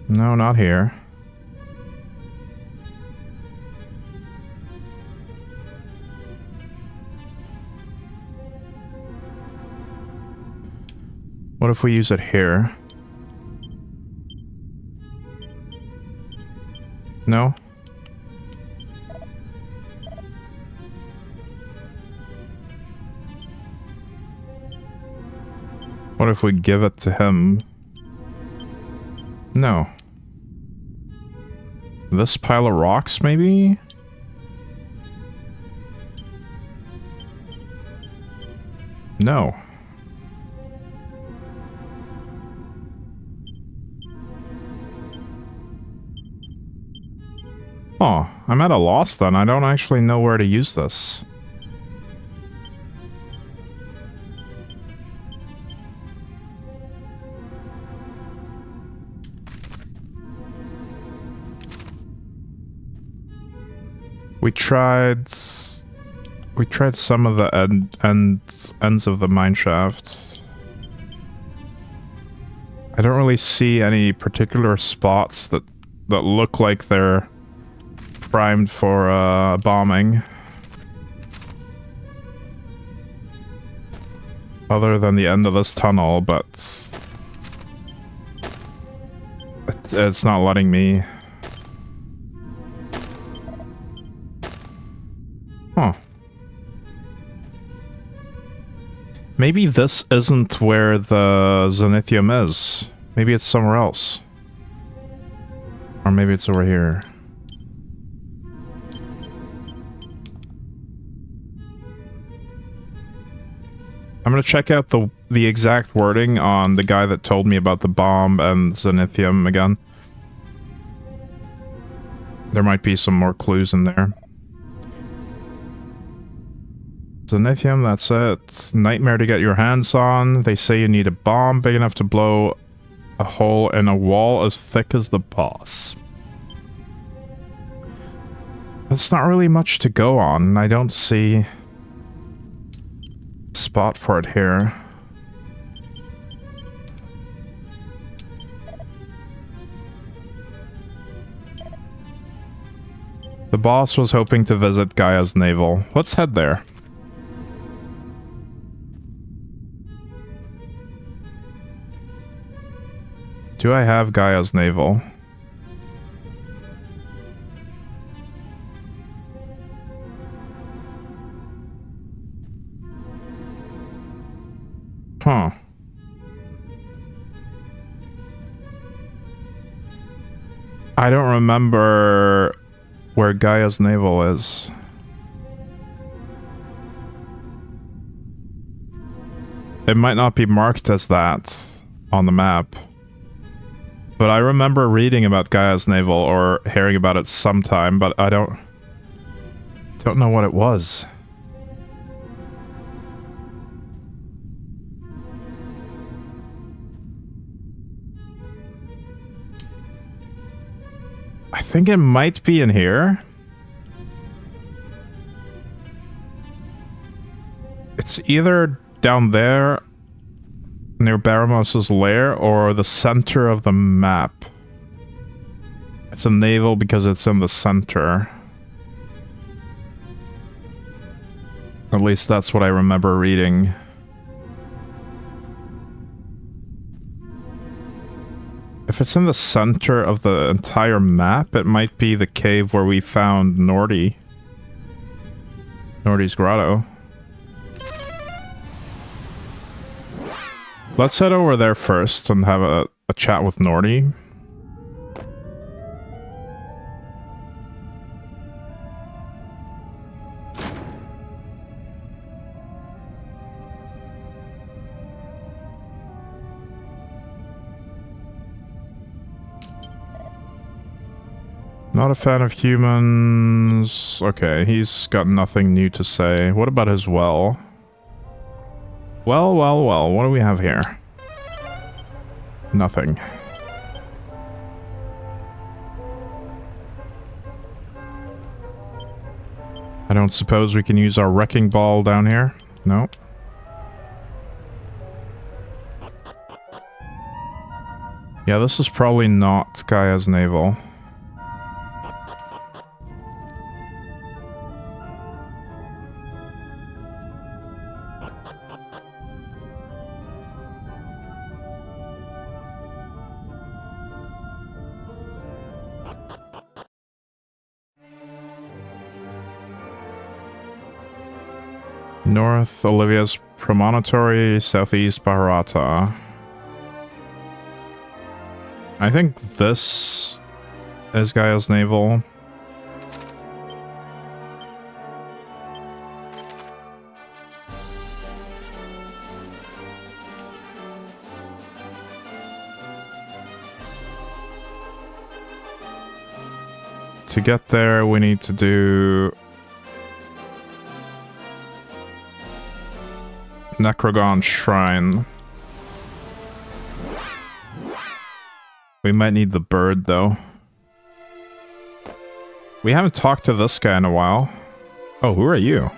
Speaker 2: No, not here. What if we use it here? No? What if we give it to him? No. This pile of rocks, maybe? No. Oh, I'm at a loss then. I don't actually know where to use this. We tried some of the ends of the mineshaft. I don't really see any particular spots that look like they're primed for bombing. Other than the end of this tunnel, but it's not letting me. Huh. Maybe this isn't where the Zenithium is. Maybe it's somewhere else. Or maybe it's over here. I'm gonna check out the exact wording on the guy that told me about the bomb and Zenithium again. There might be some more clues in there. Zenithium, that's it. Nightmare to get your hands on. They say you need a bomb big enough to blow a hole in a wall as thick as the boss. That's not really much to go on. I don't see a spot for it here. The boss was hoping to visit Gaia's navel. Let's head there. Do I have Gaia's navel? Huh. I don't remember where Gaia's navel is. It might not be marked as that on the map. But I remember reading about Gaia's navel or hearing about it sometime, but I don't know what it was. I think it might be in here. It's either down there near Baramos's lair or the center of the map. It's a navel because it's in the center. At least that's what I remember reading. If it's in the center of the entire map, it might be the cave where we found Nordy's grotto. Let's head over there first and have a chat with Nordy. Not a fan of humans. Okay, he's got nothing new to say. What about his well? Well, well, well, what do we have here? Nothing. I don't suppose we can use our wrecking ball down here? No. Yeah, this is probably not Gaia's navel. North, Olivia's Promontory, southeast, Bharata. I think this is Gaia's navel. To get there, we need to do Necrogon Shrine. We might need the bird, though. We haven't talked to this guy in a while. Oh, who are you?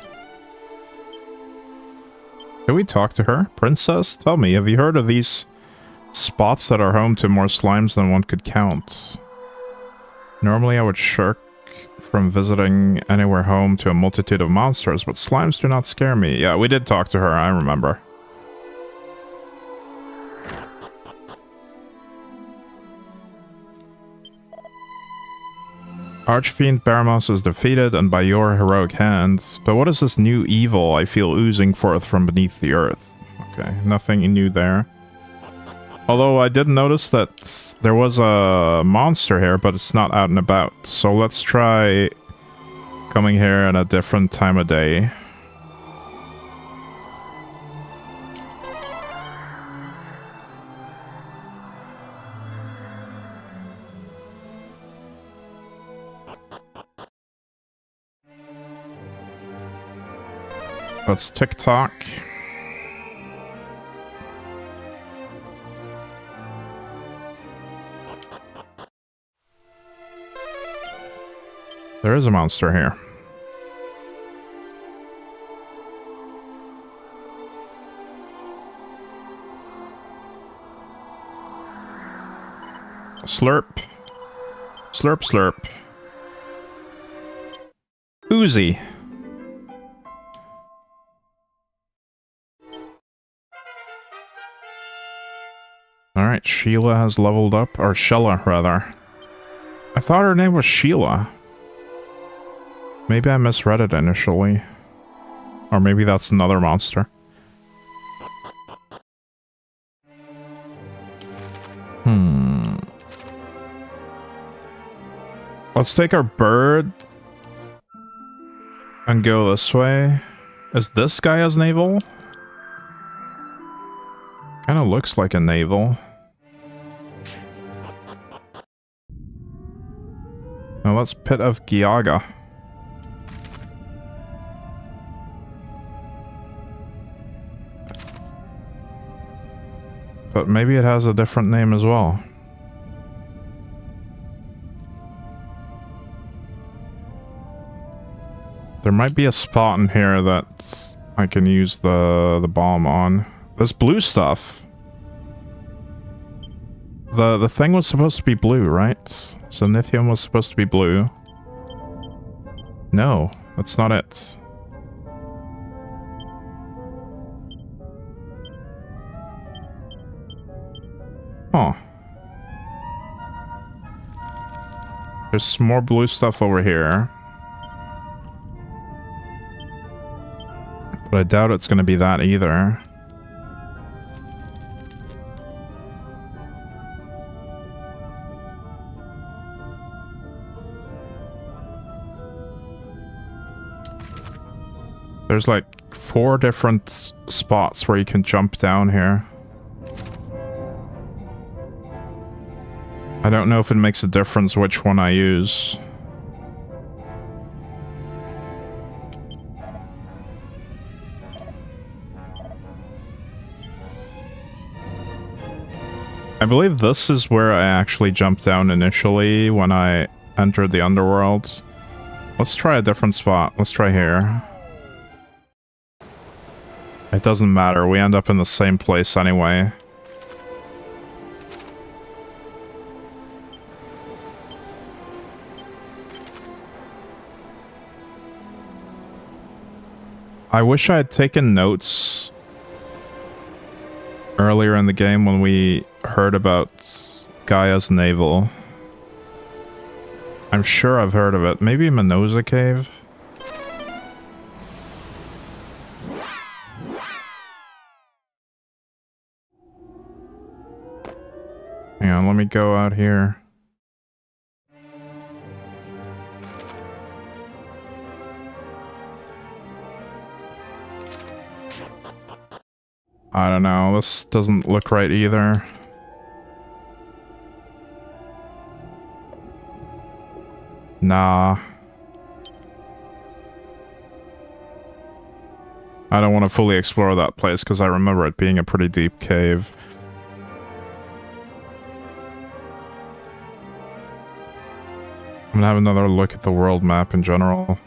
Speaker 2: Can we talk to her? Princess, tell me, have you heard of these spots that are home to more slimes than one could count? Normally I would shirk from visiting anywhere home to a multitude of monsters, but slimes do not scare me. Yeah, we did talk to her, I remember. Archfiend Baramos is defeated and by your heroic hands. But what is this new evil I feel oozing forth from beneath the earth? Okay, nothing new there. Although I did notice that there was a monster here, but it's not out and about. So let's try coming here at a different time of day. Let's TikTok. There is a monster here. Slurp. Slurp, slurp. Oozy. Alright, Sheila has leveled up. Or Shella, rather. I thought her name was Sheila. Maybe I misread it initially. Or maybe that's another monster. Let's take our bird and go this way. Is this Gaia's navel? Kinda looks like a navel. Now let's Pit of Giaga. But maybe it has a different name as well. There might be a spot in here that I can use the bomb on. This blue stuff. The thing was supposed to be blue, right? So Nithium was supposed to be blue. No, that's not it. Huh. There's some more blue stuff over here. But I doubt it's going to be that either. There's like 4 different spots where you can jump down here. I don't know if it makes a difference which one I use. I believe this is where I actually jumped down initially when I entered the underworld. Let's try a different spot. Let's try here. It doesn't matter. We end up in the same place anyway. I wish I had taken notes earlier in the game when we heard about Gaia's Navel. I'm sure I've heard of it. Maybe Minosa Cave? Hang on, let me go out here. I don't know, this doesn't look right either. Nah. I don't want to fully explore that place because I remember it being a pretty deep cave. I'm gonna have another look at the world map in general.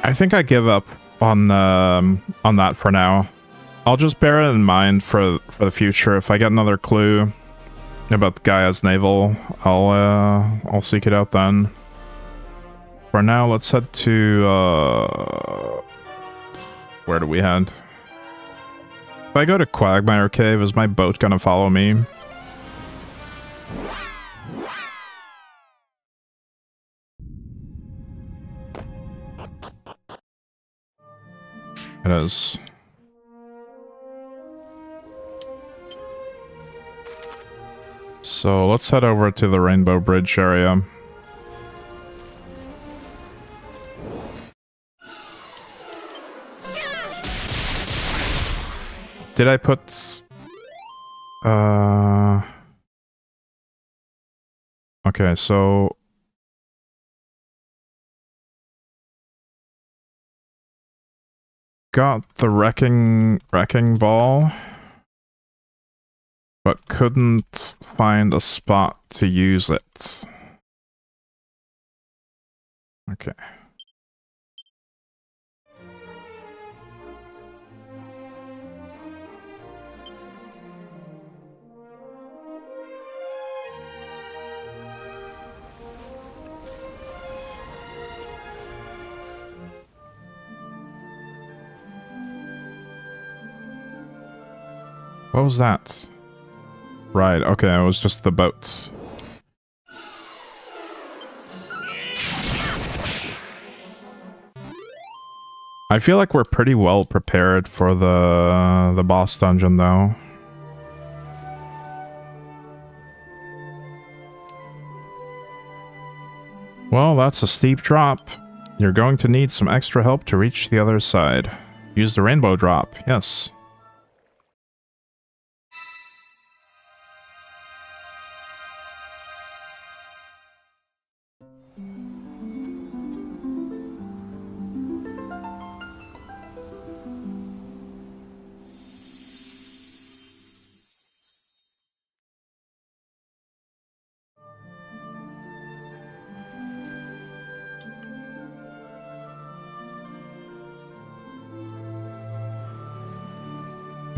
Speaker 2: I think I give up on that for now. I'll just bear it in mind for the future. If I get another clue about Gaia's Navel, I'll seek it out then. For now, let's head to where do we head? If I go to Quagmire Cave, is my boat gonna follow me? It is. So let's head over to the Rainbow Bridge area. Did I put... Okay, so... Got the wrecking ball, but couldn't find a spot to use it. Okay. What was that? Right, okay, it was just the boat. I feel like we're pretty well prepared for the boss dungeon, though. Well, that's a steep drop. You're going to need some extra help to reach the other side. Use the rainbow drop, yes.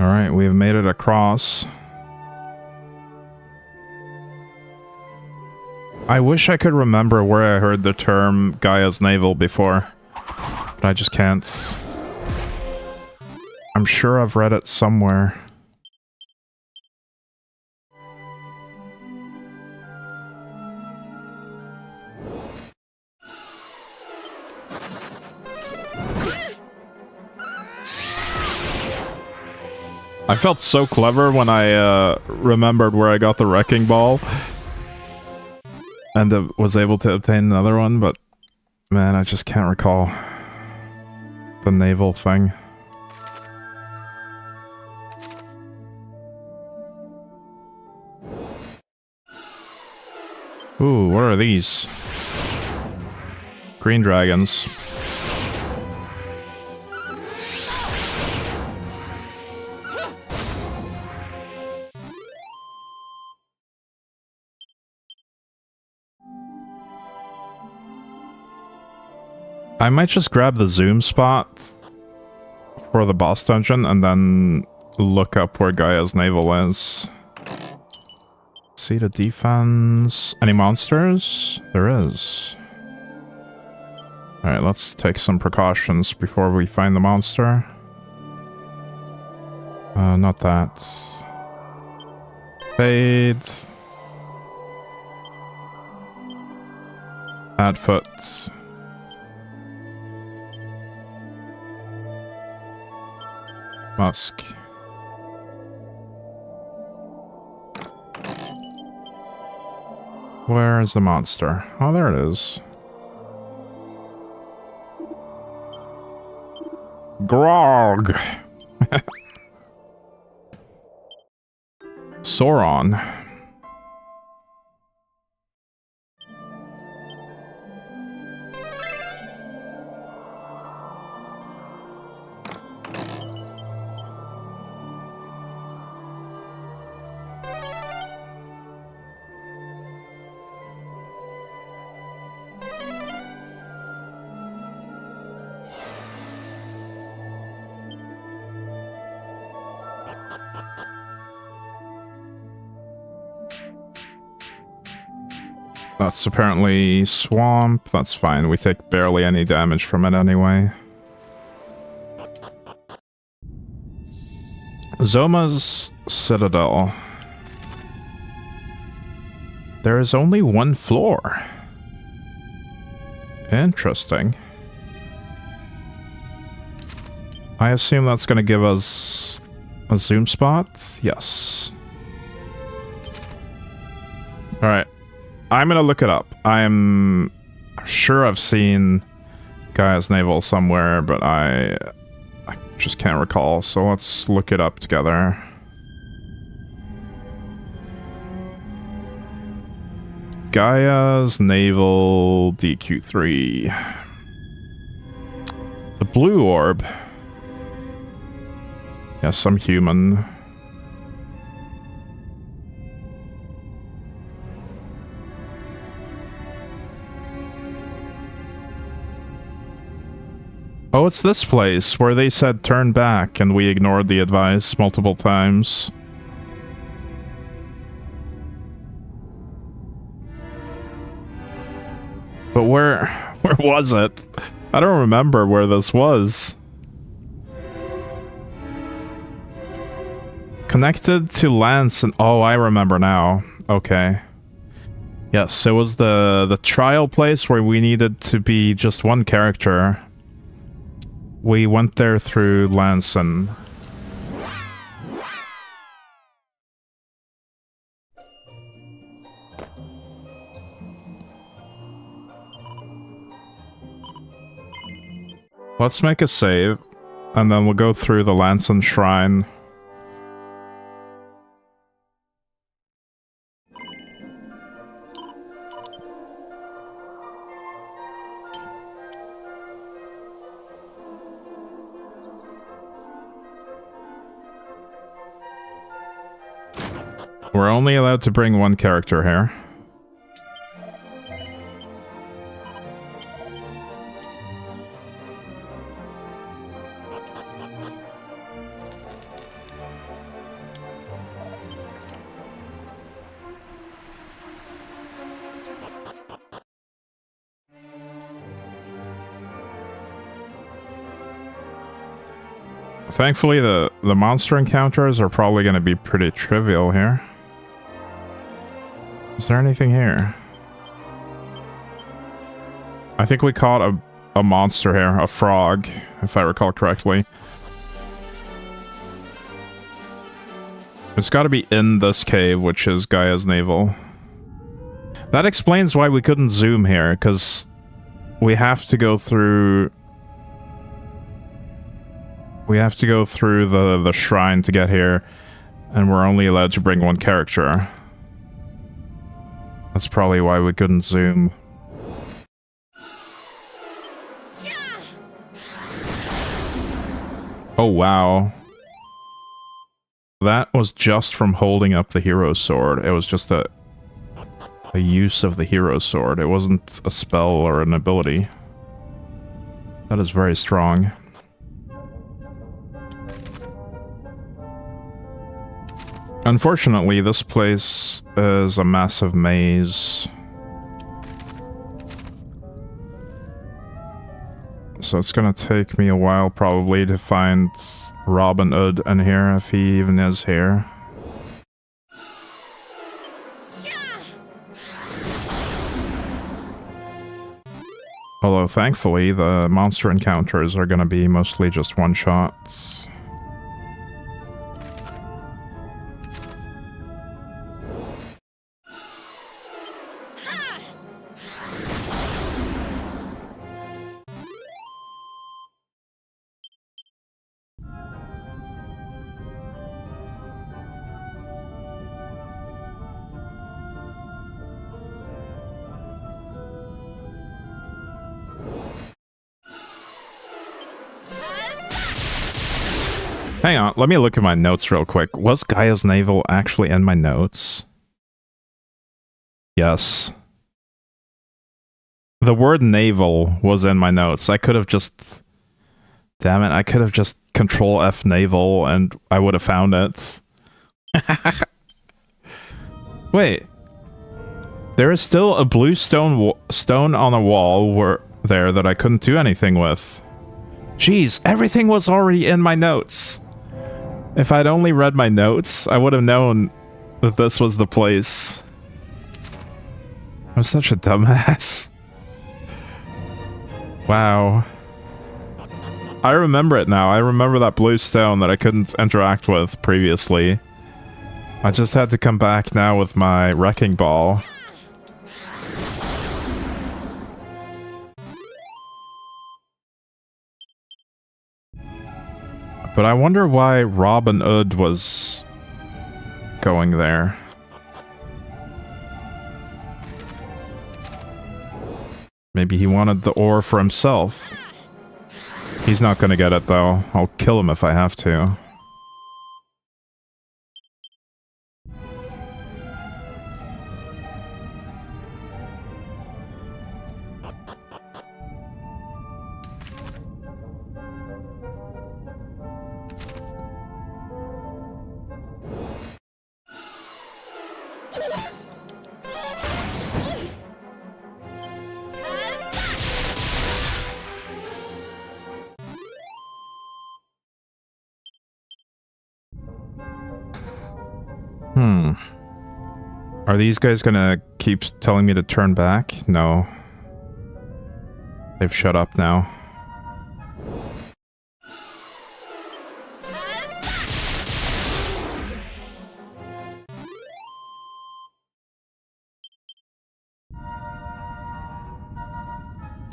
Speaker 2: Alright, we've made it across. I wish I could remember where I heard the term Gaia's Navel before, but I just can't. I'm sure I've read it somewhere. I felt so clever when I remembered where I got the wrecking ball and was able to obtain another one, but man, I just can't recall the naval thing. Ooh, what are these? Green dragons. I might just grab the zoom spot for the boss dungeon and then look up where Gaia's Navel is. See the defense. Any monsters? There is. Alright, let's take some precautions before we find the monster. Not that. Fade. Adfoot. Musk. Where is the monster? Oh, there it is. Grog! Sauron. That's apparently swamp. That's fine. We take barely any damage from it anyway. Zoma's Citadel. There is only one floor. Interesting. I assume that's going to give us a zoom spot? Yes. Alright. I'm gonna look it up. I'm sure I've seen Gaia's Navel somewhere, but I just can't recall, so let's look it up together. Gaia's Navel DQ3. The blue orb. Yes, I'm human. Oh, it's this place where they said turn back and we ignored the advice multiple times. But where was it? I don't remember where this was. Connected to Lance and... Oh, I remember now. Okay. Yes, it was the trial place where we needed to be just one character. We went there through Lanson. Let's make a save, and then we'll go through the Lanson Shrine. We're only allowed to bring one character here. Thankfully, the monster encounters are probably going to be pretty trivial here. Is there anything here? I think we caught a monster here, a frog, if I recall correctly. It's got to be in this cave, which is Gaia's navel. That explains why we couldn't zoom here, because we have to go through... We have to go through the shrine to get here, and we're only allowed to bring one character. That's probably why we couldn't zoom. Oh, wow. That was just from holding up the hero sword. It was just a use of the hero sword. It wasn't a spell or an ability. That is very strong. Unfortunately, this place is a massive maze. So it's gonna take me a while probably to find Robin Hood in here, if he even is here. Although thankfully the monster encounters are gonna be mostly just one-shots. Hang on, let me look at my notes real quick. Was Gaia's navel actually in my notes? Yes. The word navel was in my notes. I could have just... Damn it, I could have just Control F navel and I would have found it. Wait. There is still a blue stone on a wall there that I couldn't do anything with. Jeez, everything was already in my notes. If I'd only read my notes, I would have known that this was the place. I'm such a dumbass. Wow. I remember it now. I remember that blue stone that I couldn't interact with previously. I just had to come back now with my wrecking ball. But I wonder why Robin Hood was going there. Maybe he wanted the ore for himself. He's not gonna get it though. I'll kill him if I have to. Are these guys gonna keep telling me to turn back? No. They've shut up now.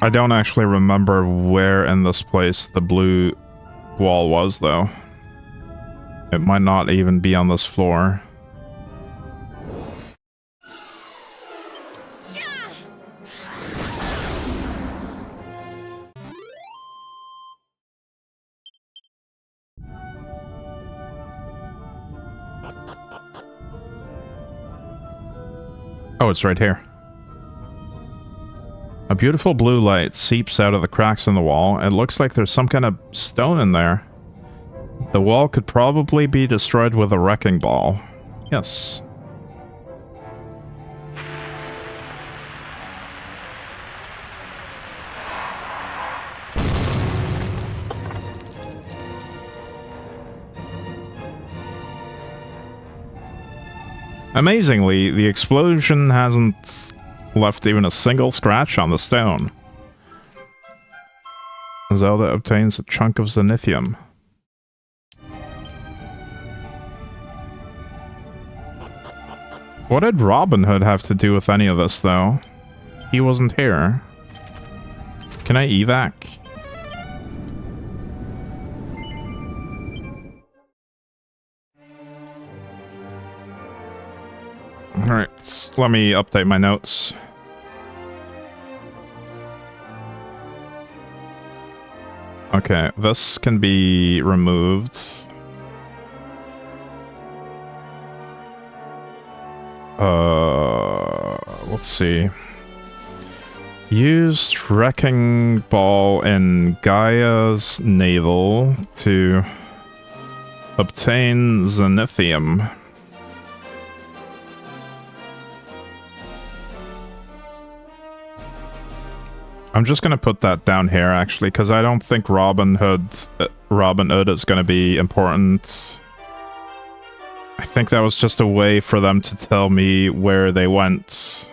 Speaker 2: I don't actually remember where in this place the blue wall was, though. It might not even be on this floor. Oh, it's right here. A beautiful blue light seeps out of the cracks in the wall. It looks like there's some kind of stone in there. The wall could probably be destroyed with a wrecking ball. Yes. Amazingly, the explosion hasn't left even a single scratch on the stone. Zelda obtains a chunk of zenithium. What did Robin Hood have to do with any of this, though? He wasn't here. Can I evac? Alright, let me update my notes. Okay, this can be removed. Let's see. Use Wrecking Ball in Gaia's navel to obtain zenithium. I'm just gonna put that down here, actually, because I don't think Robin Hood is gonna be important. I think that was just a way for them to tell me where they went.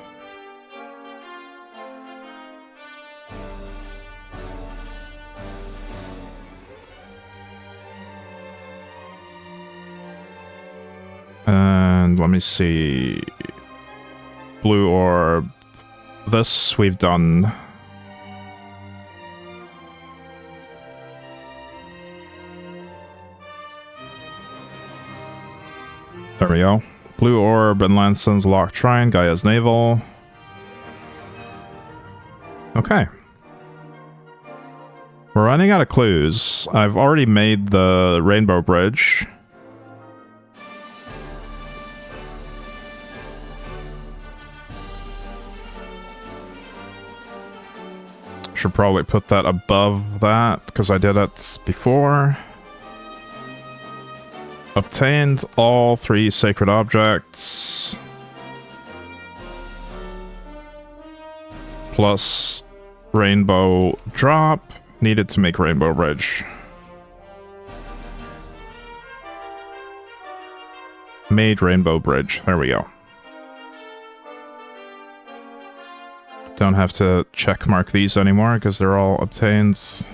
Speaker 2: And let me see. Blue orb. This we've done. There we go. Blue orb and Lanson's locked shrine, Gaia's navel. Okay. We're running out of clues. I've already made the rainbow bridge. Should probably put that above that, because I did it before. Obtained all 3 sacred objects. Plus rainbow drop. Needed to make rainbow bridge. Made rainbow bridge. There we go. Don't have to check mark these anymore because they're all obtained.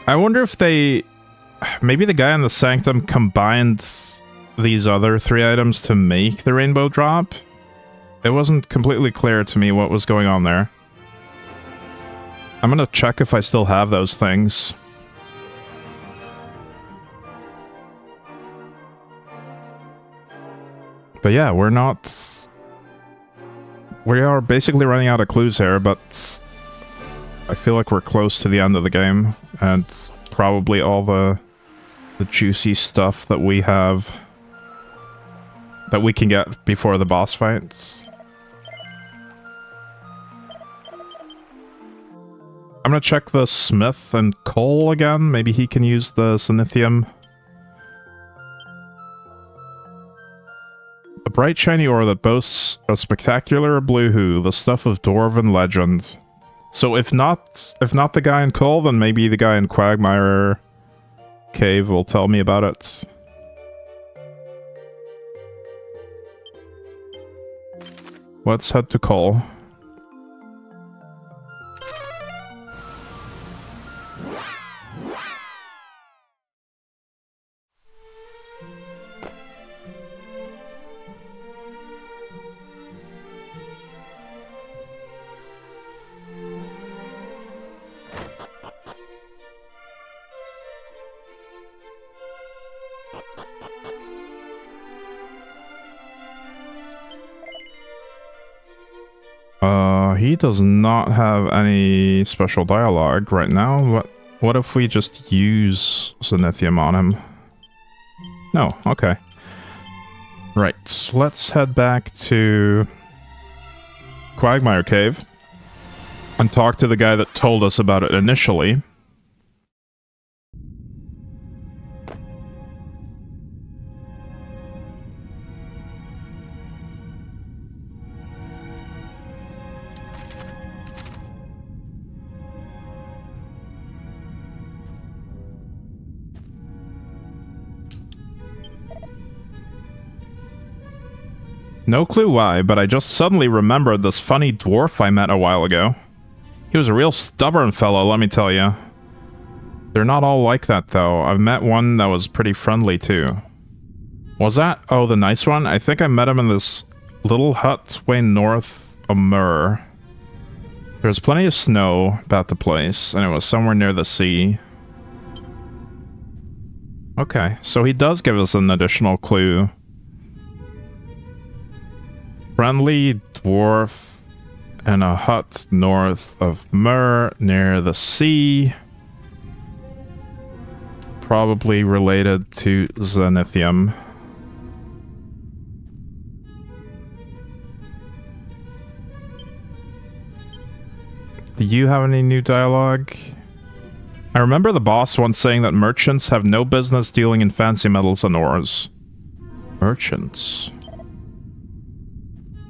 Speaker 2: I wonder if they... Maybe the guy in the Sanctum combined these other 3 items to make the rainbow drop? It wasn't completely clear to me what was going on there. I'm gonna check if I still have those things. But yeah, we're not... We are basically running out of clues here, but... I feel like we're close to the end of the game, and probably all the juicy stuff that we have that we can get before the boss fights. I'm gonna check the smith and Cole again. Maybe he can use the zenithium. A bright shiny ore that boasts a spectacular blue hue, the stuff of dwarven legend. So if not the guy in Cole, then maybe the guy in Quagmire Cave will tell me about it. Let's head to Cole. He does not have any special dialogue right now. What if we just use zenithium on him? No, okay. Right, let's head back to Quagmire Cave and talk to the guy that told us about it initially. No clue why, but I just suddenly remembered this funny dwarf I met a while ago. He was a real stubborn fellow, let me tell you. They're not all like that, though. I've met one that was pretty friendly, too. Was that? Oh, the nice one? I think I met him in this little hut way north of Mur. There's plenty of snow about the place, and it was somewhere near the sea. Okay, so he does give us an additional clue. Friendly dwarf in a hut north of Mur, near the sea. Probably related to Zenithium. Do you have any new dialogue? I remember the boss once saying that merchants have no business dealing in fancy metals and ores. Merchants.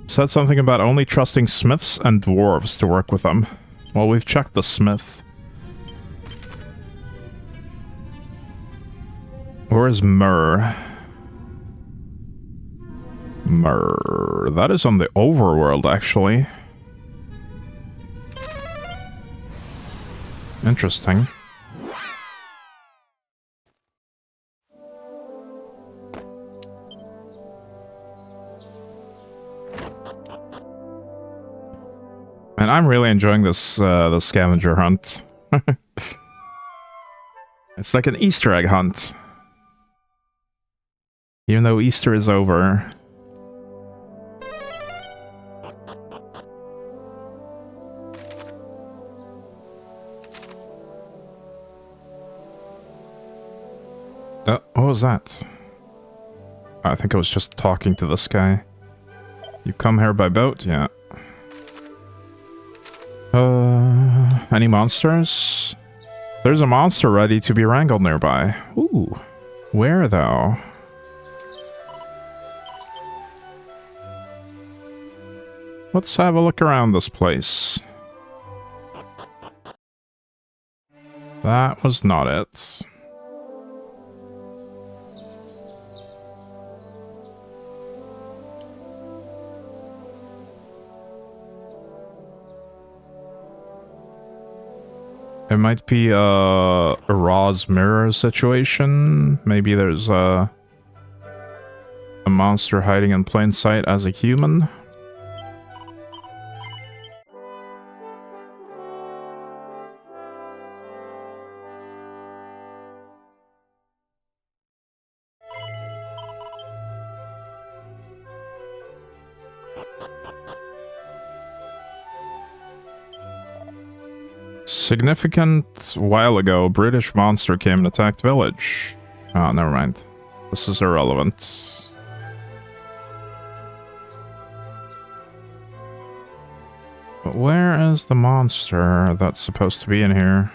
Speaker 2: Said something about only trusting smiths and dwarves to work with them. Well, we've checked the smith. Where is Mur? Mur. That is on the overworld, actually. Interesting. And I'm really enjoying this the scavenger hunt. It's like an Easter egg hunt. Even though Easter is over. What was that? I think I was just talking to this guy. You come here by boat? Yeah. Any monsters? There's a monster ready to be wrangled nearby. Ooh. Where, though? Let's have a look around this place. That was not it. It might be a Ra's mirror situation. Maybe there's a monster hiding in plain sight as a human. Significant while ago, a British monster came and attacked village. Oh, never mind. This is irrelevant. But where is the monster that's supposed to be in here?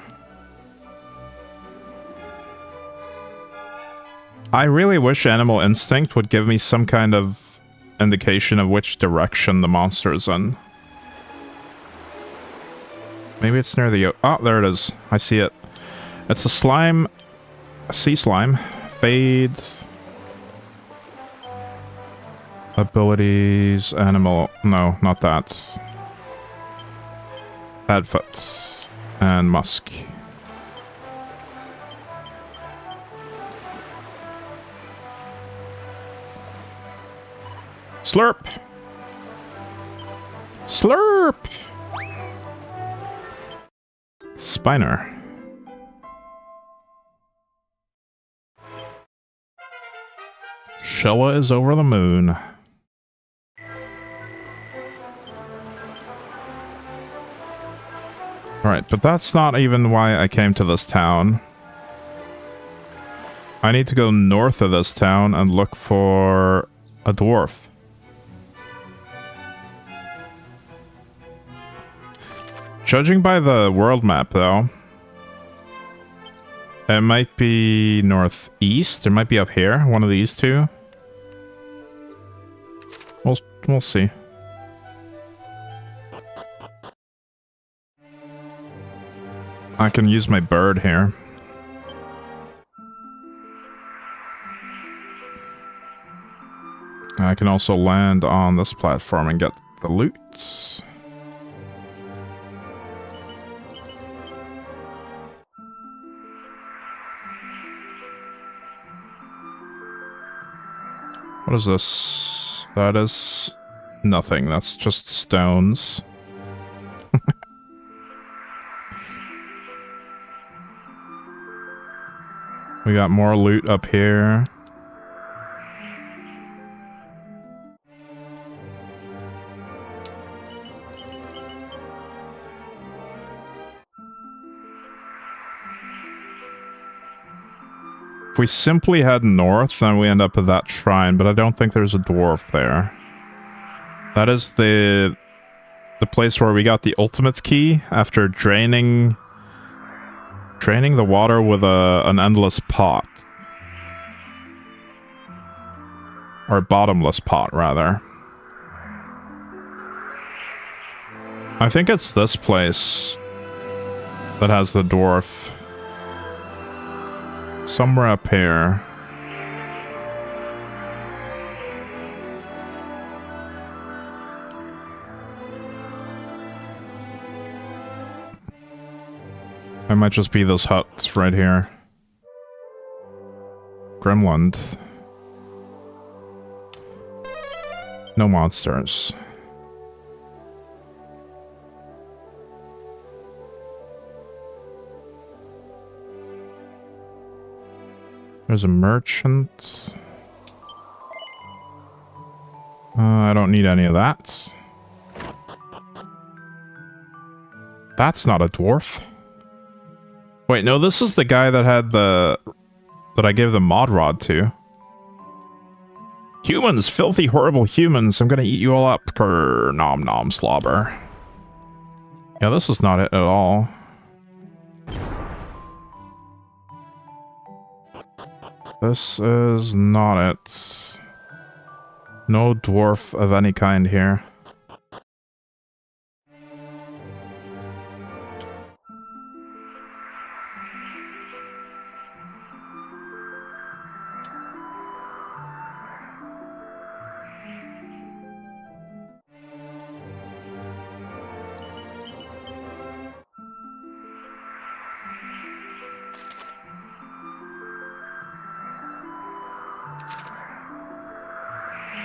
Speaker 2: I really wish Animal Instinct would give me some kind of indication of which direction the monster is in. Maybe it's near the... Oh, there it is. I see it. It's a slime. A sea slime. Fade. Abilities. Animal. No, not that. Padfoot. And Musk. Slurp! Slurp! Spiner. Shella is over the moon. Alright, but that's not even why I came to this town. I need to go north of this town and look for a dwarf. Judging by the world map, though, it might be northeast. It might be up here, one of these two. We'll see. I can use my bird here. I can also land on this platform and get the loot. What is this? That is nothing. That's just stones. We got more loot up here. If we simply head north, then we end up at that shrine, but I don't think there's a dwarf there. That is the place where we got the ultimate key after draining the water with an endless pot. Or a bottomless pot, rather. I think it's this place that has the dwarf. Somewhere up here. It might just be this hut right here. Grimland. No monsters. There's a merchant. I don't need any of that. That's not a dwarf. Wait, no, this is the guy that had that I gave the mod rod to. Humans, filthy, horrible humans. I'm gonna eat you all up. Grr, nom nom slobber. Yeah, this is not it at all. This is not it. No dwarf of any kind here.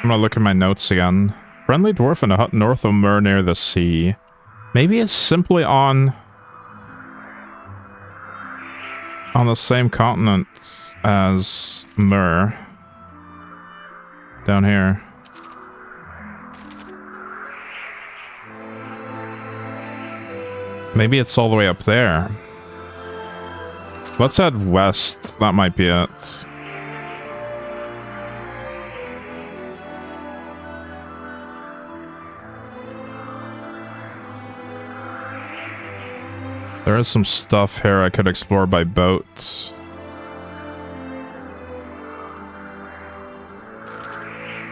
Speaker 2: I'm gonna look at my notes again. Friendly dwarf in a hut north of Mur near the sea. Maybe it's simply on the same continent as Mur. Down here. Maybe it's all the way up there. Let's head west. That might be it. There is some stuff here I could explore by boat.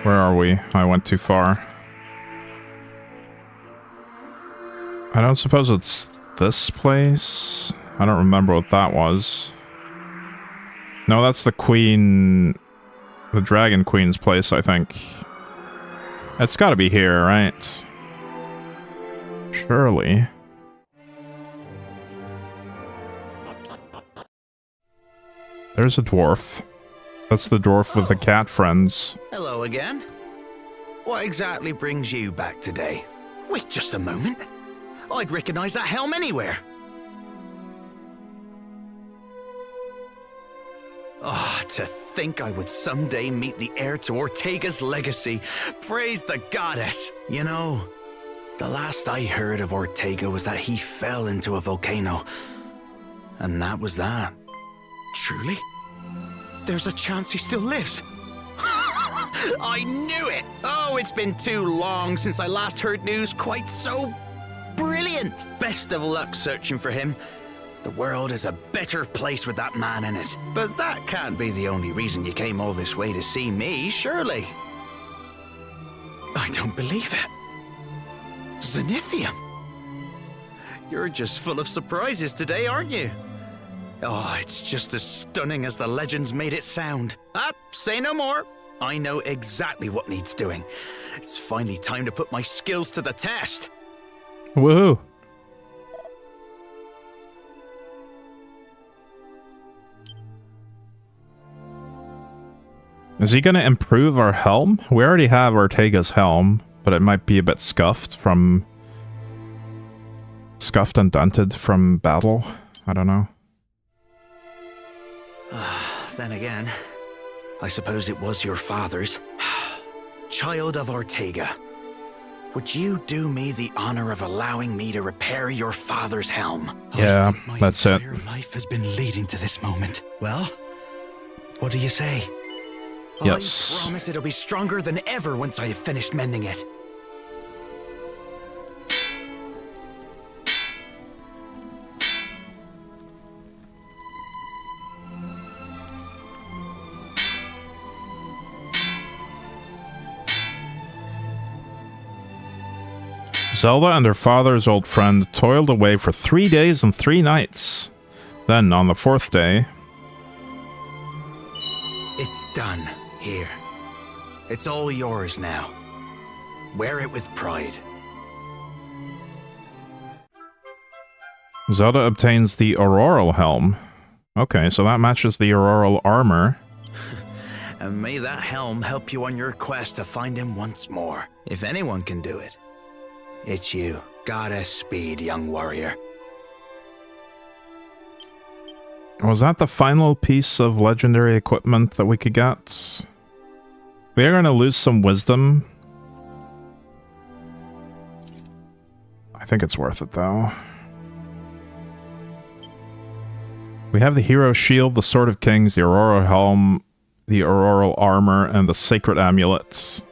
Speaker 2: Where are we? I went too far. I don't suppose it's this place? I don't remember what that was. No, that's the queen... the dragon queen's place, I think. It's gotta be here, right? Surely. There's a dwarf. That's the dwarf with the cat friends.
Speaker 5: Hello again. What exactly brings you back today? Wait just a moment. I'd recognize that helm anywhere. Oh, to think I would someday meet the heir to Ortega's legacy. Praise the goddess. You know, the last I heard of Ortega was that he fell into a volcano. And that was that. Truly? There's a chance he still lives. I knew it! Oh, it's been too long since I last heard news quite so brilliant. Best of luck searching for him. The world is a better place with that man in it. But that can't be the only reason you came all this way to see me, surely. I don't believe it. Zenithium! You're just full of surprises today, aren't you? Oh, it's just as stunning as the legends made it sound. Say no more. I know exactly what needs doing. It's finally time to put my skills to the test.
Speaker 2: Woohoo! Is he gonna improve our helm? We already have Ortega's helm, but it might be a bit scuffed and dented from battle. I don't know.
Speaker 5: Then again, I suppose it was your father's. Child of Ortega, would you do me the honor of allowing me to repair your father's helm?
Speaker 2: Yeah,
Speaker 5: I think my
Speaker 2: that's it.
Speaker 5: entire life has been leading to this moment. Well, what do you say?
Speaker 2: Yes.
Speaker 5: I promise it'll be stronger than ever once I have finished mending it.
Speaker 2: Zelda and her father's old friend toiled away for 3 days and 3 nights. Then, on the 4th day...
Speaker 5: It's done. Here. It's all yours now. Wear it with pride.
Speaker 2: Zelda obtains the Auroral Helm. Okay, so that matches the Auroral Armor.
Speaker 5: And may that helm help you on your quest to find him once more. If anyone can do it, it's you. Goddess speed, young warrior.
Speaker 2: Was that the final piece of legendary equipment that we could get? We are going to lose some wisdom. I think it's worth it, though. We have the Hero Shield, the Sword of Kings, the Aurora Helm, the Auroral Armor, and the Sacred Amulets.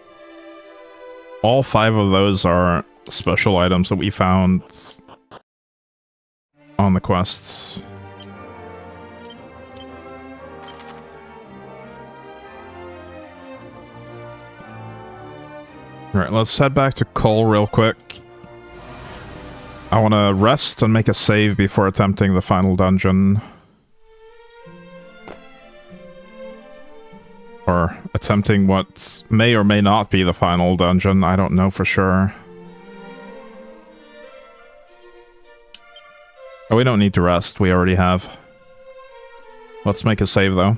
Speaker 2: All 5 of those are special items that we found on the quests. Alright, let's head back to Cole real quick. I want to rest and make a save before attempting the final dungeon. Or attempting what may or may not be the final dungeon, I don't know for sure. Oh, we don't need to rest, we already have. Let's make a save though.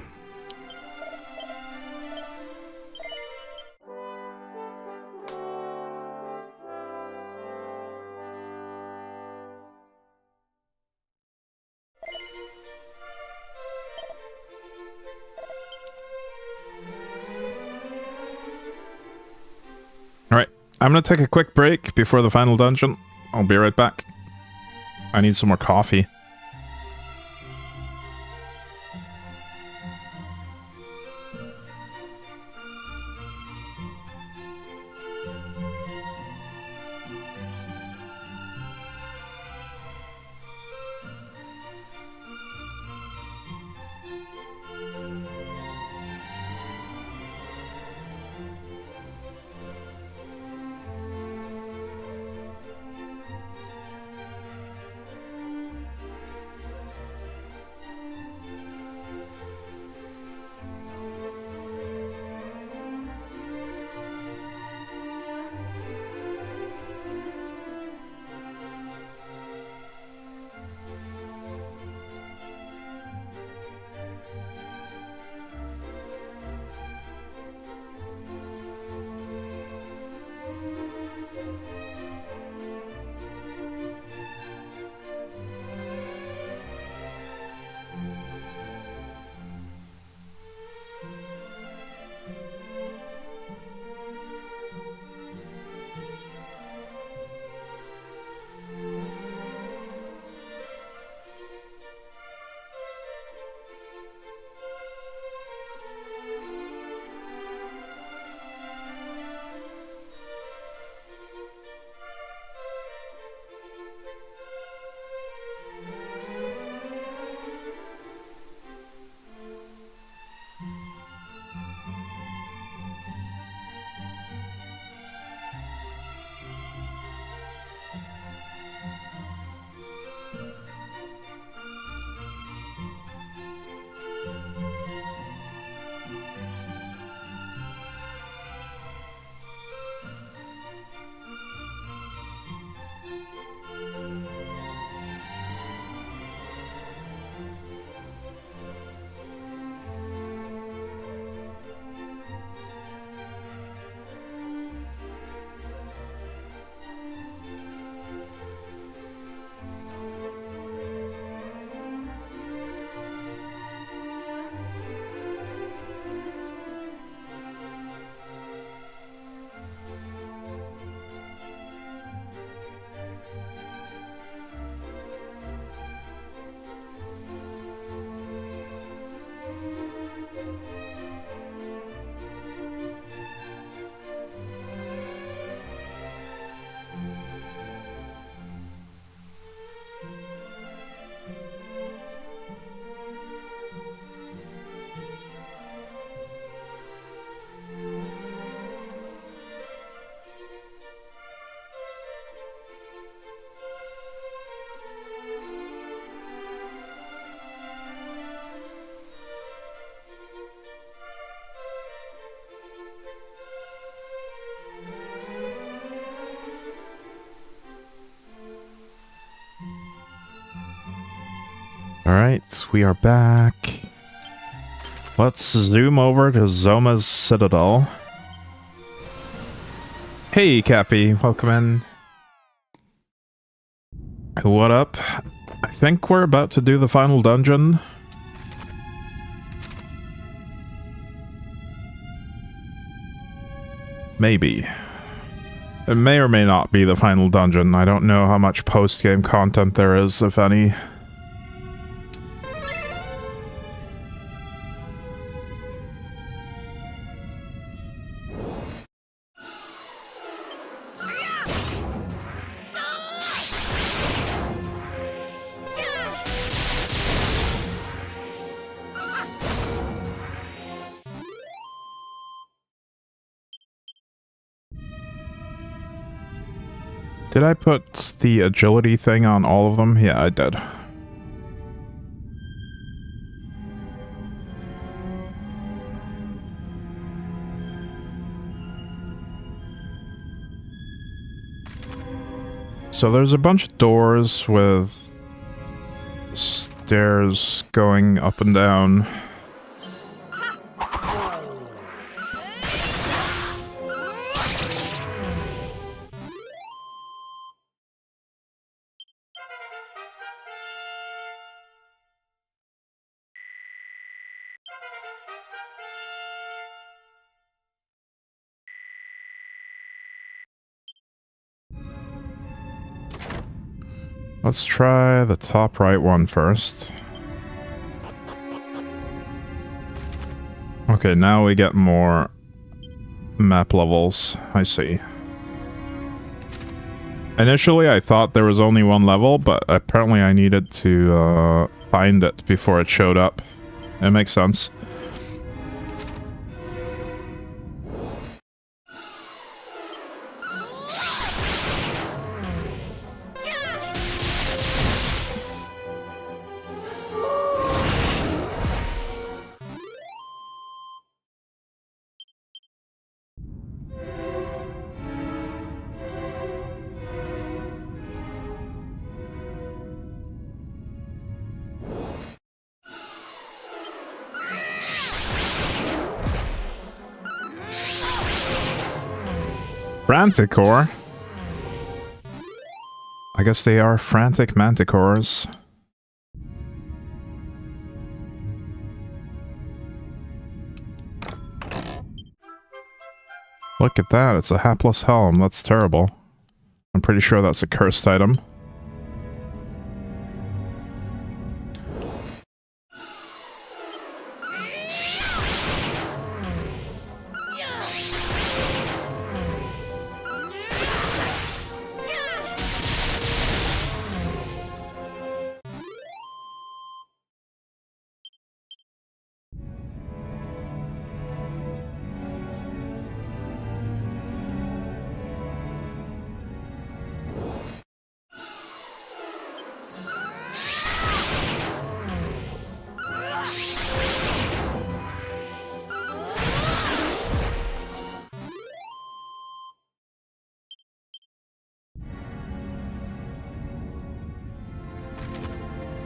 Speaker 2: Alright, I'm gonna take a quick break before the final dungeon. I'll be right back. I need some more coffee. Alright, we are back. Let's zoom over to Zoma's Citadel. Hey, Cappy, welcome in. What up? I think we're about to do the final dungeon. Maybe. It may or may not be the final dungeon. I don't know how much post-game content there is, if any. Did I put the agility thing on all of them? Yeah, I did. So there's a bunch of doors with stairs going up and down. Let's try the top right one first. Okay, now we get more map levels. I see. Initially, I thought there was only one level, but apparently I needed to find it before it showed up. It makes sense. Franticore? I guess they are frantic manticores. Look at that, it's a hapless helm. That's terrible. I'm pretty sure that's a cursed item.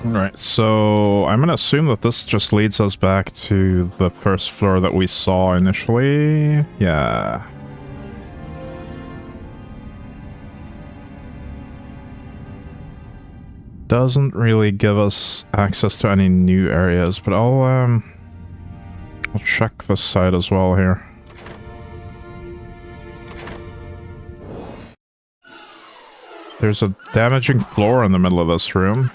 Speaker 2: Alright, so I'm gonna assume that this just leads us back to the first floor that we saw initially. Yeah. Doesn't really give us access to any new areas, but I'll check this side as well here. There's a damaging floor in the middle of this room.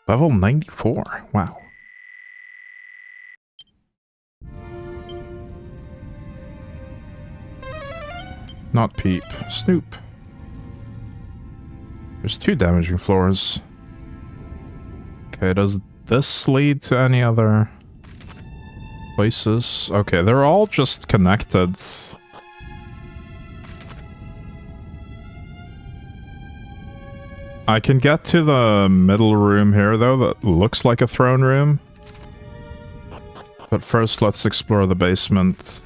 Speaker 2: Level 94. Wow. Not Peep. Snoop. There's 2 damaging floors. Okay, does this lead to any other places? Okay, they're all just connected. I can get to the middle room here, though, that looks like a throne room. But first, let's explore the basement.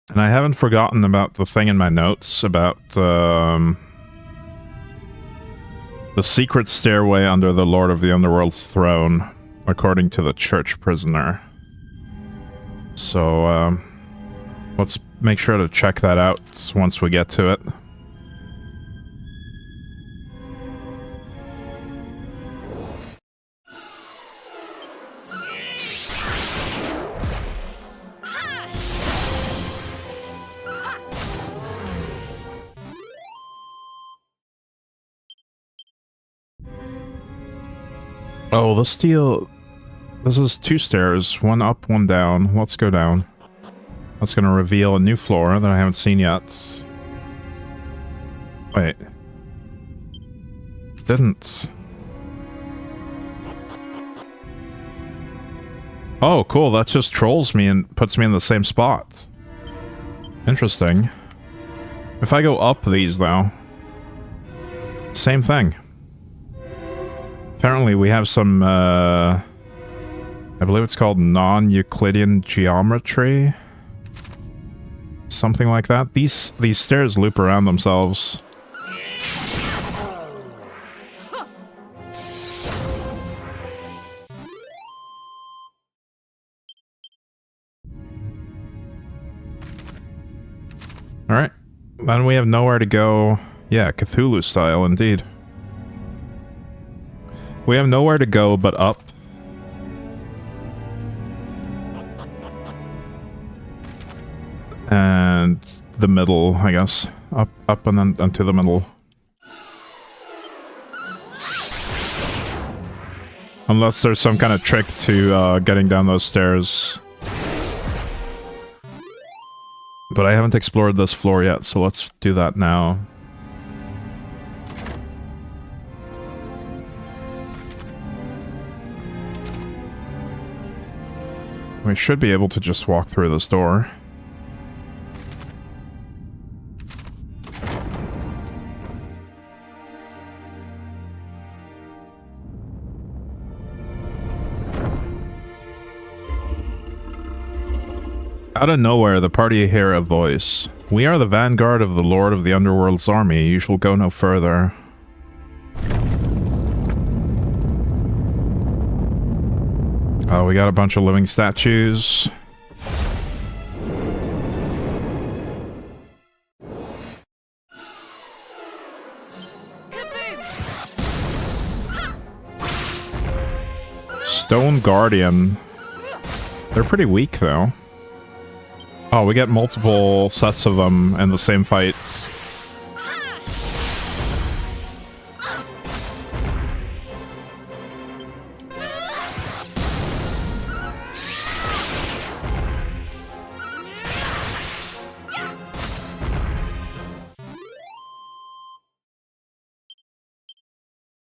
Speaker 2: And I haven't forgotten about the thing in my notes about the secret stairway under the Lord of the Underworld's throne, according to the church prisoner. So, let's make sure to check that out once we get to it. Oh, the steel... This is 2 stairs, 1 up, 1 down. Let's go down. That's gonna reveal a new floor that I haven't seen yet. Wait. Didn't. Oh, cool, that just trolls me and puts me in the same spot. Interesting. If I go up these, though... Same thing. Apparently we have some, I believe it's called non-Euclidean geometry. Something like that. These stairs loop around themselves. Alright. Then we have nowhere to go. Yeah, Cthulhu style, indeed. We have nowhere to go but up. And the middle, I guess. Up and then into the middle. Unless there's some kind of trick to getting down those stairs. But I haven't explored this floor yet, so let's do that now. We should be able to just walk through this door. Out of nowhere, the party hear a voice. We are the vanguard of the Lord of the Underworld's army. You shall go no further. Oh, we got a bunch of living statues. Stone Guardian. They're pretty weak, though. Oh, we get multiple sets of them in the same fights.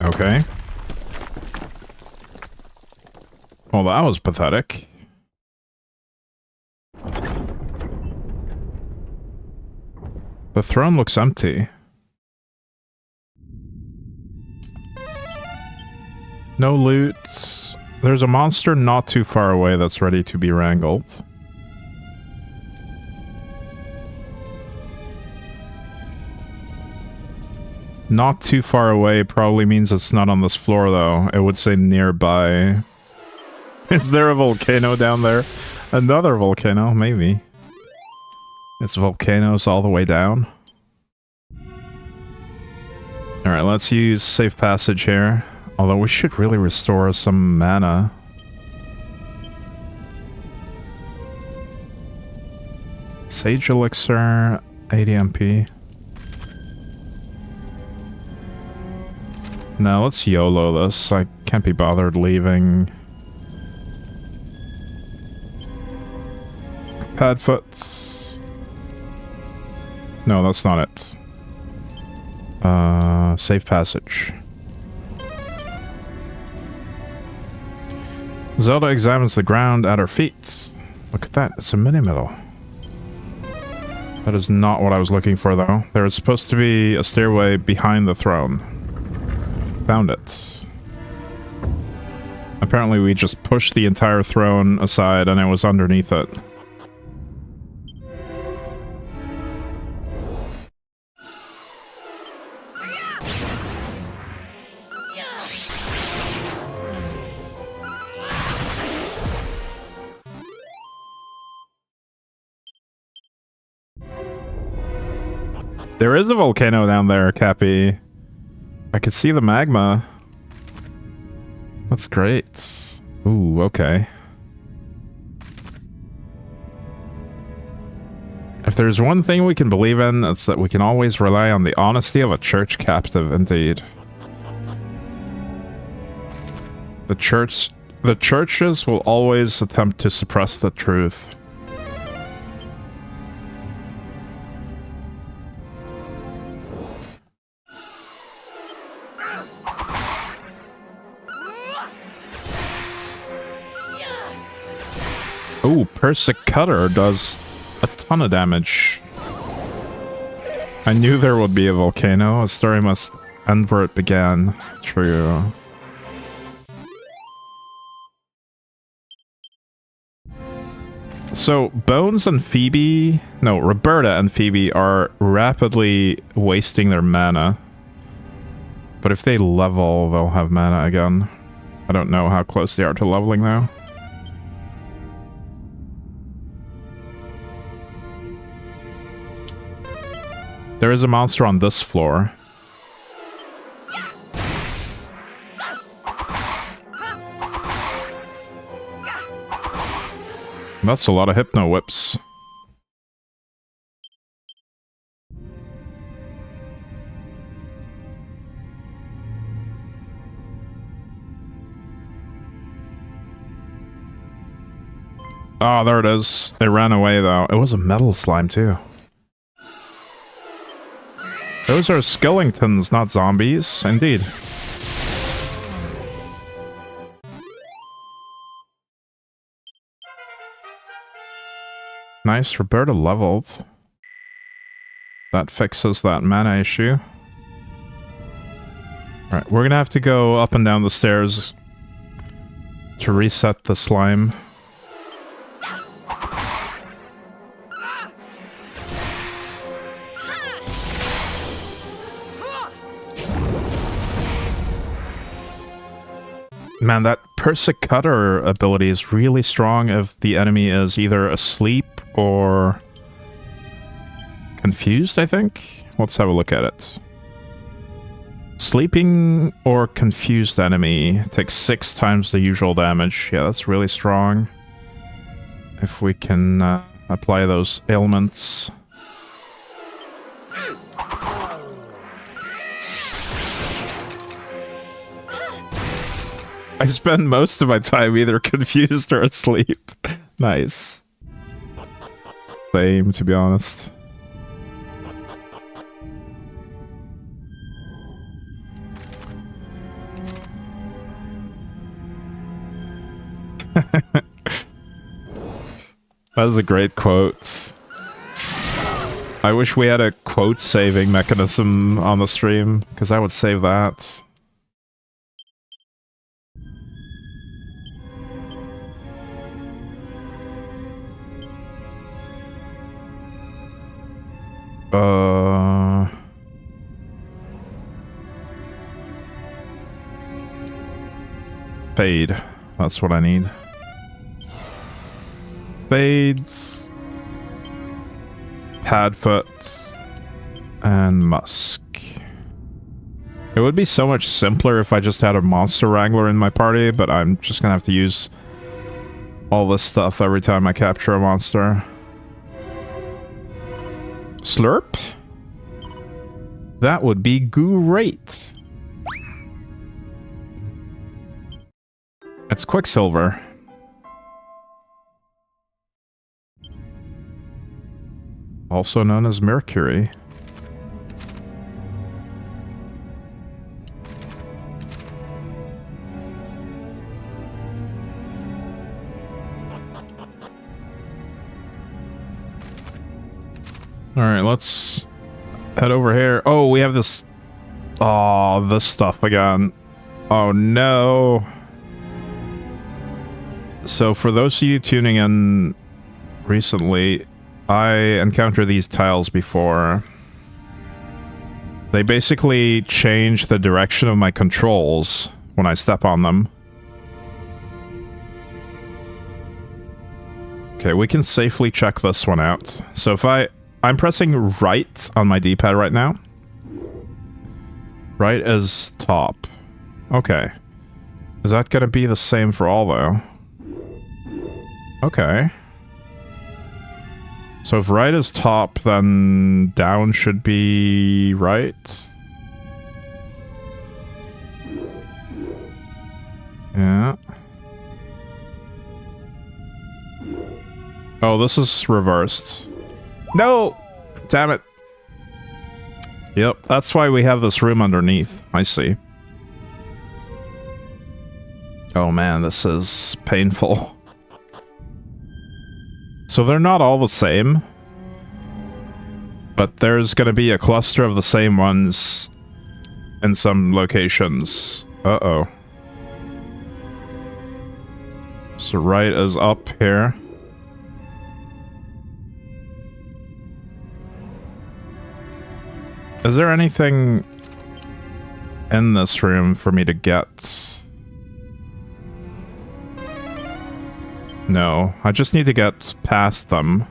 Speaker 2: Okay. Well, that was pathetic. The throne looks empty. No loot. There's a monster not too far away that's ready to be wrangled. Not too far away probably means it's not on this floor, though. It would say nearby. Is there a volcano down there? Another volcano? Maybe. It's volcanoes all the way down. Alright, let's use safe passage here. Although we should really restore some mana. Sage Elixir, 80 MP. No, let's YOLO this. I can't be bothered leaving. Padfoots. No, that's not it. Safe passage. Zelda examines the ground at her feet. Look at that, it's a mini-medal. That is not what I was looking for, though. There is supposed to be a stairway behind the throne. Found it. Apparently we just pushed the entire throne aside and it was underneath it. There is a volcano down there, Cappy. I could see the magma. That's great. Ooh, okay. If there's one thing we can believe in, it's that we can always rely on the honesty of a church captive, indeed. The churches will always attempt to suppress the truth. Ooh, Persecutor does a ton of damage. I knew there would be a volcano. A story must end where it began. True. So, Bones and Phoebe... No, Roberta and Phoebe are rapidly wasting their mana. But if they level, they'll have mana again. I don't know how close they are to leveling now. There is a monster on this floor. That's a lot of Hypno Whips. Oh, there it is. It ran away, though. It was a metal slime, too. Those are skeletons, not zombies. Indeed. Nice, Roberta leveled. That fixes that mana issue. Alright, we're gonna have to go up and down the stairs to reset the slime. Man, that Persecutor ability is really strong if the enemy is either asleep or confused, I think? Let's have a look at it. Sleeping or confused enemy takes 6 times the usual damage. Yeah, that's really strong. If we can apply those ailments. I spend most of my time either confused or asleep. Nice. Same, to be honest. That was a great quote. I wish we had a quote saving mechanism on the stream, because I would save that. Fade. That's what I need. Fades. Padfoot. And Musk. It would be so much simpler if I just had a monster wrangler in my party, but I'm just gonna have to use all this stuff every time I capture a monster. Slurp? That would be great. It's Quicksilver. Also known as Mercury. Alright, let's head over here. Oh, we have this... Oh, this stuff again. Oh, no. So, for those of you tuning in recently, I encountered these tiles before. They basically change the direction of my controls when I step on them. Okay, we can safely check this one out. So if I'm pressing right on my D-pad right now. Right is top. Okay. Is that gonna be the same for all, though? Okay. So if right is top, then down should be right. Yeah. Oh, this is reversed. No! Damn it. Yep, that's why we have this room underneath. I see. Oh man, this is painful. So they're not all the same. But there's gonna be a cluster of the same ones in some locations. Uh-oh. So right is up here. Is there anything in this room for me to get? No, I just need to get past them.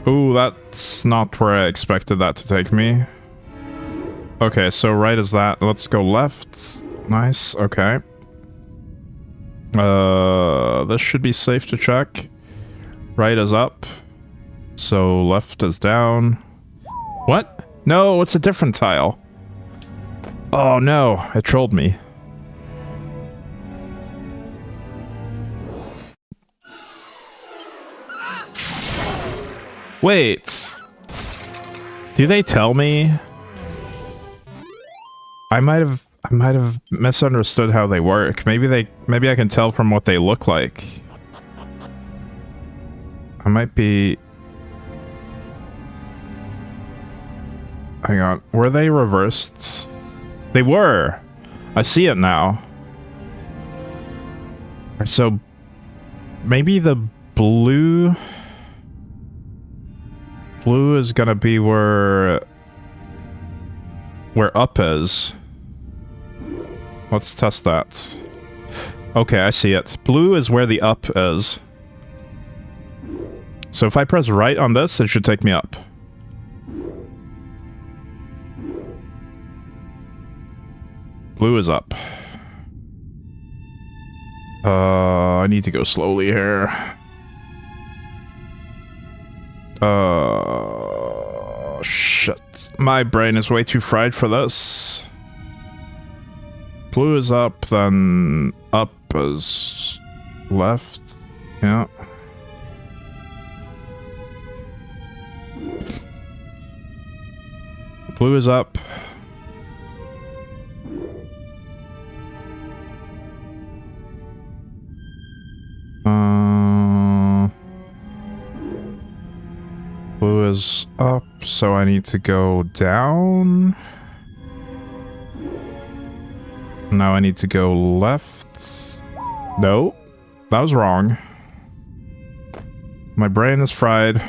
Speaker 2: Ooh, that's not where I expected that to take me. Okay, so right is that. Let's go left. Nice, okay. This should be safe to check. Right is up. So left is down. What? No, it's a different tile. Oh no, it trolled me. Wait. Do they tell me? I might have misunderstood how they work. Maybe I can tell from what they look like. I might be... Hang on. Were they reversed? They were! I see it now. So... Maybe the blue... Blue is gonna be where up is. Let's test that. Okay, I see it. Blue is where the up is. So if I press right on this, it should take me up. Blue is up. I need to go slowly here. Shit. My brain is way too fried for this. Blue is up, then up is left. Yeah. Blue is up. Blue is up, so I need to go down. Now I need to go left. No, that was wrong. My brain is fried.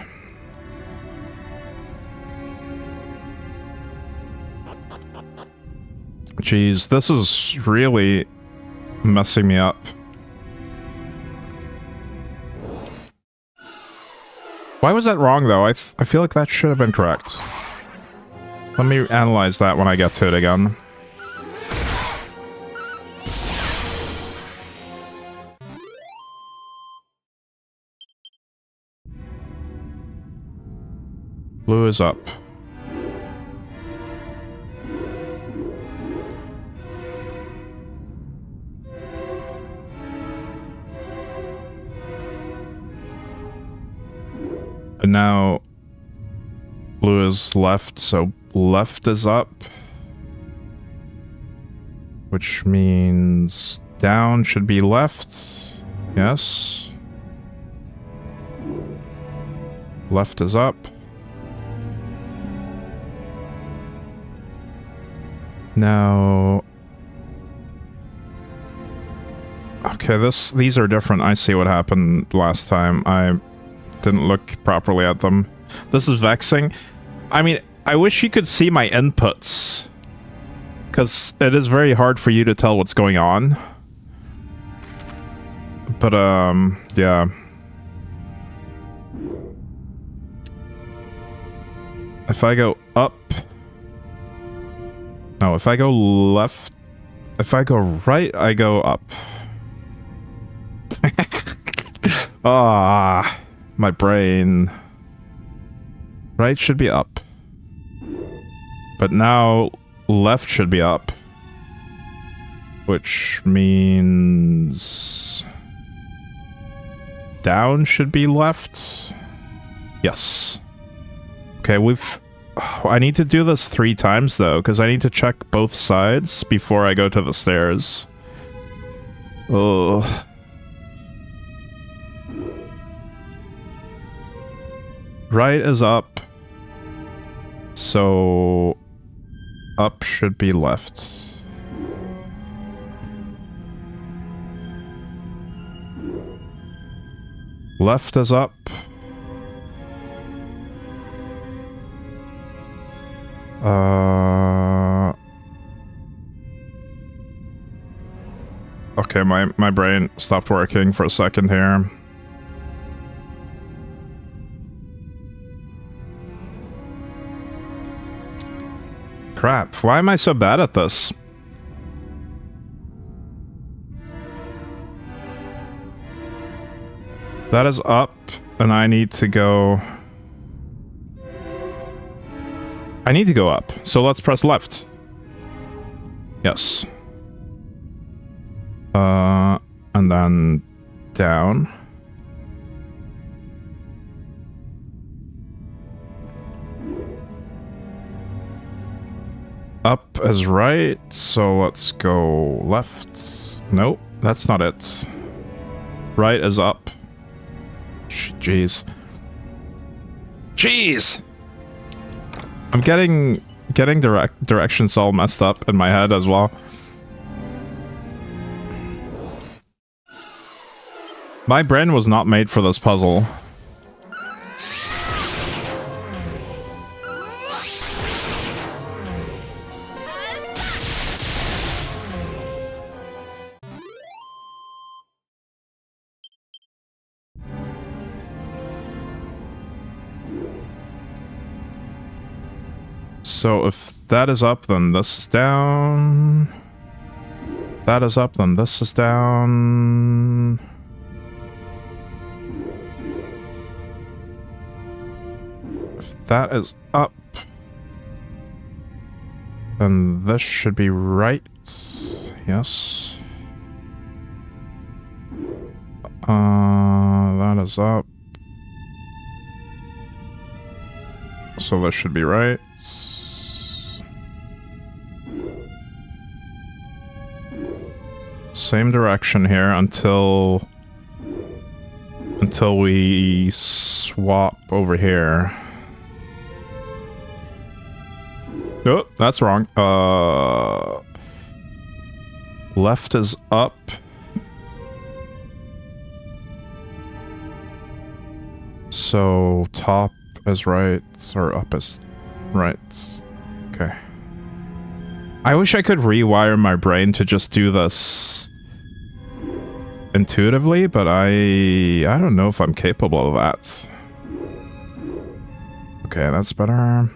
Speaker 2: Jeez, this is really messing me up. Why was that wrong, though? I feel like that should have been correct. Let me analyze that when I get to it again. Blue is up. And now blue is left, so left is up. Which means Down should be left. Yes. Left is up. Now... Okay, these are different. I see what happened last time. I didn't look properly at them. This is vexing. I mean, I wish you could see my inputs. Because it is very hard for you to tell what's going on. But, yeah. If I go up... No, if I go left... If I go right, I go up. Ah, my brain. Right should be up. But now, left should be up. Which means... Down should be left? Yes. Okay, I need to do this 3 times, though, because I need to check both sides before I go to the stairs. Ugh. Right is up. So... Up should be left. Left is up. Okay, my brain stopped working for a second here. Crap, why am I so bad at this? That is up, and I need to go... I need to go up, so let's press left. Yes. And then down. Up is right, so let's go left. Nope, that's not it. Right is up. Jeez. Jeez! I'm getting directions all messed up in my head as well. My brain was not made for this puzzle. So if that is up, then this is down. That is up, then this is down. If that is up, then this should be right. Yes. That is up. So this should be right. Same direction here until we swap over here. Oh, that's wrong. Left is up. So top is right, or up is right. Okay. I wish I could rewire my brain to just do this intuitively, but I don't know if I'm capable of that. Okay, that's better.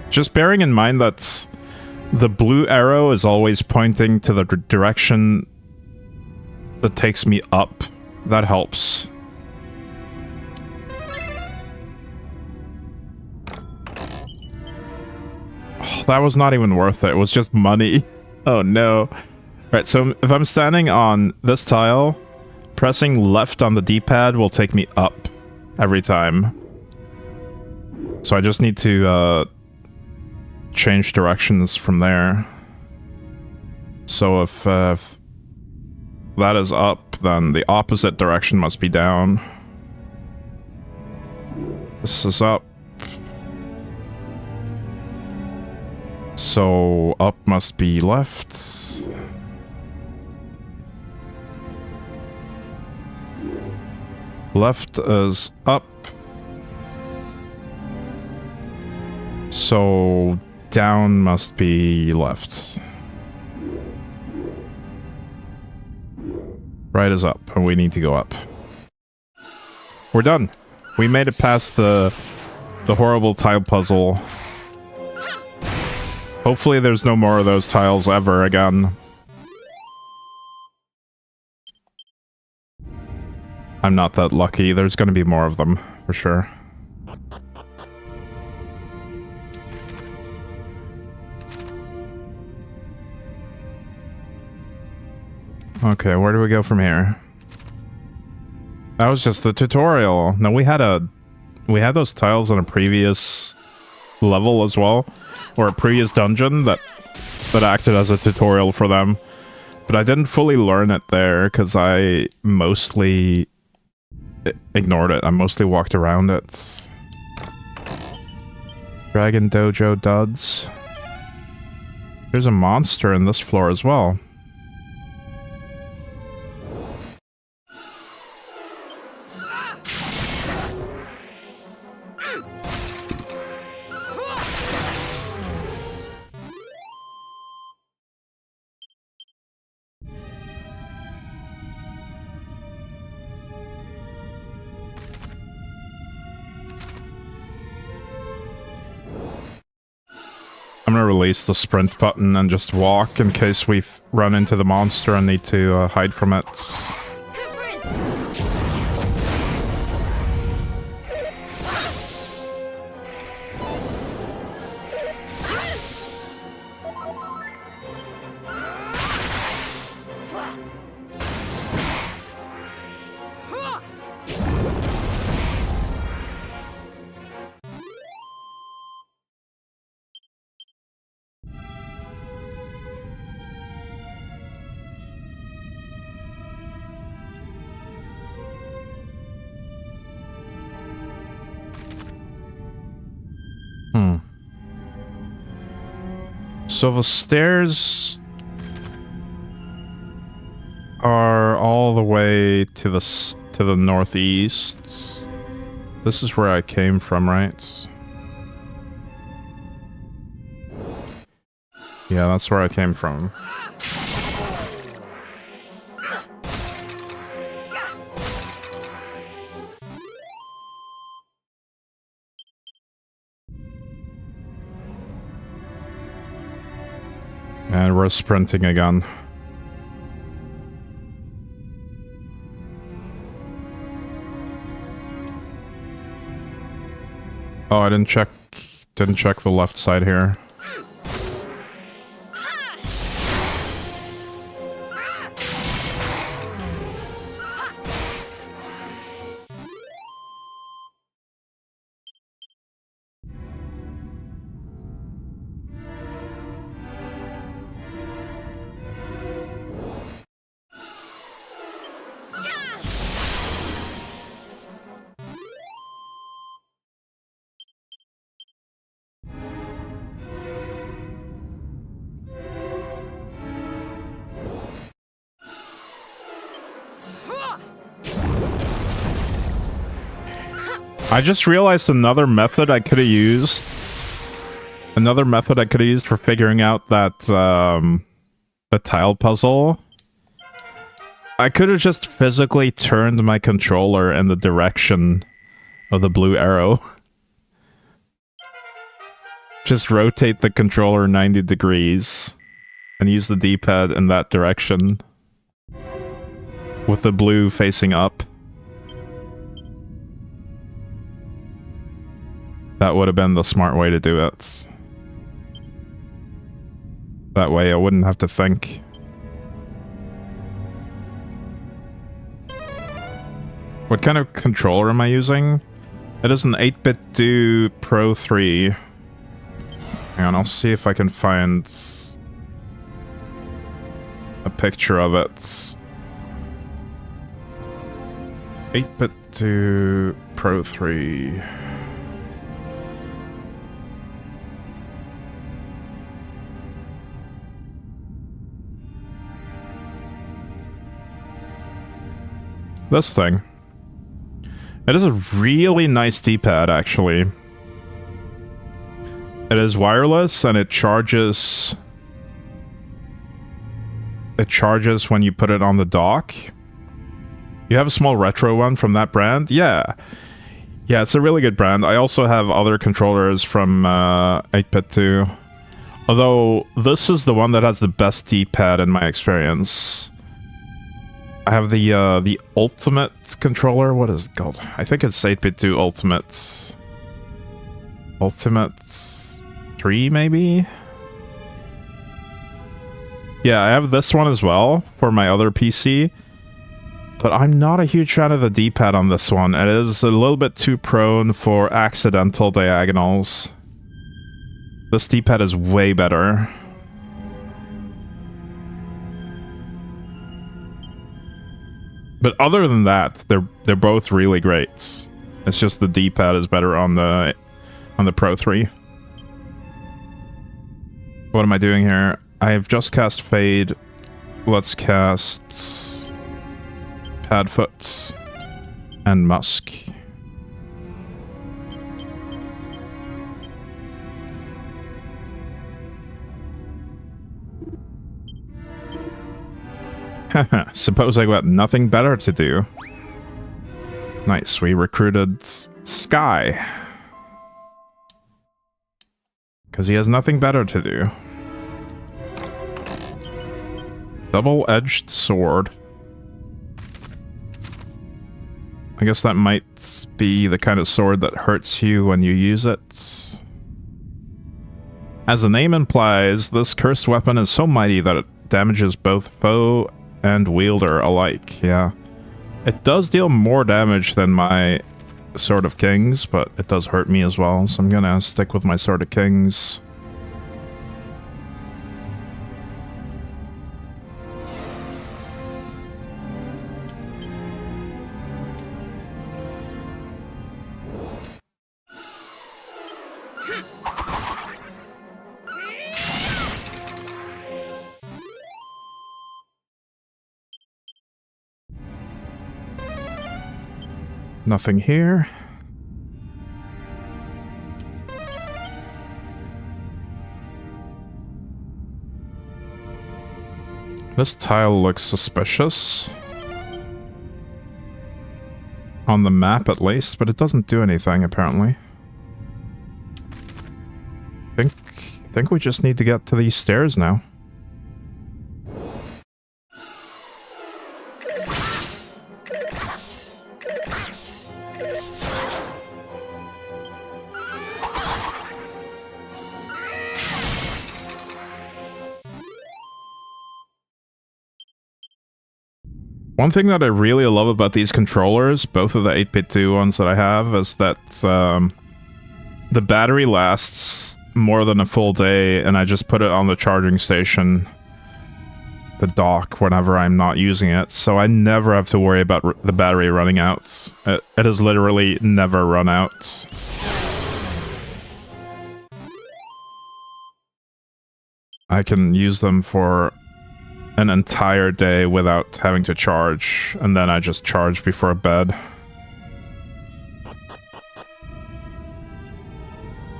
Speaker 2: Just bearing in mind that the blue arrow is always pointing to the direction that takes me up. That helps. Oh, that was not even worth it. It was just money. Oh no. Right, so if I'm standing on this tile, pressing left on the D-pad will take me up every time. So I just need to change directions from there. So if that is up, then the opposite direction must be down. This is up. So up must be left. Left is up. So down must be left. Right is up, and we need to go up. We're done. We made it past the horrible tile puzzle. Hopefully there's no more of those tiles ever again. I'm not that lucky. There's gonna be more of them, for sure. Okay, where do we go from here? That was just the tutorial. No, we had those tiles in a previous level as well, or a previous dungeon that acted as a tutorial for them. But I didn't fully learn it there because I mostly ignored it. I mostly walked around it. Dragon Dojo duds. There's a monster in this floor as well. I'm gonna release the sprint button and just walk in case we run into the monster and need to hide from it. So the stairs are all the way to the northeast. This is where I came from, right? Yeah, that's where I came from. And we're sprinting again. Oh, I didn't check the left side here. I just realized another method I could have used. Another method I could have used for figuring out that, the tile puzzle. I could have just physically turned my controller in the direction of the blue arrow. Just rotate the controller 90 degrees and use the D-pad in that direction. With the blue facing up. That would have been the smart way to do it. That way I wouldn't have to think. What kind of controller am I using? It is an 8-bit Do Pro 3. Hang on, I'll see if I can find picture of it. 8-bit to Pro 3. This thing. It is a really nice D-pad, actually. It is wireless and it charges... It charges when you put it on the dock. You have a small retro one from that brand? Yeah. Yeah, it's a really good brand. I also have other controllers from 8-bit too. Although, this is the one that has the best D-pad in my experience. I have the Ultimate controller. What is it called? I think it's 8-bit 2 Ultimate. Ultimate 3, maybe? Yeah, I have this one as well for my other PC. But I'm not a huge fan of the D-pad on this one. It is a little bit too prone for accidental diagonals. This D-pad is way better. But other than that, they're both really great. It's just the D-pad is better on the Pro 3. What am I doing here? I have just cast Fade. Let's cast Padfoot and Musk. Haha, suppose I got nothing better to do. Nice, we recruited Sky. Because he has nothing better to do. Double-edged sword. I guess that might be the kind of sword that hurts you when you use it. As the name implies, this cursed weapon is so mighty that it damages both foe and wielder alike. Yeah. It does deal more damage than my Sword of Kings, but it does hurt me as well, so I'm gonna stick with my Sword of Kings. Nothing here. This tile looks suspicious. On the map at least, but it doesn't do anything apparently. Think we just need to get to these stairs now. One thing that I really love about these controllers, both of the 8-bit 2 ones that I have, is that the battery lasts more than a full day, and I just put it on the charging station, the dock, whenever I'm not using it, so I never have to worry about the battery running out. It has literally never run out. I can use them for an entire day without having to charge, and then I just charge before bed.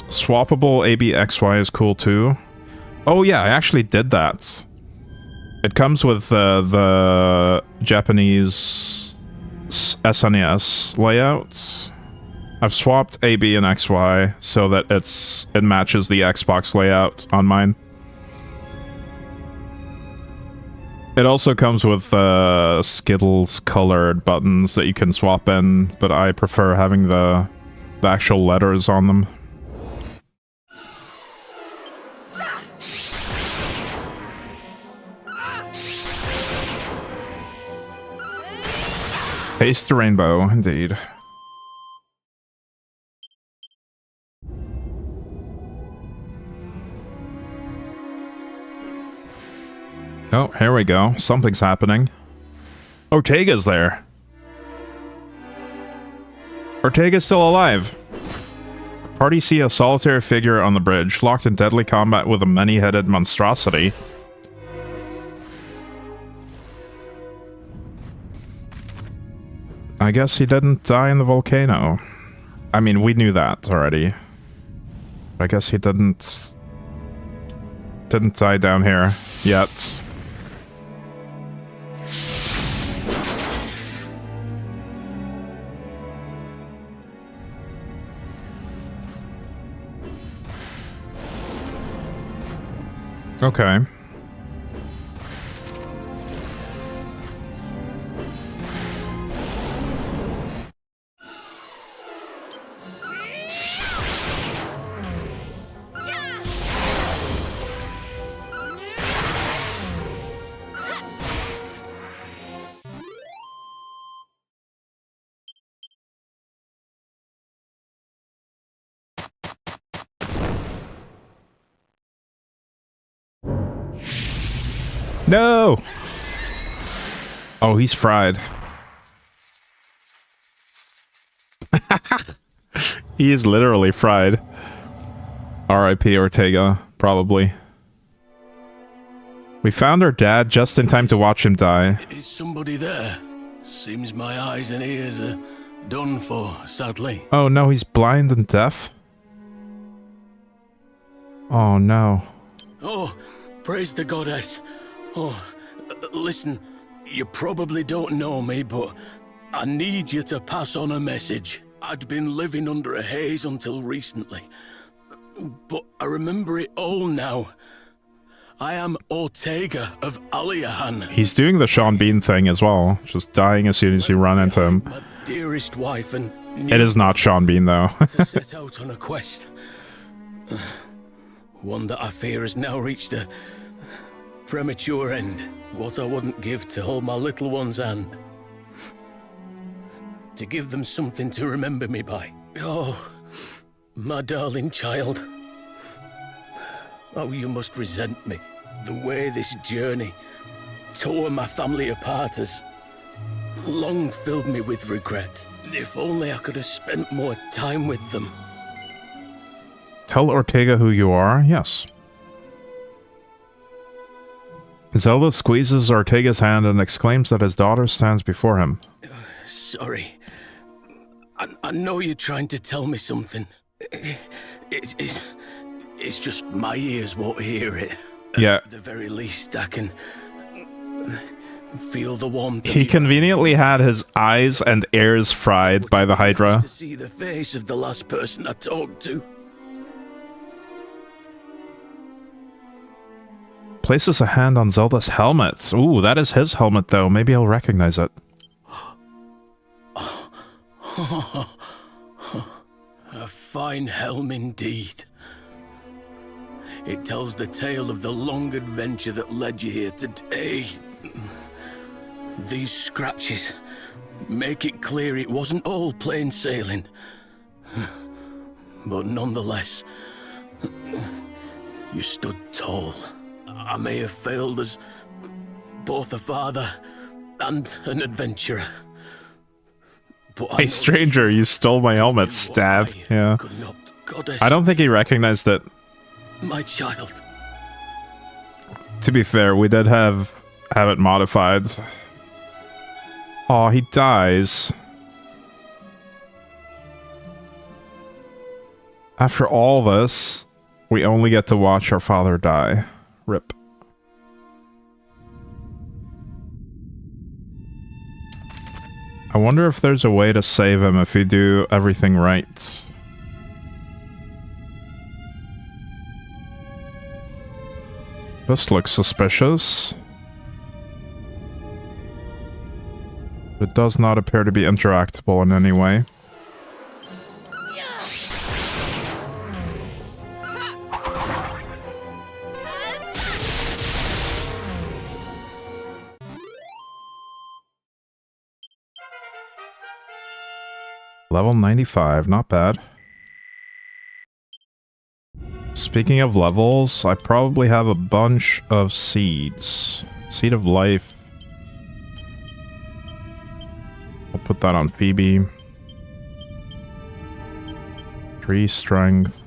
Speaker 2: Swappable ABXY is cool too. Oh yeah, I actually did that. It comes with the Japanese SNES layouts. I've swapped AB and XY so that it matches the Xbox layout on mine. It also comes with Skittles colored buttons that you can swap in, but I prefer having the actual letters on them. Taste the rainbow, indeed. Oh, here we go. Something's happening. Ortega's there. Ortega's still alive. Party see a solitary figure on the bridge, locked in deadly combat with a many-headed monstrosity. I guess he didn't die in the volcano. I mean, we knew that already. I guess he didn't die down here yet. Okay. No! Oh, he's fried. He is literally fried. R.I.P. Ortega, probably. We found our dad just in time to watch him die.
Speaker 7: Is somebody there? Seems my eyes and ears are done for, sadly.
Speaker 2: Oh no, he's blind and deaf? Oh no.
Speaker 7: Oh, praise the goddess. Oh, listen, you probably don't know me, but I need you to pass on a message. I'd been living under a haze until recently, but I remember it all now. I am Ortega of Aliahan.
Speaker 2: He's doing the Sean Bean thing as well, just dying as soon as you run into him.
Speaker 7: My dearest wife and
Speaker 2: It is not Sean Bean though.
Speaker 7: to set out on a quest. One that I fear has now reached a premature end. What I wouldn't give to hold my little one's hand. To give them something to remember me by. Oh, my darling child. Oh, you must resent me. The way this journey tore my family apart has long filled me with regret. If only I could have spent more time with them.
Speaker 2: Tell Ortega who you are? Yes. Zelda squeezes Ortega's hand and exclaims that his daughter stands before him.
Speaker 7: Sorry. I know you're trying to tell me something. It's just my ears won't hear it.
Speaker 2: Yeah.
Speaker 7: At the very least, I can feel the warmth.
Speaker 2: He conveniently had his eyes and ears fried by the Hydra.
Speaker 7: To see the face of the last person I talked to.
Speaker 2: Places a hand on Zelda's helmet. Ooh, that is his helmet though. Maybe I'll recognize it.
Speaker 7: A fine helm indeed. It tells the tale of the long adventure that led you here today. These scratches make it clear it wasn't all plain sailing. But nonetheless, you stood tall. I may have failed as both a father and an adventurer. But
Speaker 2: Hey stranger, you stole my helmet, stab. Yeah. I don't think he recognized it.
Speaker 7: My child.
Speaker 2: To be fair, we did have it modified. Aw, he dies. After all this, we only get to watch our father die. Rip. I wonder if there's a way to save him if you do everything right. This looks suspicious. It does not appear to be interactable in any way. Level 95, not bad. Speaking of levels, I probably have a bunch of seeds. Seed of Life. I'll put that on Phoebe. 3 strength.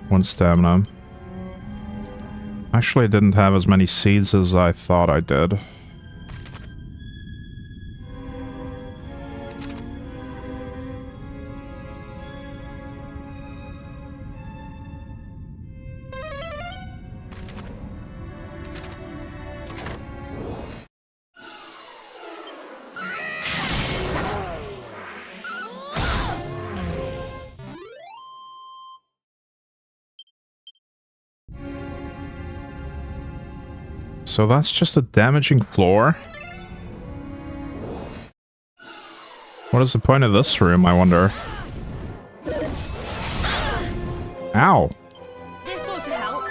Speaker 2: 1 stamina. Actually, I didn't have as many seeds as I thought I did. So that's just a damaging floor? What is the point of this room, I wonder? Ow!
Speaker 1: This ought to help.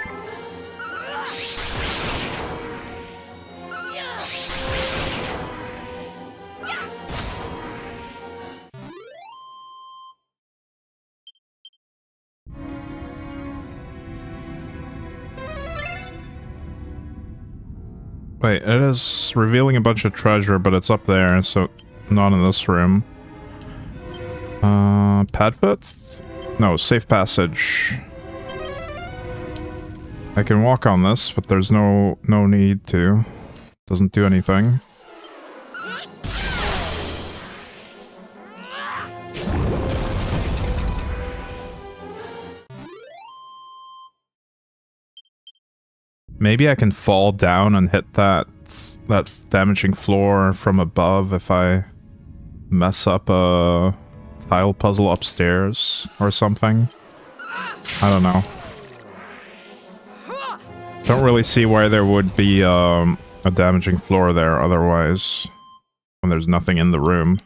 Speaker 2: Wait, it is revealing a bunch of treasure, but it's up there, so not in this room. Padfoot? No, safe passage. I can walk on this, but there's no need to. Doesn't do anything. Maybe I can fall down and hit that damaging floor from above if I mess up a tile puzzle upstairs or something. I don't know. Don't really see why there would be a damaging floor there otherwise, when there's nothing in the room.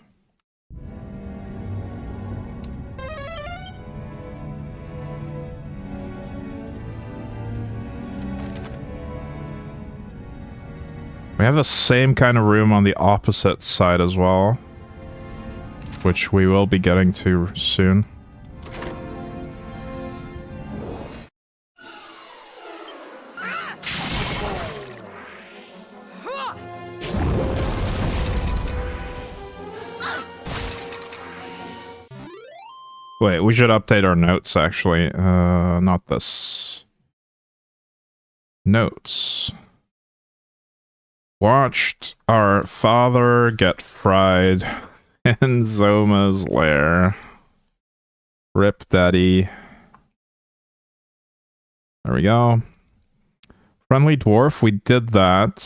Speaker 2: We have the same kind of room on the opposite side as well, which we will be getting to soon. Wait, we should update our notes, actually. Not this. Notes. Watched our father get fried in Zoma's lair. Rip Daddy. There we go. Friendly Dwarf, we did that.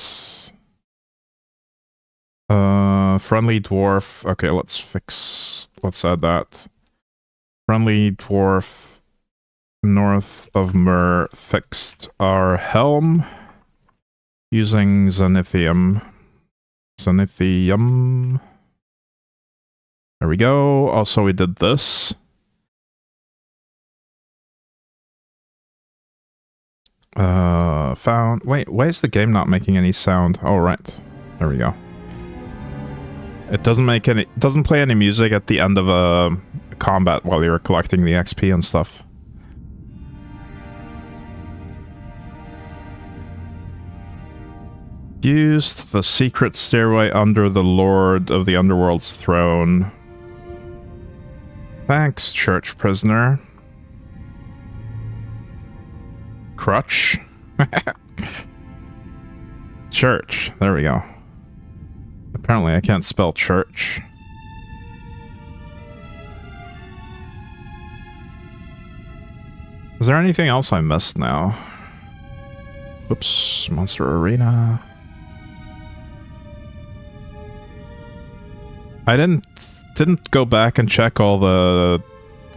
Speaker 2: Friendly Dwarf. Okay, let's add that. Friendly Dwarf north of Mur fixed our helm. Using Zanithium. Zanithium. There we go. Also, we did this. Found... Wait, why is the game not making any sound? Oh, right. There we go. It doesn't make any... doesn't play any music at the end of a combat while you're collecting the XP and stuff. Used the secret stairway under the Lord of the Underworld's throne. Thanks, church prisoner. Crutch? Church. There we go. Apparently I can't spell church. Is there anything else I missed now? Oops, Monster Arena. I didn't go back and check all the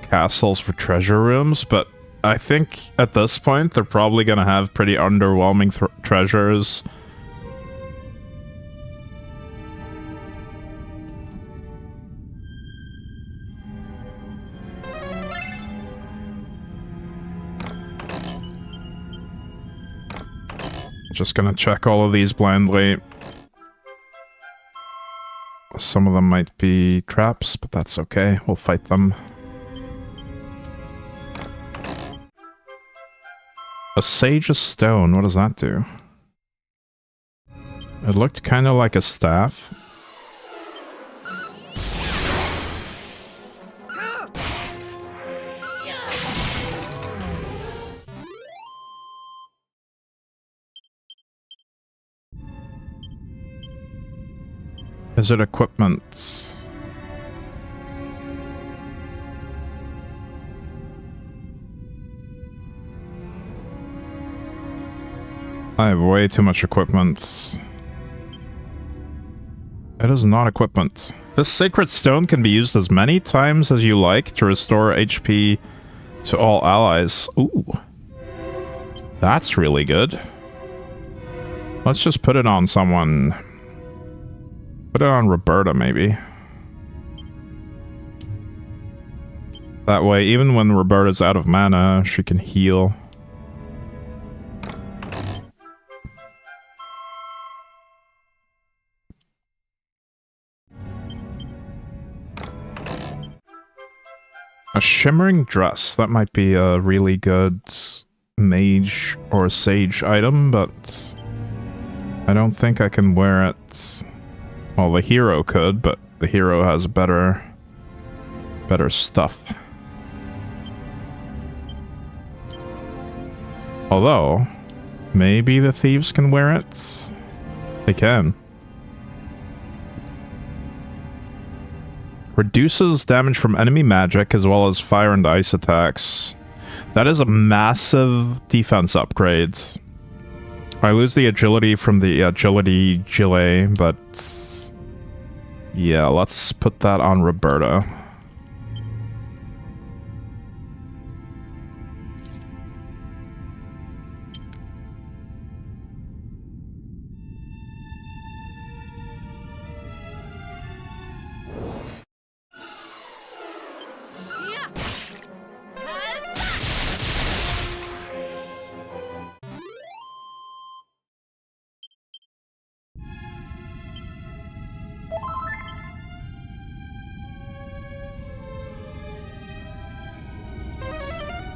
Speaker 2: castles for treasure rooms, but I think at this point they're probably gonna have pretty underwhelming treasures. Just gonna check all of these blindly. Some of them might be traps, but that's okay. We'll fight them. A Sage's Stone. What does that do? It looked kind of like a staff. Is it equipment? I have way too much equipment. It is not equipment. This sacred stone can be used as many times as you like to restore HP to all allies. Ooh. That's really good. Let's just put it on someone. Put it on Roberta, maybe. That way, even when Roberta's out of mana, she can heal. A shimmering dress. That might be a really good mage or sage item, but I don't think I can wear it. Well, the hero could, but the hero has better stuff. Although, maybe the thieves can wear it? They can. Reduces damage from enemy magic as well as fire and ice attacks. That is a massive defense upgrade. I lose the agility from the agility gilet, but yeah, let's put that on Roberta.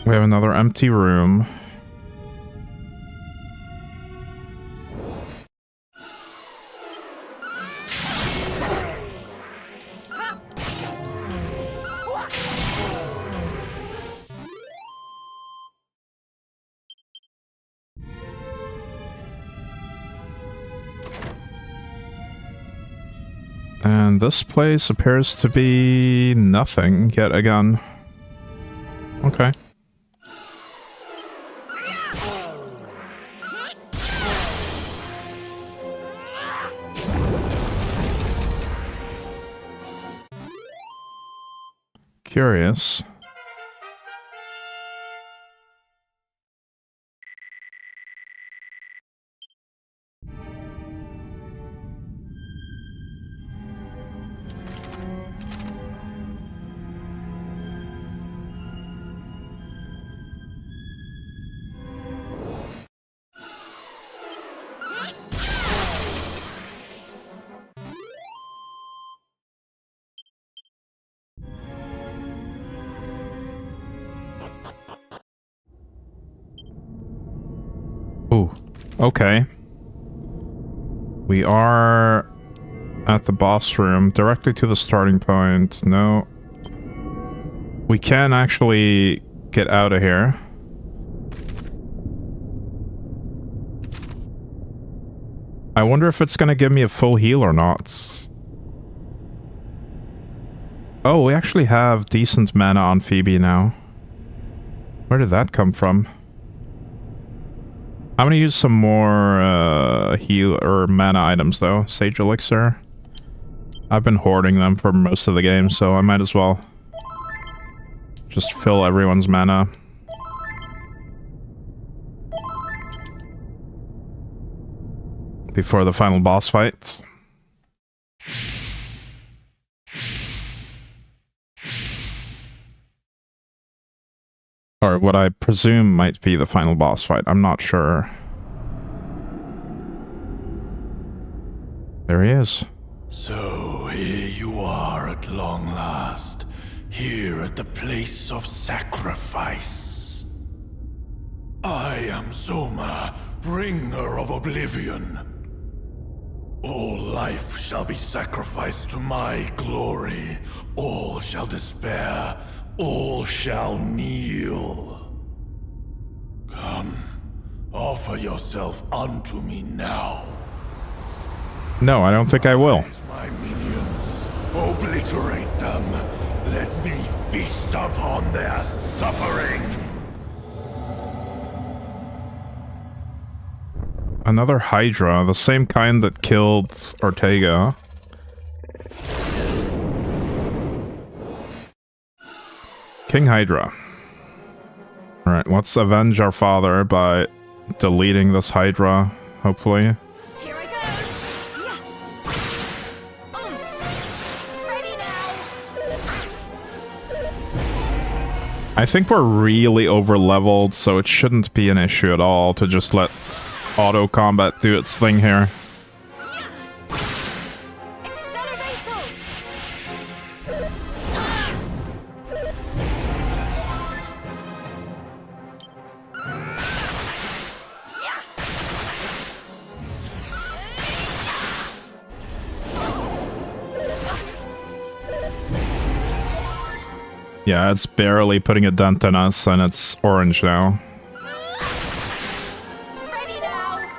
Speaker 2: We have another empty room. And this place appears to be nothing yet again. Okay. Curious. Ooh, okay. We are at the boss room, directly to the starting point. No. We can actually get out of here. I wonder if it's gonna give me a full heal or not. Oh, we actually have decent mana on Phoebe now. Where did that come from? I'm gonna use some more heal or mana items though. Sage Elixir. I've been hoarding them for most of the game, so I might as well just fill everyone's mana. Before the final boss fight. Or what I presume might be the final boss fight. I'm not sure. There he is.
Speaker 7: So here you are at long last, here at the place of sacrifice. I am Soma, bringer of oblivion. All life shall be sacrificed to my glory. All shall despair. All shall kneel. Come, offer yourself unto me now.
Speaker 2: No, I don't think I will.
Speaker 7: My minions, obliterate them. Let me feast upon their suffering.
Speaker 2: Another Hydra, the same kind that killed Ortega. King Hydra. Alright, let's avenge our father by deleting this Hydra, hopefully.
Speaker 1: Here I go. Yeah. Ready now.
Speaker 2: I think we're really over-leveled, so it shouldn't be an issue at all to just let auto-combat do its thing here. Yeah, it's barely putting a dent in us, and it's orange now.
Speaker 1: Ready now.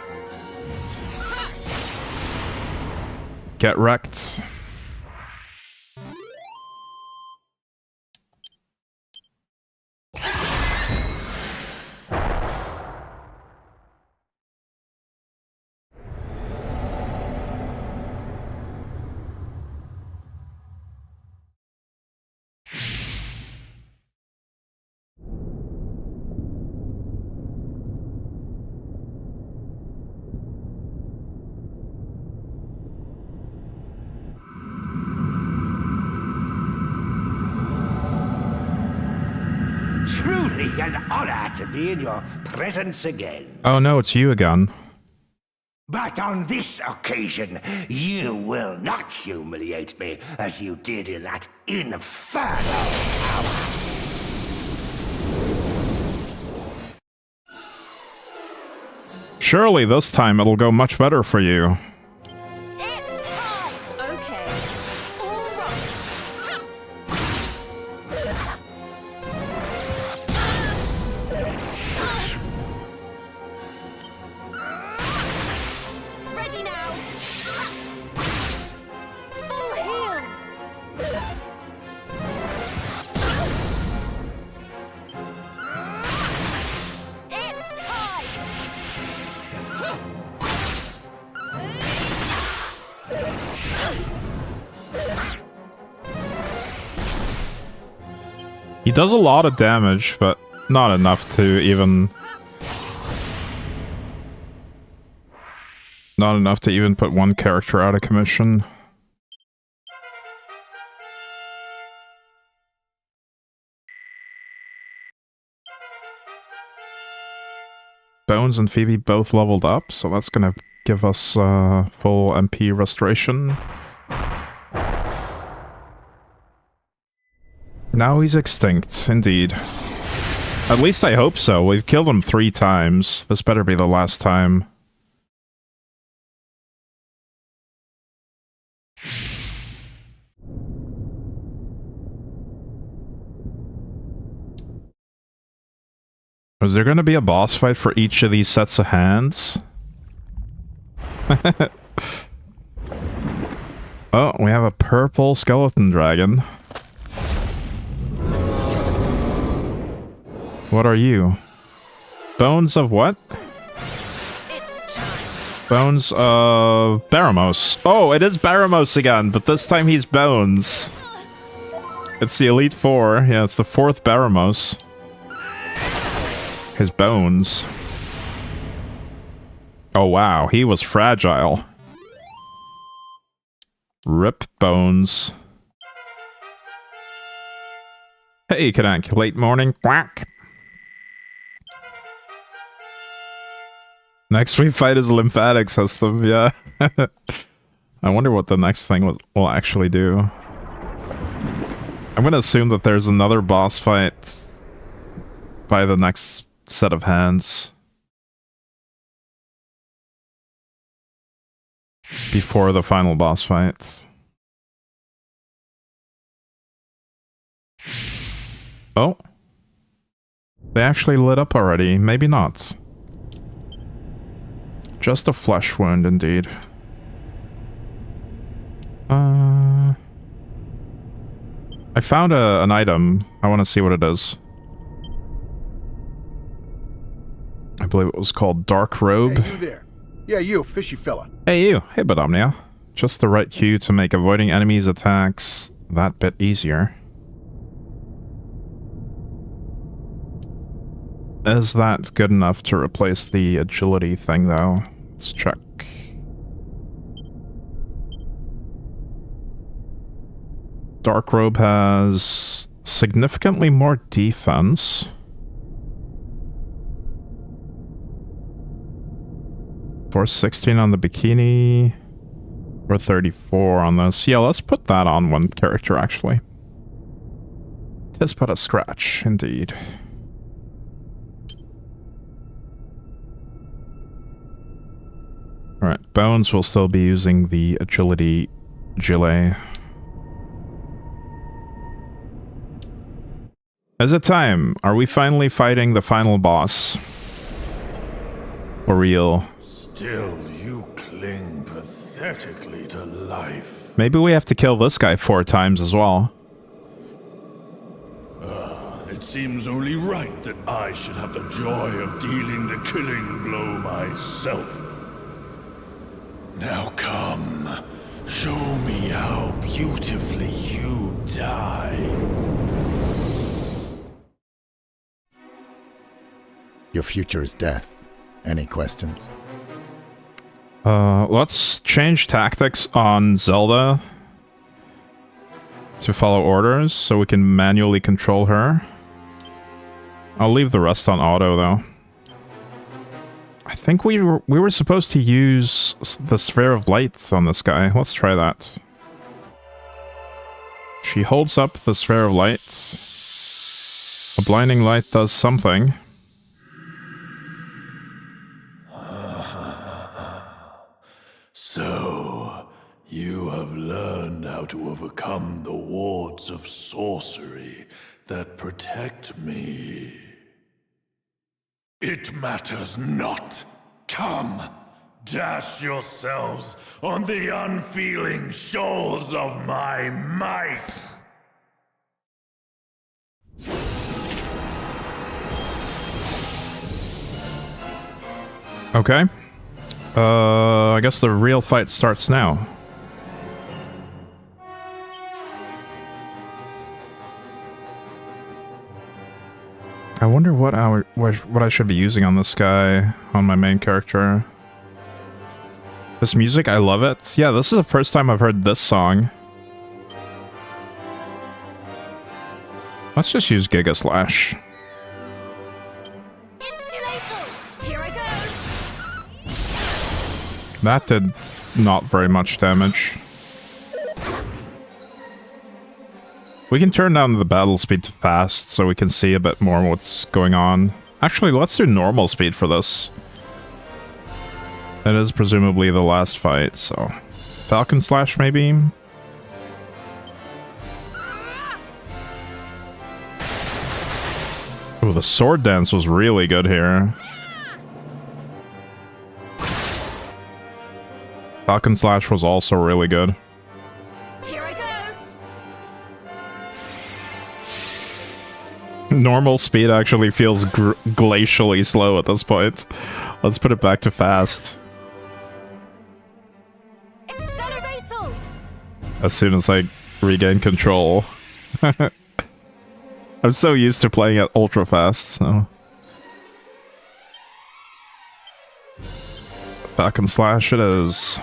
Speaker 2: Get wrecked.
Speaker 3: Truly an honor to be in your presence again.
Speaker 2: Oh no, it's you again.
Speaker 3: But on this occasion, you will not humiliate me as you did in that infernal tower.
Speaker 2: Surely this time it'll go much better for you.
Speaker 1: It's time. Okay. All right. Ready now. Full heal. It's time.
Speaker 2: He does a lot of damage, but not enough to even... Not enough to even put one character out of commission. Bones and Phoebe both leveled up, so that's gonna give us full MP restoration. Now he's extinct, indeed. At least I hope so. We've killed him 3 times. This better be the last time. Is there going to be a boss fight for each of these sets of hands? Oh, we have a purple skeleton dragon. What are you? Bones of what?
Speaker 1: It's time.
Speaker 2: Bones of Baramos. Oh, it is Baramos again, but this time he's Bones. It's the Elite Four. Yeah, it's the 4th Baramos. His bones. Oh wow, he was fragile. Rip Bones. Hey, Kadank, late morning, quack. Next we fight his lymphatic system, yeah. I wonder what the next thing will actually do. I'm gonna assume that there's another boss fight by the next set of hands. before the final boss fight. Oh. They actually lit up already. Maybe not. Just a flesh wound, indeed. I found an item. I want to see what it is. I believe it was called Dark Robe.
Speaker 6: Hey, you there. Yeah, you, fishy fella.
Speaker 2: Hey, you. Hey, Bedomnia. Just the right hue to make avoiding enemies' attacks that bit easier. Is that good enough to replace the agility thing, though? Let's check. Dark Robe has significantly more defense. For 16 on the bikini, or 34 on this. Yeah, let's put that on one character, actually. Tis but a scratch, indeed. Alright, Bones will still be using the agility gilet. Is it time? Are we finally fighting the final boss? For real?
Speaker 7: Still, you cling pathetically to life.
Speaker 2: Maybe we have to kill this guy 4 times as well.
Speaker 7: It seems only right that I should have the joy of dealing the killing blow myself. Now come, show me how beautifully you die.
Speaker 8: Your future is death. Any questions?
Speaker 2: Let's change tactics on Zelda to follow orders so we can manually control her. I'll leave the rest on auto, though. I think we were supposed to use the Sphere of Light on this guy. Let's try that. She holds up the Sphere of Light. A blinding light does something.
Speaker 7: So, you have learned how to overcome the wards of sorcery that protect me. It matters not. Come, dash yourselves on the unfeeling shoals of my might.
Speaker 2: Okay. I guess the real fight starts now. I wonder what I should be using on this guy, on my main character. This music, I love it. Yeah, this is the first time I've heard this song. Let's just use Giga Slash.
Speaker 1: Here I go.
Speaker 2: That did not very much damage. We can turn down the battle speed to fast so we can see a bit more what's going on. Actually, let's do normal speed for this. It is presumably the last fight, so... Falcon Slash, maybe? Oh, the sword dance was really good here. Falcon Slash was also really good.
Speaker 1: Here I go.
Speaker 2: Normal speed actually feels glacially slow at this point. Let's put it back to fast.
Speaker 1: Accelerator.
Speaker 2: As soon as I regain control. I'm so used to playing at ultra fast, so... Falcon Slash it is.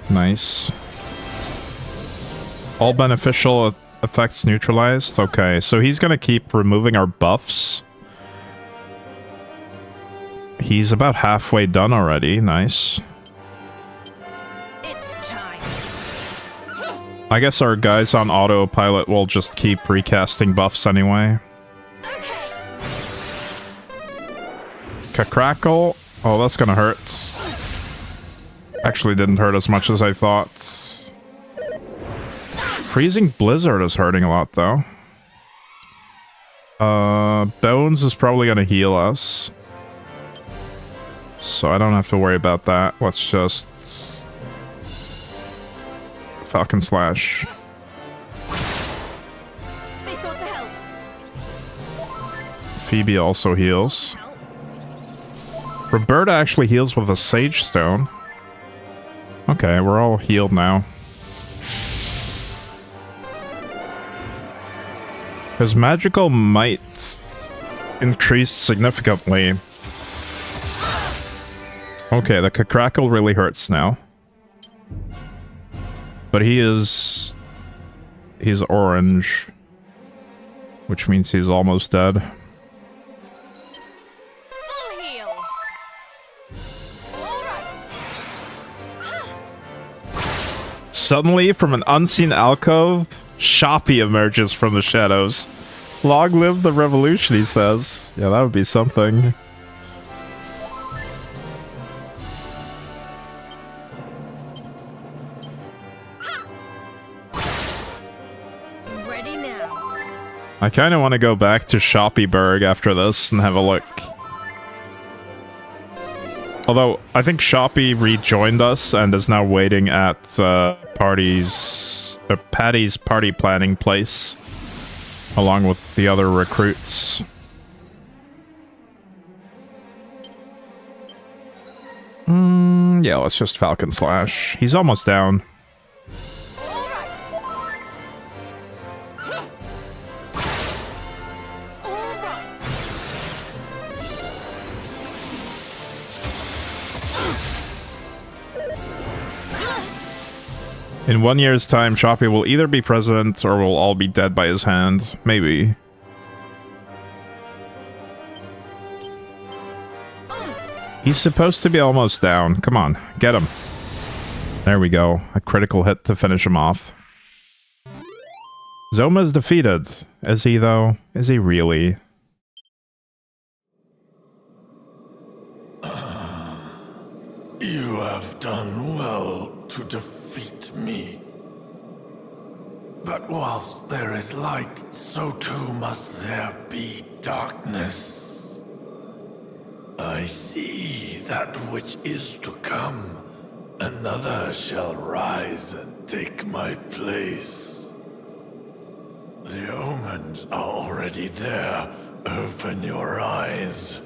Speaker 2: Nice. All beneficial effects neutralized? Okay, so he's gonna keep removing our buffs. He's about halfway done already. Nice.
Speaker 1: It's time.
Speaker 2: I guess our guys on autopilot will just keep recasting buffs anyway.
Speaker 1: Okay.
Speaker 2: Crackle. Oh, that's gonna hurt. Actually didn't hurt as much as I thought. Freezing Blizzard is hurting a lot, though. Bones is probably gonna heal us. So I don't have to worry about that. Let's just... Falcon Slash.
Speaker 1: This ought to help.
Speaker 2: Phoebe also heals. Roberta actually heals with a Sage Stone. Okay, we're all healed now. His magical might increased significantly. Okay, the Crackle really hurts now. But he's orange, which means he's almost dead.
Speaker 1: Full heal. All right.
Speaker 2: Suddenly, from an unseen alcove, Shoppy emerges from the shadows. Long live the revolution, he says. Yeah, that would be something.
Speaker 1: Ready now.
Speaker 2: I kind of want to go back to Shoppyburg after this and have a look. Although, I think Shoppy rejoined us and is now waiting at Patty's party planning place, along with the other recruits. Yeah, let's just Falcon Slash. He's almost down.
Speaker 1: All right. All right.
Speaker 2: In 1 year's time, Shoppy will either be president or we'll all be dead by his hand. Maybe. He's supposed to be almost down. Come on, get him. There we go. A critical hit to finish him off. Zoma's defeated. Is he, though? Is he really?
Speaker 7: You have done well to defeat me. But whilst there is light, so too must there be darkness. I see that which is to come. Another shall rise and take my place. The omens are already there. Open your eyes.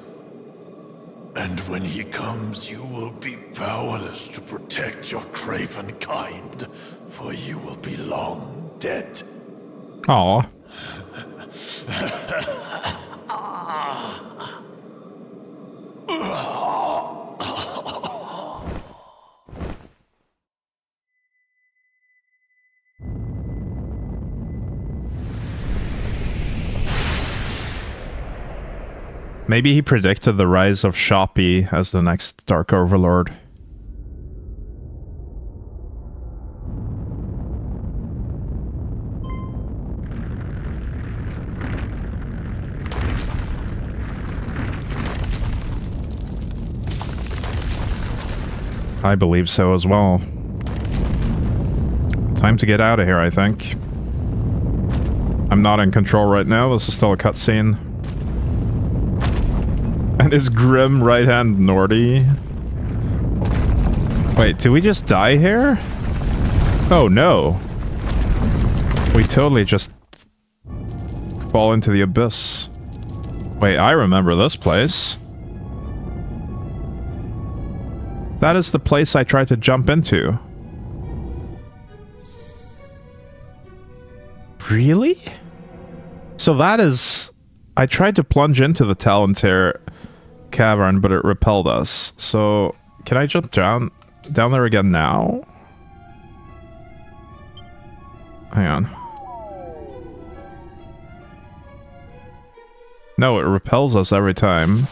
Speaker 7: And when he comes, you will be powerless to protect your craven kind, for you will be long dead.
Speaker 2: Aw. Maybe he predicted the rise of Shoppy as the next Dark Overlord. I believe so as well. Time to get out of here, I think. I'm not in control right now, this is still a cutscene. And his grim right-hand Nordy. Wait, did we just die here? Oh no. We totally just fall into the abyss. Wait, I remember this place. That is the place I tried to jump into. Really? So that is... I tried to plunge into the Talontair cavern, but it repelled us. So, can I jump down there again now? Hang on. No, it repels us every time.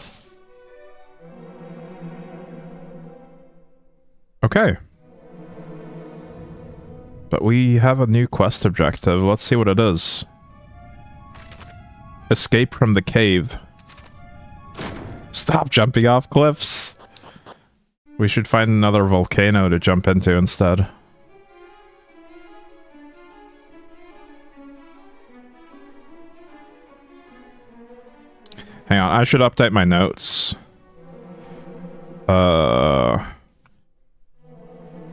Speaker 2: Okay. But we have a new quest objective. Let's see what it is. Escape from the cave. Stop jumping off cliffs! We should find another volcano to jump into instead. Hang on, I should update my notes.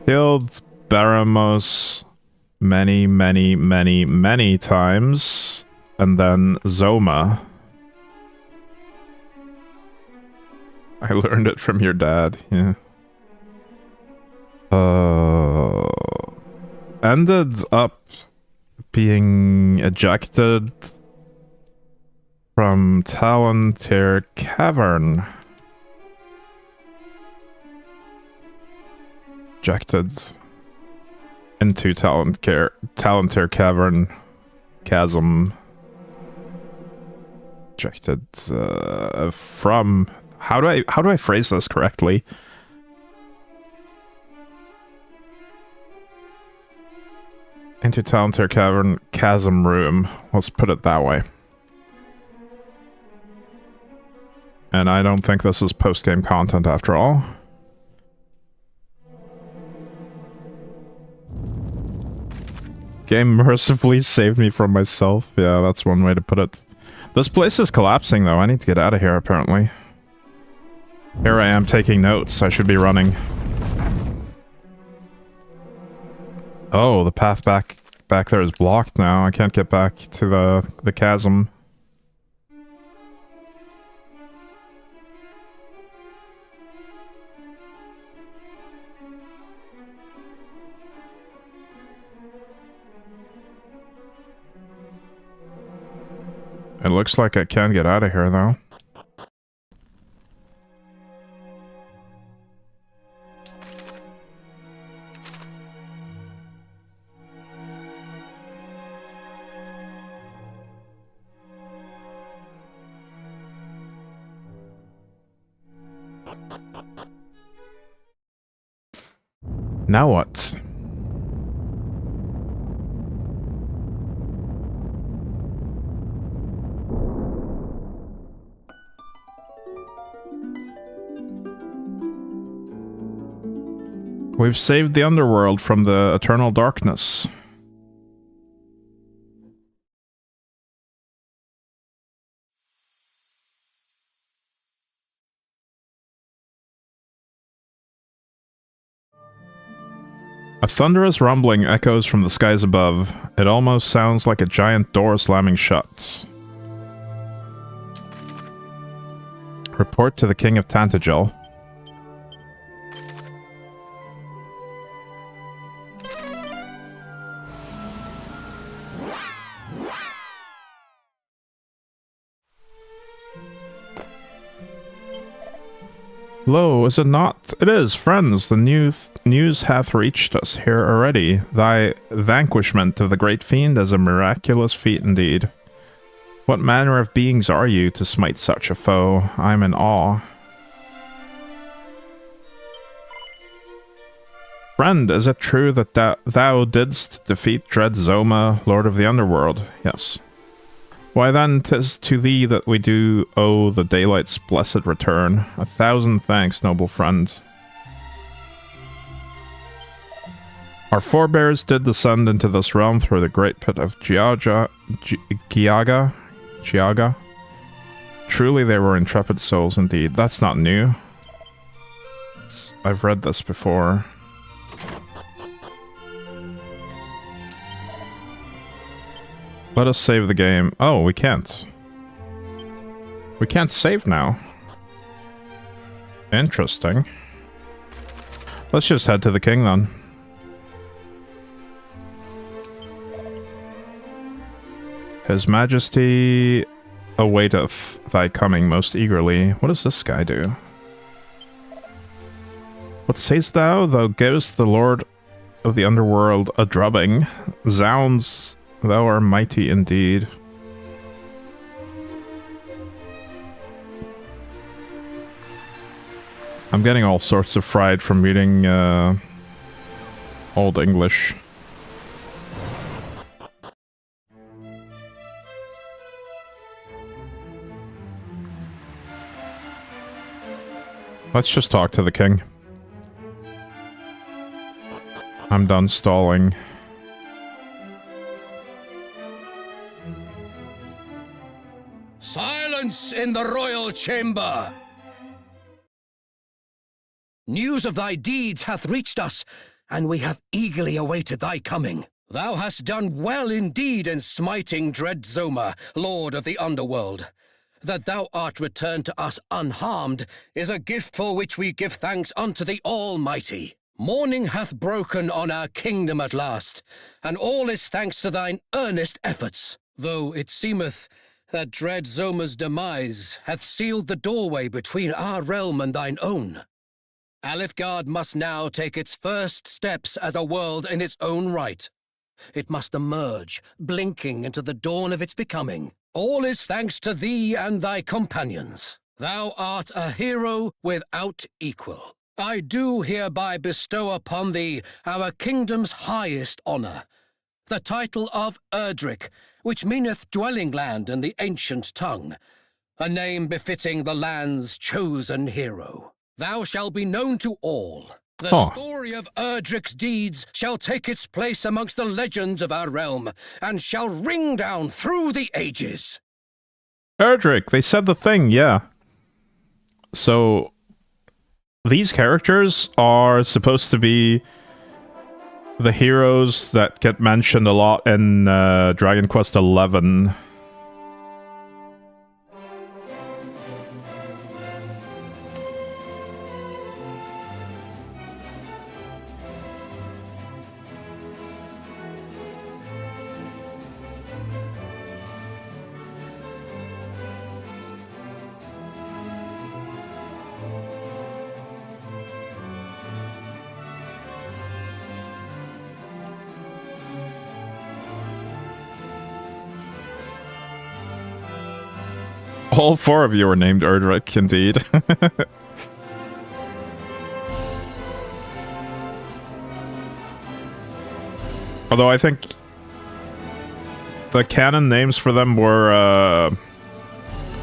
Speaker 2: Killed Baramos many times. And then Zoma. I learned it from your dad, yeah. Ended up being ejected from Talantir Cavern. Ejected into Talantir Cavern chasm. Ejected from... How do I phrase this correctly? Into Talantir Cavern chasm room. Let's put it that way. And I don't think this is post-game content after all. Game mercifully saved me from myself. Yeah, that's one way to put it. This place is collapsing though. I need to get out of here apparently. Here I am taking notes. I should be running. Oh, the path back there is blocked now. I can't get back to the chasm. It looks like I can get out of here though. Now what? We've saved the underworld from the eternal darkness. A thunderous rumbling echoes from the skies above. It almost sounds like a giant door slamming shut. Report to the King of Tantagel. Lo, is it not? It is, friends. The news hath reached us here already. Thy vanquishment of the great fiend is a miraculous feat indeed. What manner of beings are you to smite such a foe? I am in awe. Friend, is it true that thou didst defeat dread Zoma, Lord of the Underworld? Yes. Why then, 'tis to thee that we do owe the daylight's blessed return. 1,000 thanks, noble friend. Our forebears did descend into this realm through the great pit of Giaga. Truly they were intrepid souls indeed. That's not new. I've read this before. Let us save the game. Oh, we can't. We can't save now. Interesting. Let's just head to the king then. His Majesty awaiteth thy coming most eagerly. What does this guy do? What sayest thou? Thou givest the Lord of the Underworld a drubbing. Zounds, thou art mighty indeed. I'm getting all sorts of fried from reading Old English. Let's just talk to the king. I'm done stalling.
Speaker 9: Silence in the royal chamber! News of thy deeds hath reached us, and we have eagerly awaited thy coming. Thou hast done well indeed in smiting dread Zoma, lord of the underworld. That thou art returned to us unharmed is a gift for which we give thanks unto the Almighty. Morning hath broken on our kingdom at last, and all is thanks to thine earnest efforts, though it seemeth that dread Zoma's demise hath sealed the doorway between our realm and thine own. Alifgard must now take its first steps as a world in its own right. It must emerge, blinking into the dawn of its becoming. All is thanks to thee and thy companions. Thou art a hero without equal. I do hereby bestow upon thee our kingdom's highest honor, the title of Erdrick, which meaneth dwelling land in the ancient tongue, a name befitting the land's chosen hero. Thou shalt be known to all. The story of Erdrick's deeds shall take its place amongst the legends of our realm, and shall ring down through the ages.
Speaker 2: Erdrick, they said the thing, yeah. So, these characters are supposed to be the heroes that get mentioned a lot in Dragon Quest XI. All four of you are named Erdrick, indeed. Although I think the canon names for them were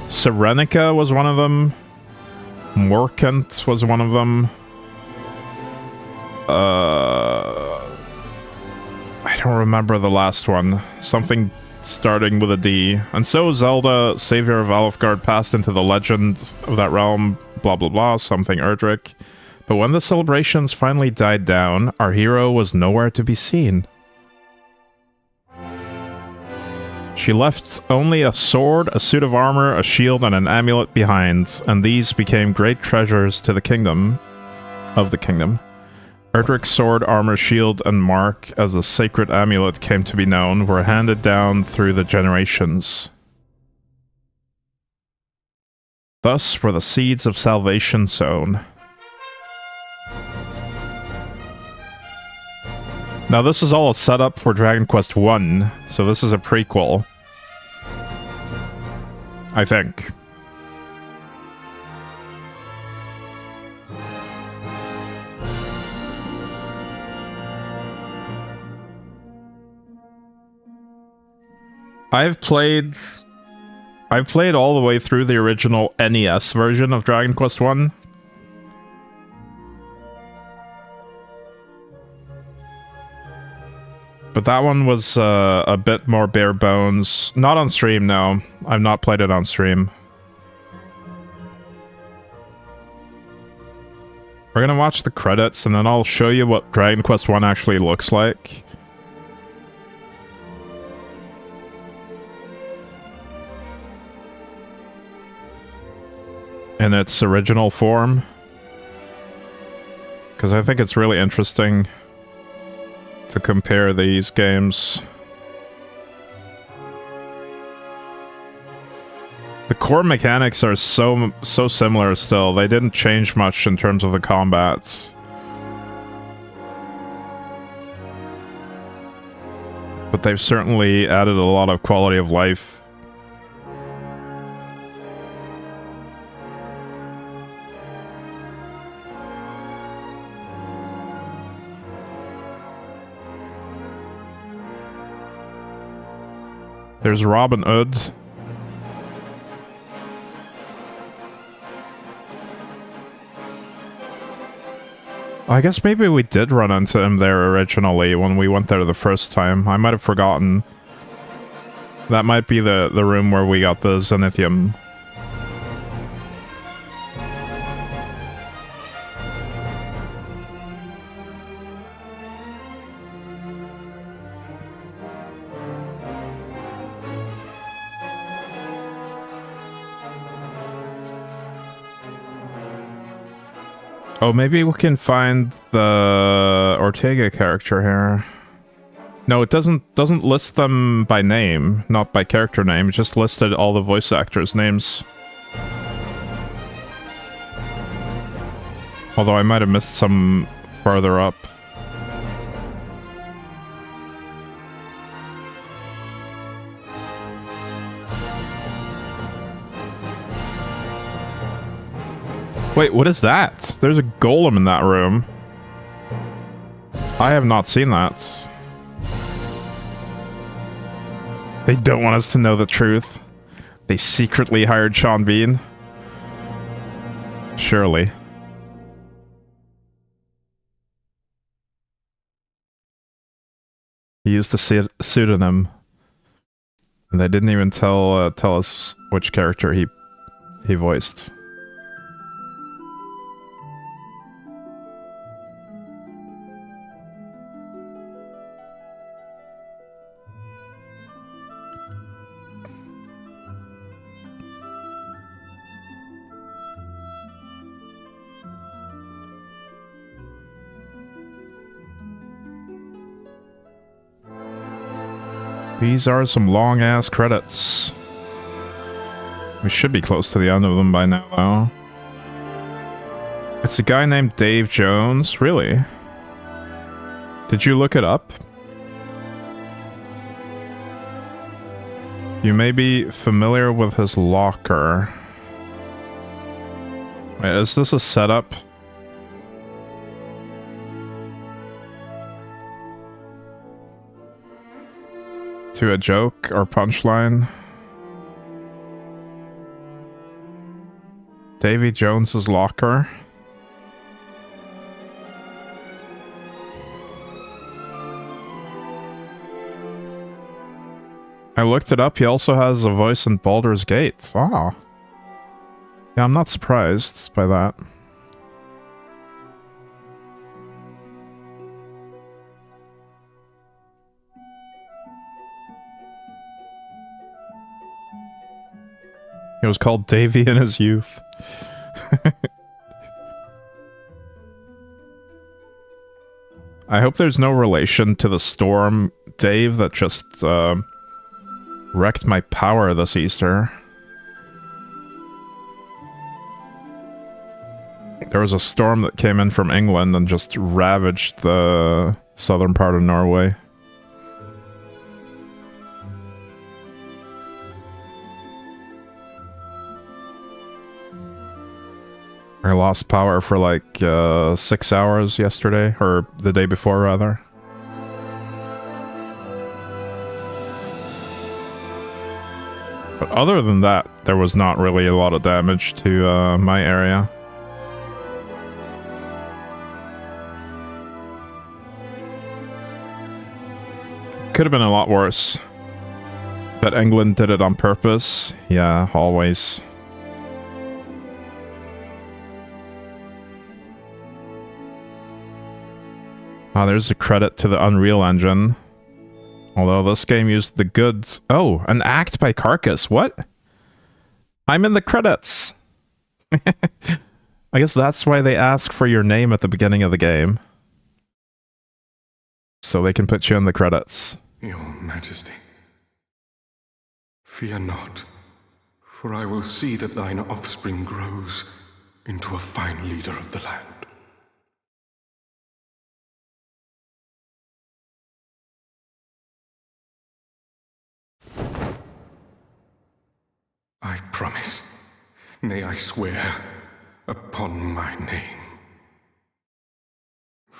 Speaker 2: Serenica was one of them. Morkant was one of them. I don't remember the last one. Something starting with a D. And so Zelda, savior of Alifgard, passed into the legend of that realm, blah blah blah, something Erdrick. But when the celebrations finally died down, our hero was nowhere to be seen. She left only a sword, a suit of armor, a shield, and an amulet behind, and these became great treasures to the kingdom. Erdrick's sword, armor, shield, and mark, as a sacred amulet came to be known, were handed down through the generations. Thus were the seeds of salvation sown. Now this is all a setup for Dragon Quest I, so this is a prequel. I think. I've played all the way through the original NES version of Dragon Quest I. But that one was a bit more bare bones. Not on stream, no. I've not played it on stream. We're gonna watch the credits, and then I'll show you what Dragon Quest I actually looks like. In its original form. Because I think it's really interesting to compare these games. The core mechanics are so similar still. They didn't change much in terms of the combats. But they've certainly added a lot of quality of life. There's Robin Hood. I guess maybe we did run into him there originally when we went there the first time. I might have forgotten. That might be the room where we got the Zenithium. Oh, maybe we can find the Ortega character here. No, it doesn't list them by name, not by character name. It just listed all the voice actors' names. Although I might have missed some farther up. Wait, what is that? There's a golem in that room. I have not seen that. They don't want us to know the truth. They secretly hired Sean Bean. Surely. He used a pseudonym. And they didn't even tell us which character he voiced. These are some long-ass credits. We should be close to the end of them by now, though. It's a guy named Dave Jones. Really? Did you look it up? You may be familiar with his locker. Wait, is this a setup? To a joke or punchline? Davy Jones's locker? I looked it up. He also has a voice in Baldur's Gate. Ah. Yeah, I'm not surprised by that. He was called Davy in his youth. I hope there's no relation to the storm, Dave, that just wrecked my power this Easter. There was a storm that came in from England and just ravaged the southern part of Norway. I lost power for like 6 hours yesterday, or the day before rather. But other than that, there was not really a lot of damage to my area. Could have been a lot worse. But England did it on purpose. Yeah, always. Ah, there's a credit to the Unreal Engine. Although this game used the goods... Oh, an act by Carcass. What? I'm in the credits! I guess that's why they ask for your name at the beginning of the game. So they can put you in the credits.
Speaker 10: Your Majesty, fear not, for I will see that thine offspring grows into a fine leader of the land. I promise, nay, I swear, upon my name,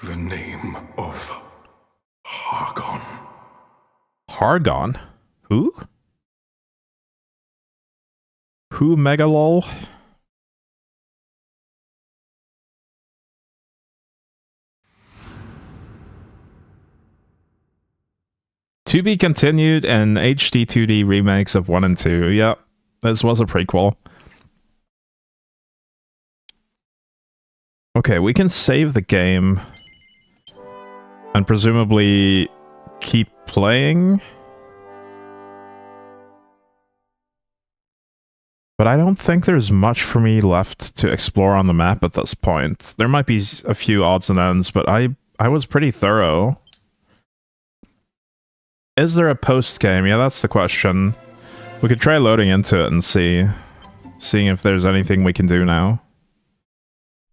Speaker 10: the name of Hargon.
Speaker 2: Hargon? Who? Who, Megalol? To be continued and HD-2D remakes of 1 and 2. Yep, this was a prequel. Okay, we can save the game and presumably keep playing. But I don't think there's much for me left to explore on the map at this point. There might be a few odds and ends, but I was pretty thorough. Is there a post-game? Yeah, that's the question. We could try loading into it and seeing if there's anything we can do now.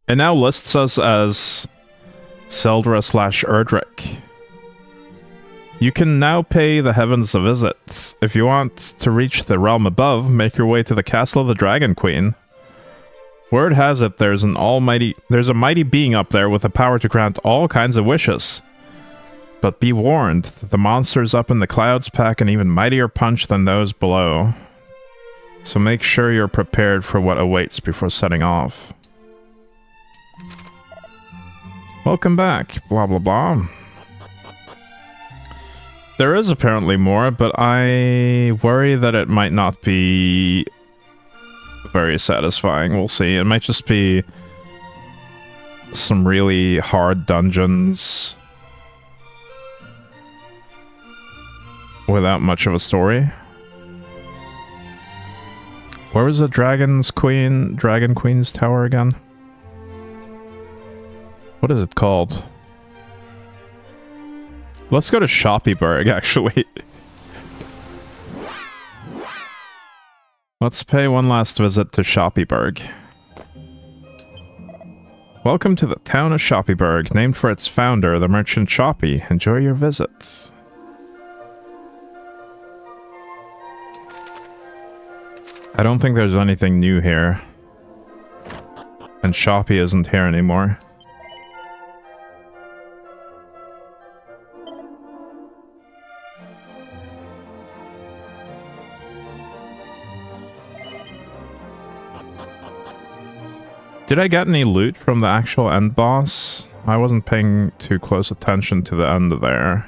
Speaker 2: It now lists us as Seldra/Erdrick. You can now pay the heavens a visit. If you want to reach the realm above, make your way to the castle of the Dragon Queen. Word has it there's a mighty being up there with the power to grant all kinds of wishes. But be warned, the monsters up in the clouds pack an even mightier punch than those below. So make sure you're prepared for what awaits before setting off. Welcome back, blah blah blah. There is apparently more, but I worry that it might not be very satisfying. We'll see. It might just be some really hard dungeons without much of a story. Where was the Dragon Queen's tower again? What is it called? Let's go to Shoppyburg, actually. Let's pay one last visit to Shoppyburg. Welcome to the town of Shoppyburg, named for its founder, the merchant Shoppy. Enjoy your visits. I don't think there's anything new here. And Shoppy isn't here anymore. Did I get any loot from the actual end boss? I wasn't paying too close attention to the end there.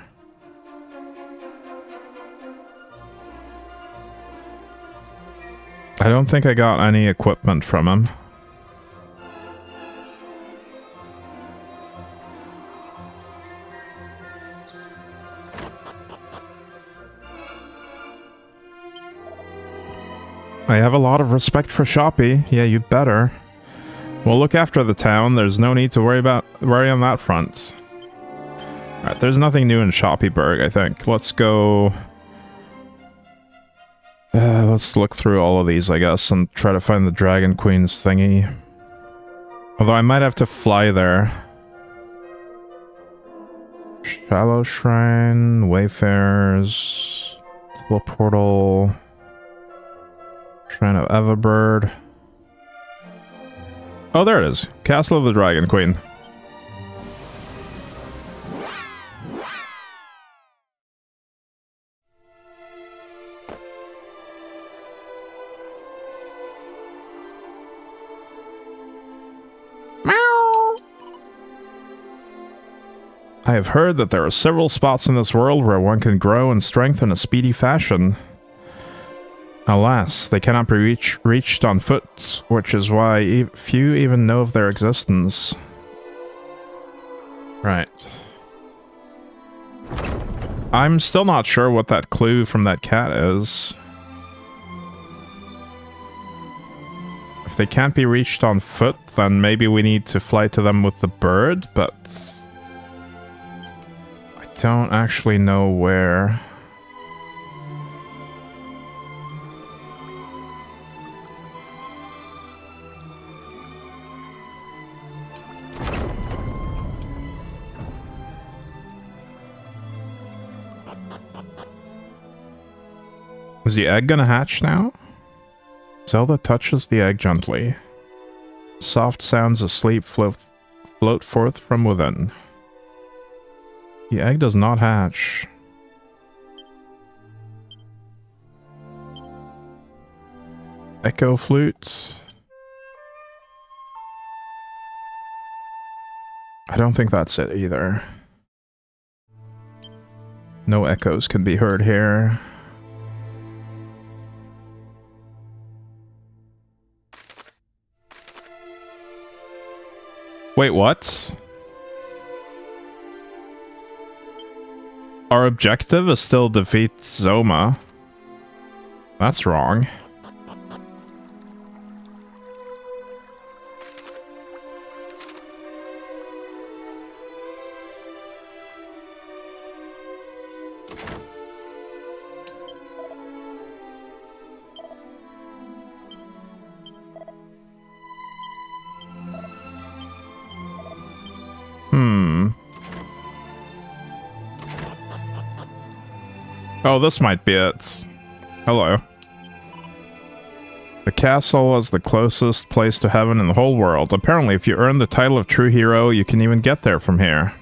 Speaker 2: I don't think I got any equipment from him. I have a lot of respect for Shoppy. Yeah, you better. We'll look after the town. There's no need to worry on that front. Alright, there's nothing new in Shoppyburg, I think. Let's go... let's look through all of these, I guess, and try to find the Dragon Queen's thingy. Although I might have to fly there. Shallow Shrine, Wayfarers, Teleportal, Shrine of Everbird. Oh, there it is. Castle of the Dragon Queen. I have heard that there are several spots in this world where one can grow in strength in a speedy fashion. Alas, they cannot be reached on foot, which is why few even know of their existence. Right. I'm still not sure what that clue from that cat is. If they can't be reached on foot, then maybe we need to fly to them with the bird, but... I don't actually know where... Is the egg gonna hatch now? Zelda touches the egg gently. Soft sounds of sleep float forth from within. The egg does not hatch. Echo flute. I don't think that's it either. No echoes can be heard here. Wait, what? Our objective is still defeat Zoma. That's wrong. Oh, this might be it. Hello. The castle is the closest place to heaven in the whole world. Apparently, if you earn the title of true hero, you can even get there from here.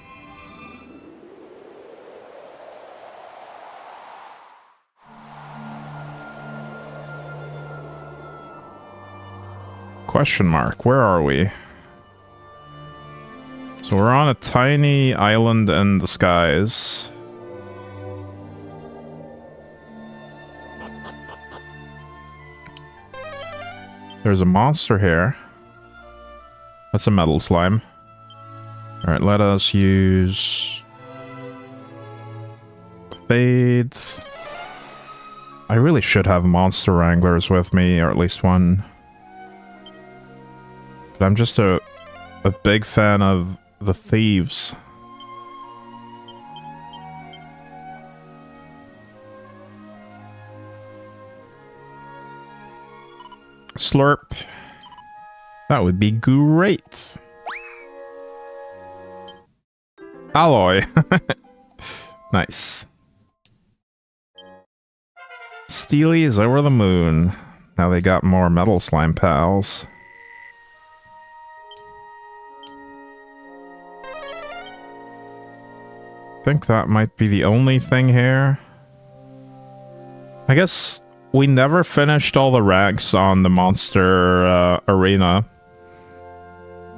Speaker 2: Question mark. Where are we? So we're on a tiny island in the skies. There's a monster here. That's a metal slime. Alright, let us use... Fade. I really should have monster wranglers with me, or at least one. But I'm just a big fan of the thieves. Slurp. That would be great. Alloy. Nice. Steely is over the moon. Now they got more metal slime pals. I think that might be the only thing here. I guess we never finished all the rags on the monster arena.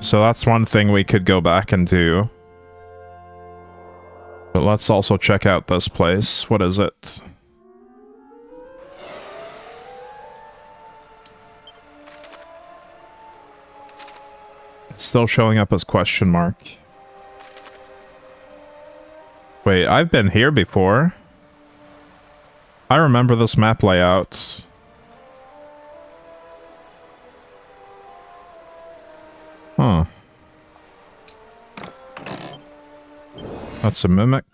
Speaker 2: So that's one thing we could go back and do. But let's also check out this place. What is it? It's still showing up as question mark. Wait, I've been here before. I remember this map layout. Huh. That's a mimic.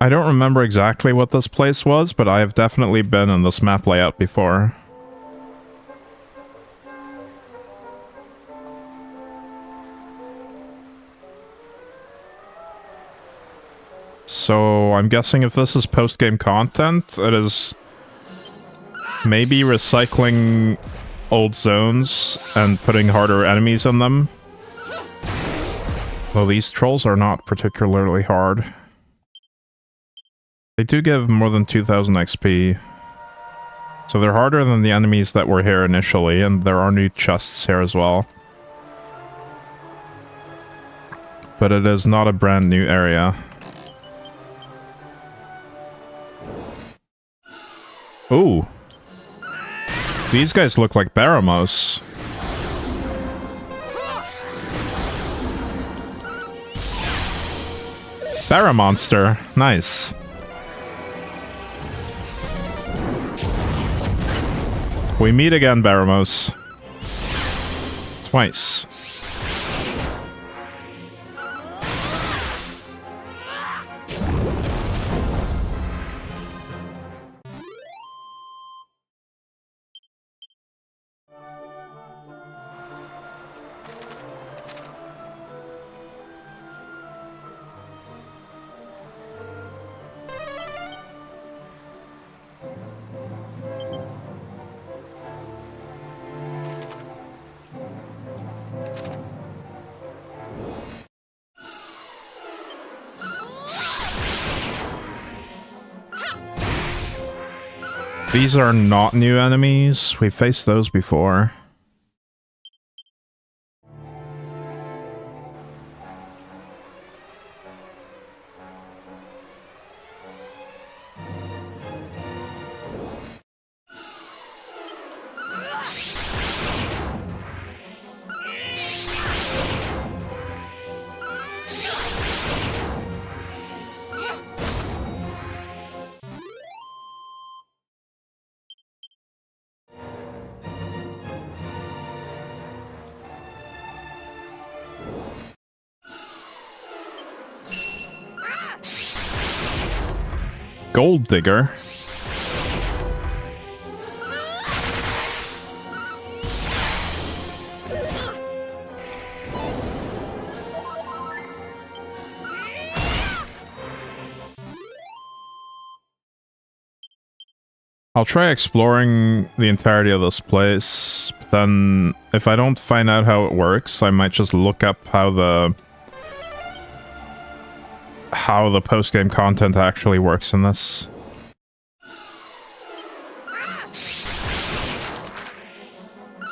Speaker 2: I don't remember exactly what this place was, but I have definitely been in this map layout before. So, I'm guessing if this is post-game content, it is maybe recycling old zones and putting harder enemies in them. Though these trolls are not particularly hard. They do give more than 2000 XP. So they're harder than the enemies that were here initially, and there are new chests here as well. But it is not a brand new area. Ooh. These guys look like Baramos. Baramonster. Nice. We meet again, Baramos. Twice. These are not new enemies. We faced those before. gold digger. I'll try exploring the entirety of this place. Then, if I don't find out how it works, I might just look up how the post-game content actually works in this.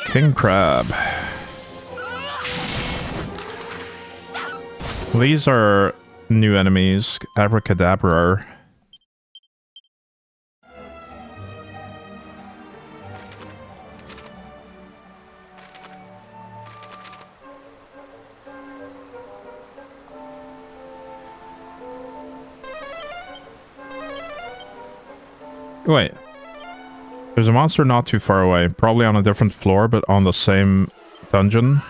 Speaker 2: King Crab. These are new enemies. Abracadabra. Wait. There's a monster not too far away. Probably on a different floor, but on the same dungeon.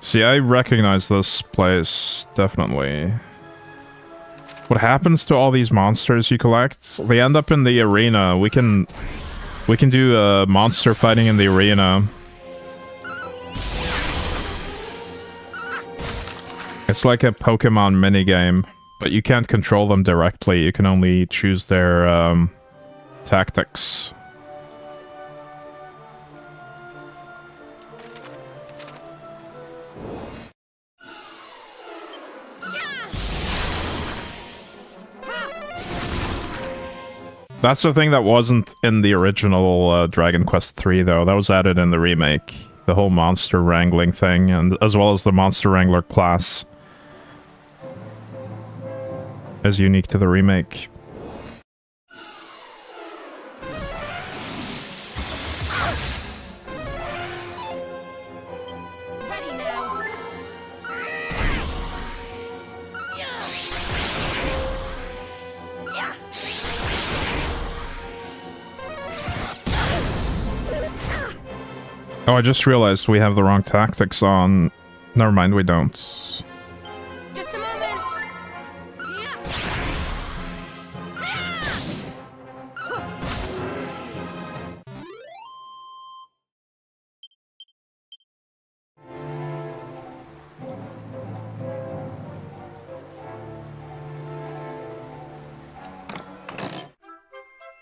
Speaker 2: See, I recognize this place, definitely. What happens to all these monsters you collect? They end up in the arena. We can do monster fighting in the arena. It's like a Pokemon minigame, but you can't control them directly. You can only choose their tactics. That's the thing that wasn't in the original Dragon Quest III, though. That was added in the remake. The whole monster wrangling thing, and as well as the monster wrangler class is unique to the remake. Oh, I just realized we have the wrong tactics on. Never mind, we don't.
Speaker 1: Just a moment.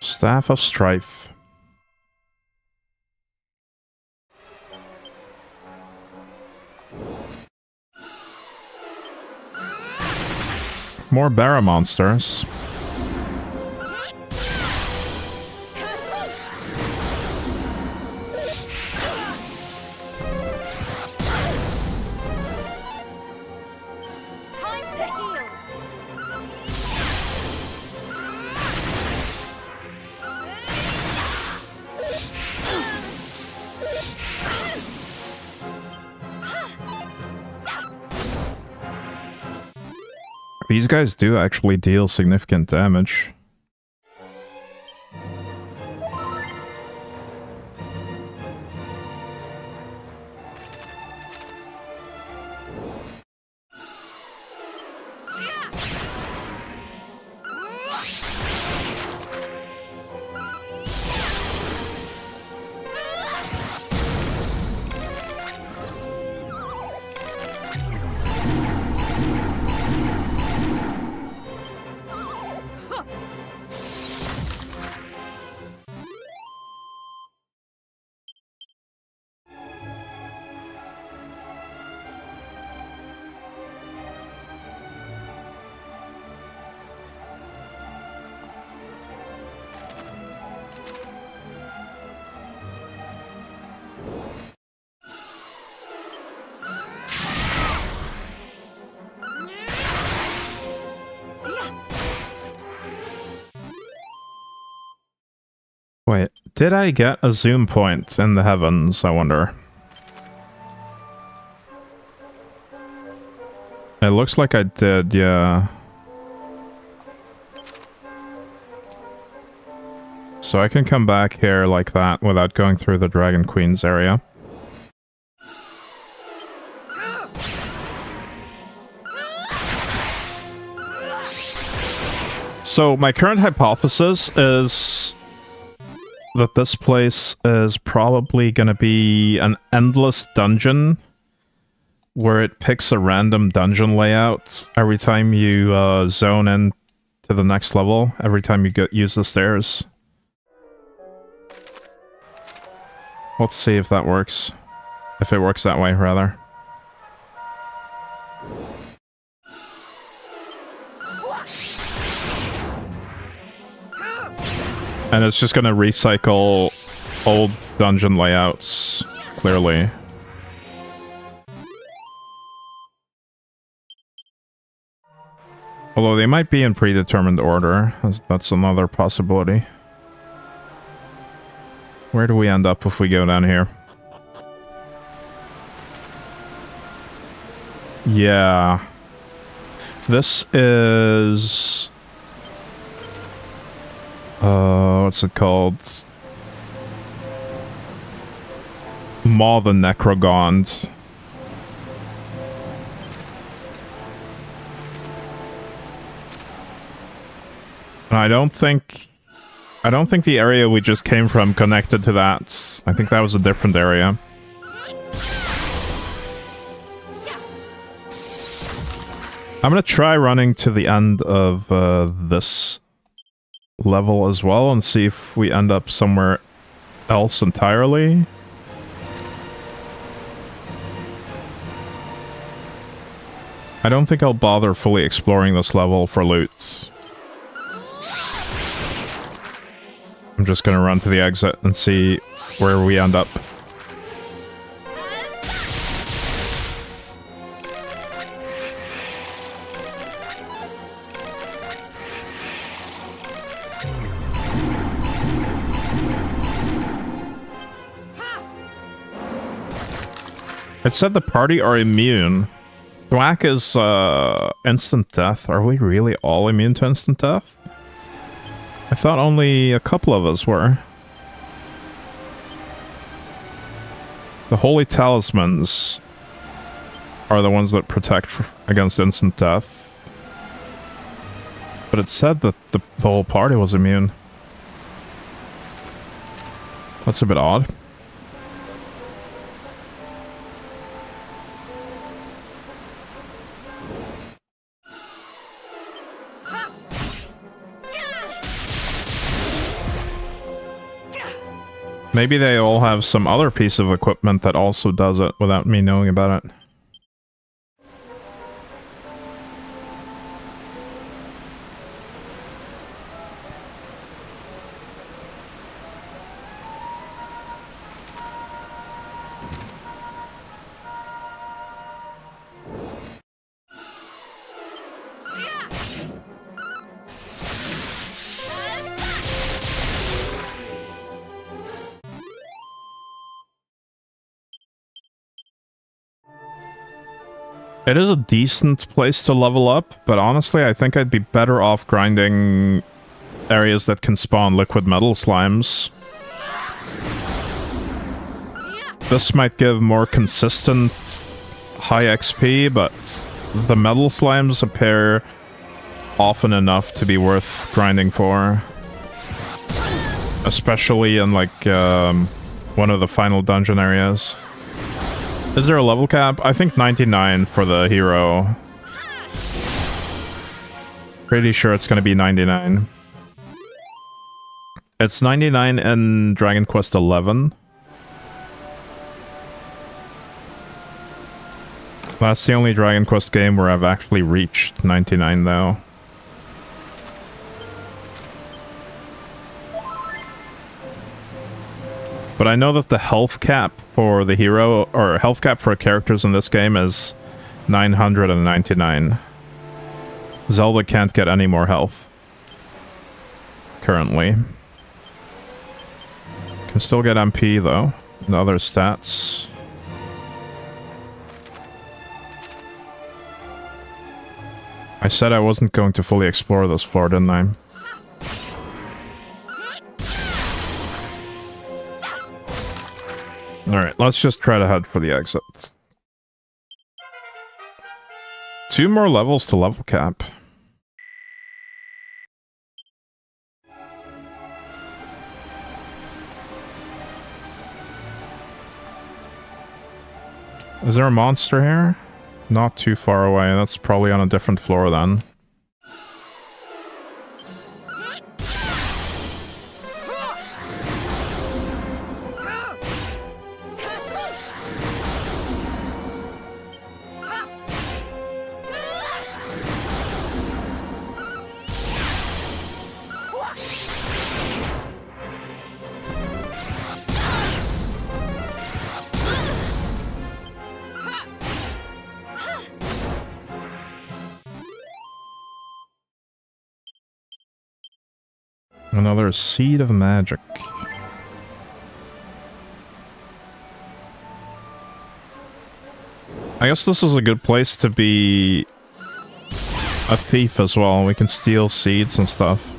Speaker 2: Staff of Strife. More Barra monsters.
Speaker 1: Time to heal.
Speaker 2: These guys do actually deal significant damage. Wait, did I get a zoom point in the heavens, I wonder? It looks like I did, yeah. So I can come back here like that without going through the Dragon Queen's area. So my current hypothesis is that this place is probably going to be an endless dungeon where it picks a random dungeon layout every time you zone in to the next level, every time you use the stairs. Let's see if that works. If it works that way, rather. And it's just gonna recycle old dungeon layouts, clearly. Although they might be in predetermined order. That's another possibility. Where do we end up if we go down here? Yeah. This is... what's it called? Maw the Necrogond. And I don't think the area we just came from connected to that. I think that was a different area. I'm gonna try running to the end of this level as well and see if we end up somewhere else entirely. I don't think I'll bother fully exploring this level for loot. I'm just gonna run to the exit and see where we end up. It said the party are immune. Thwack is instant death. Are we really all immune to instant death? I thought only a couple of us were. The Holy Talismans are the ones that protect against instant death. But it said that the whole party was immune. That's a bit odd. Maybe they all have some other piece of equipment that also does it without me knowing about it. It is a decent place to level up, but honestly I think I'd be better off grinding areas that can spawn liquid metal slimes. This might give more consistent high XP, but the metal slimes appear often enough to be worth grinding for. Especially in like one of the final dungeon areas. Is there a level cap? I think 99 for the hero. Pretty sure it's going to be 99. It's 99 in Dragon Quest XI. That's the only Dragon Quest game where I've actually reached 99 though. But I know that the health cap for the hero, or health cap for characters in this game is 999. Zelda can't get any more health. Currently. Can still get MP though, and other stats. I said I wasn't going to fully explore this floor, didn't I? Alright, let's just try to head for the exit. 2 more levels to level cap. Is there a monster here? Not too far away. That's probably on a different floor then. Another seed of magic. I guess this is a good place to be a thief as well. We can steal seeds and stuff.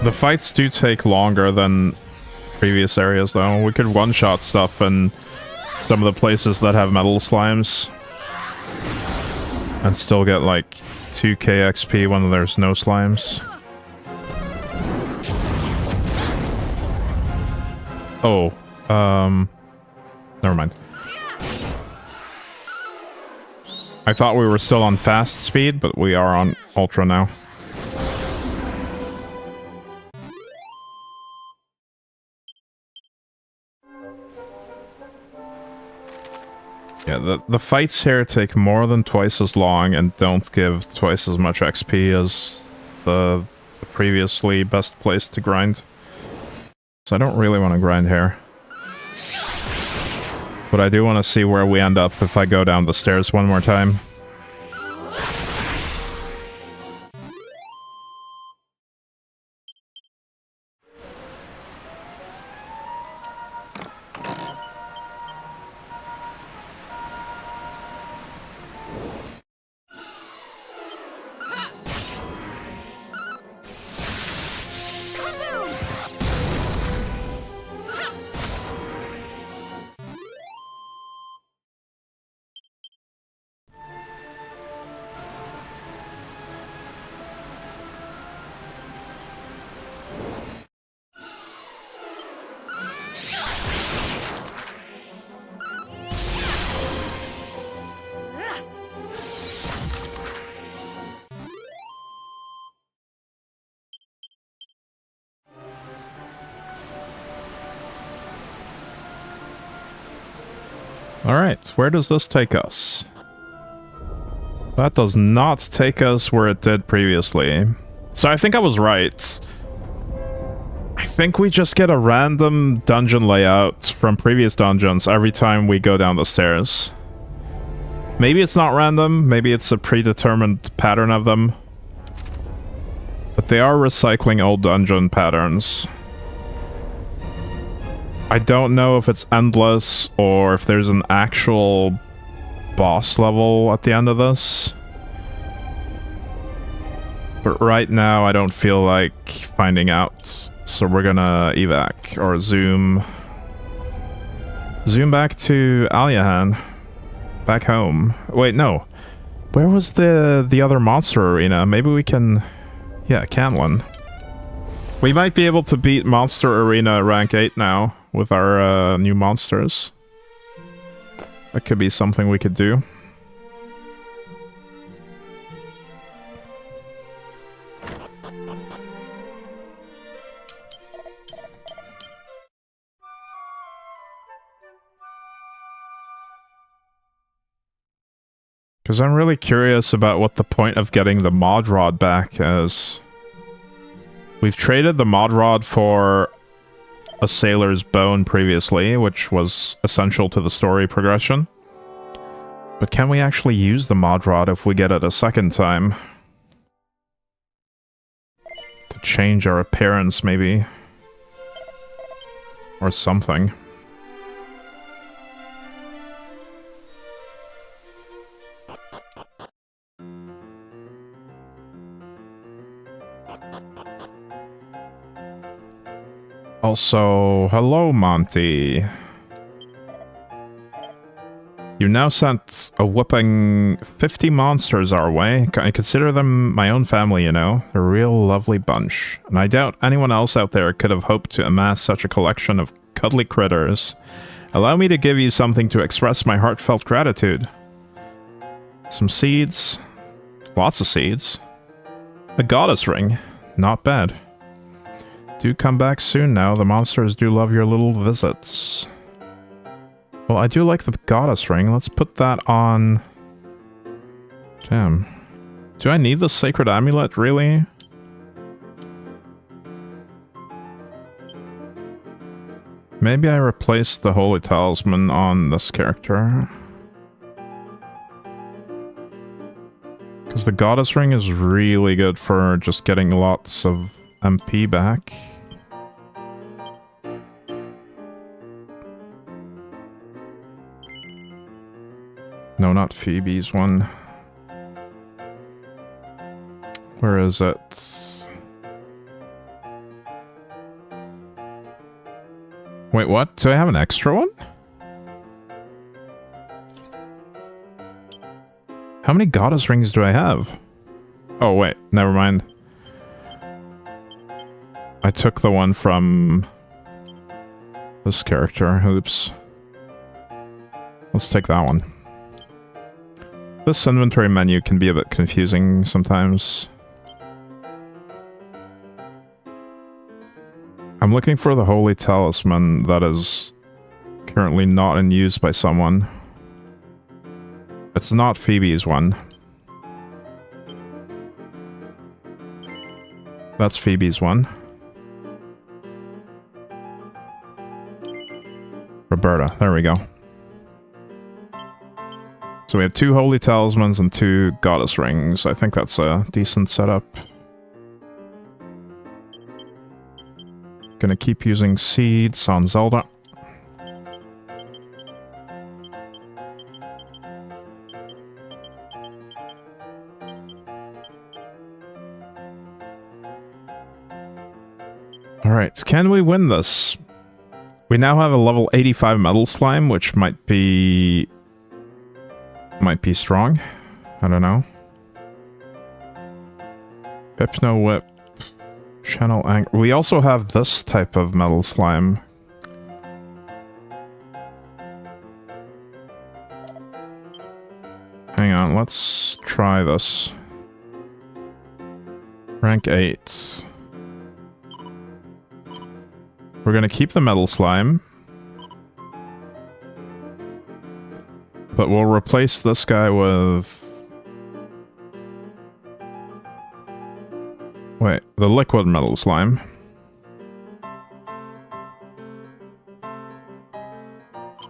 Speaker 2: The fights do take longer than previous areas though. We could one-shot stuff in some of the places that have metal slimes and still get like 2k XP when there's no slimes. Oh, never mind. I thought we were still on fast speed, but we are on ultra now. Yeah, the fights here take more than twice as long and don't give twice as much XP as the previously best place to grind. So I don't really want to grind here. But I do want to see where we end up if I go down the stairs one more time. Alright, where does this take us? That does not take us where it did previously. So I think I was right. I think we just get a random dungeon layout from previous dungeons every time we go down the stairs. Maybe it's not random, maybe it's a predetermined pattern of them. But they are recycling old dungeon patterns. I don't know if it's endless or if there's an actual boss level at the end of this. But right now I don't feel like finding out, so we're gonna evac or zoom back to Alyahan, back home. Wait, no. Where was the other monster arena? Maybe we can... Yeah, Cantlin. We might be able to beat Monster Arena rank 8 now with our new monsters. That could be something we could do. Because I'm really curious about what the point of getting the mod rod back is. We've traded the mod rod for a sailor's bone previously, which was essential to the story progression. But can we actually use the mod rod if we get it a second time? To change our appearance, maybe. Or something. Also, hello, Monty. You now sent a whooping 50 monsters our way. I consider them my own family, you know. They're a real lovely bunch. And I doubt anyone else out there could have hoped to amass such a collection of cuddly critters. Allow me to give you something to express my heartfelt gratitude. Some seeds. Lots of seeds. The goddess ring. Not bad. Do come back soon now. The monsters do love your little visits. Well, I do like the goddess ring. Let's put that on... Damn. Do I need the sacred amulet, really? Maybe I replace the holy talisman on this character. Because the goddess ring is really good for just getting lots of MP back. No, not Phoebe's one. Where is it? Wait, what? Do I have an extra one? How many goddess rings do I have? Oh, wait. Never mind. I took the one from this character. Oops. Let's take that one. This inventory menu can be a bit confusing sometimes. I'm looking for the holy talisman that is currently not in use by someone. It's not Phoebe's one. That's Phoebe's one. Roberta, there we go. So we have 2 holy talismans and 2 goddess rings. I think that's a decent setup. Gonna keep using seeds on Zelda. Alright, can we win this? We now have a level 85 metal slime, which might be strong. I don't know. Hypno Whip. Channel Anger. We also have this type of metal slime. Hang on, let's try this. Rank 8. We're gonna keep the metal slime. But we'll replace this guy with... Wait, the liquid metal slime.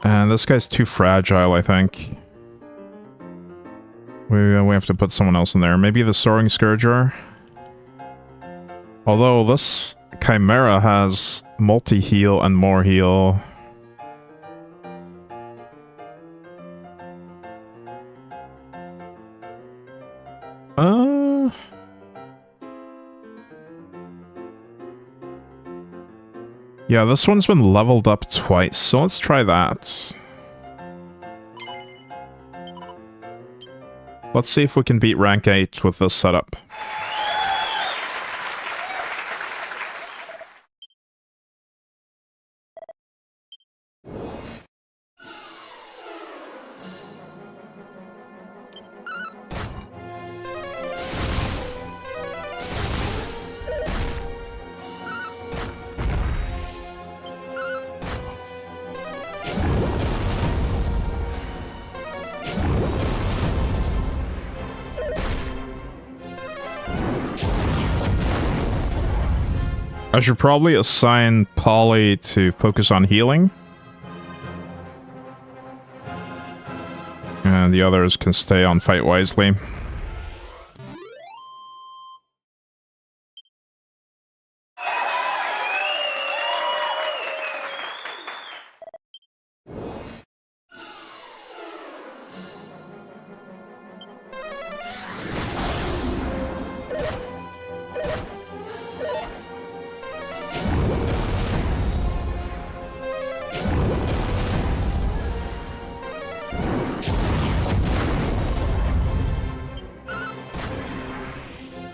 Speaker 2: And this guy's too fragile, I think. We have to put someone else in there. Maybe the Soaring Scourger? Although this Chimera has multi-heal and more heal. Yeah, this one's been leveled up twice, so let's try that. Let's see if we can beat rank 8 with this setup. I should probably assign Polly to focus on healing. And the others can stay on Fight Wisely.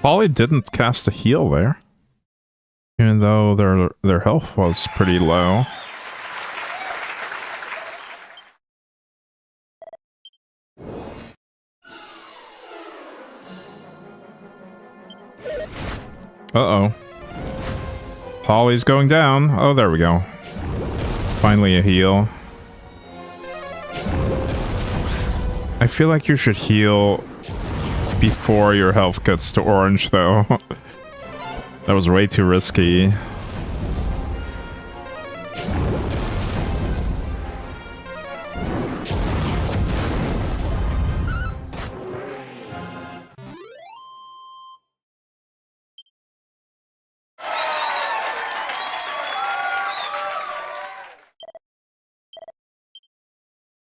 Speaker 2: Polly didn't cast a heal there. Even though their health was pretty low. Uh-oh. Polly's going down. Oh, there we go. Finally a heal. I feel like you should heal before your health gets to orange, though. That was way too risky.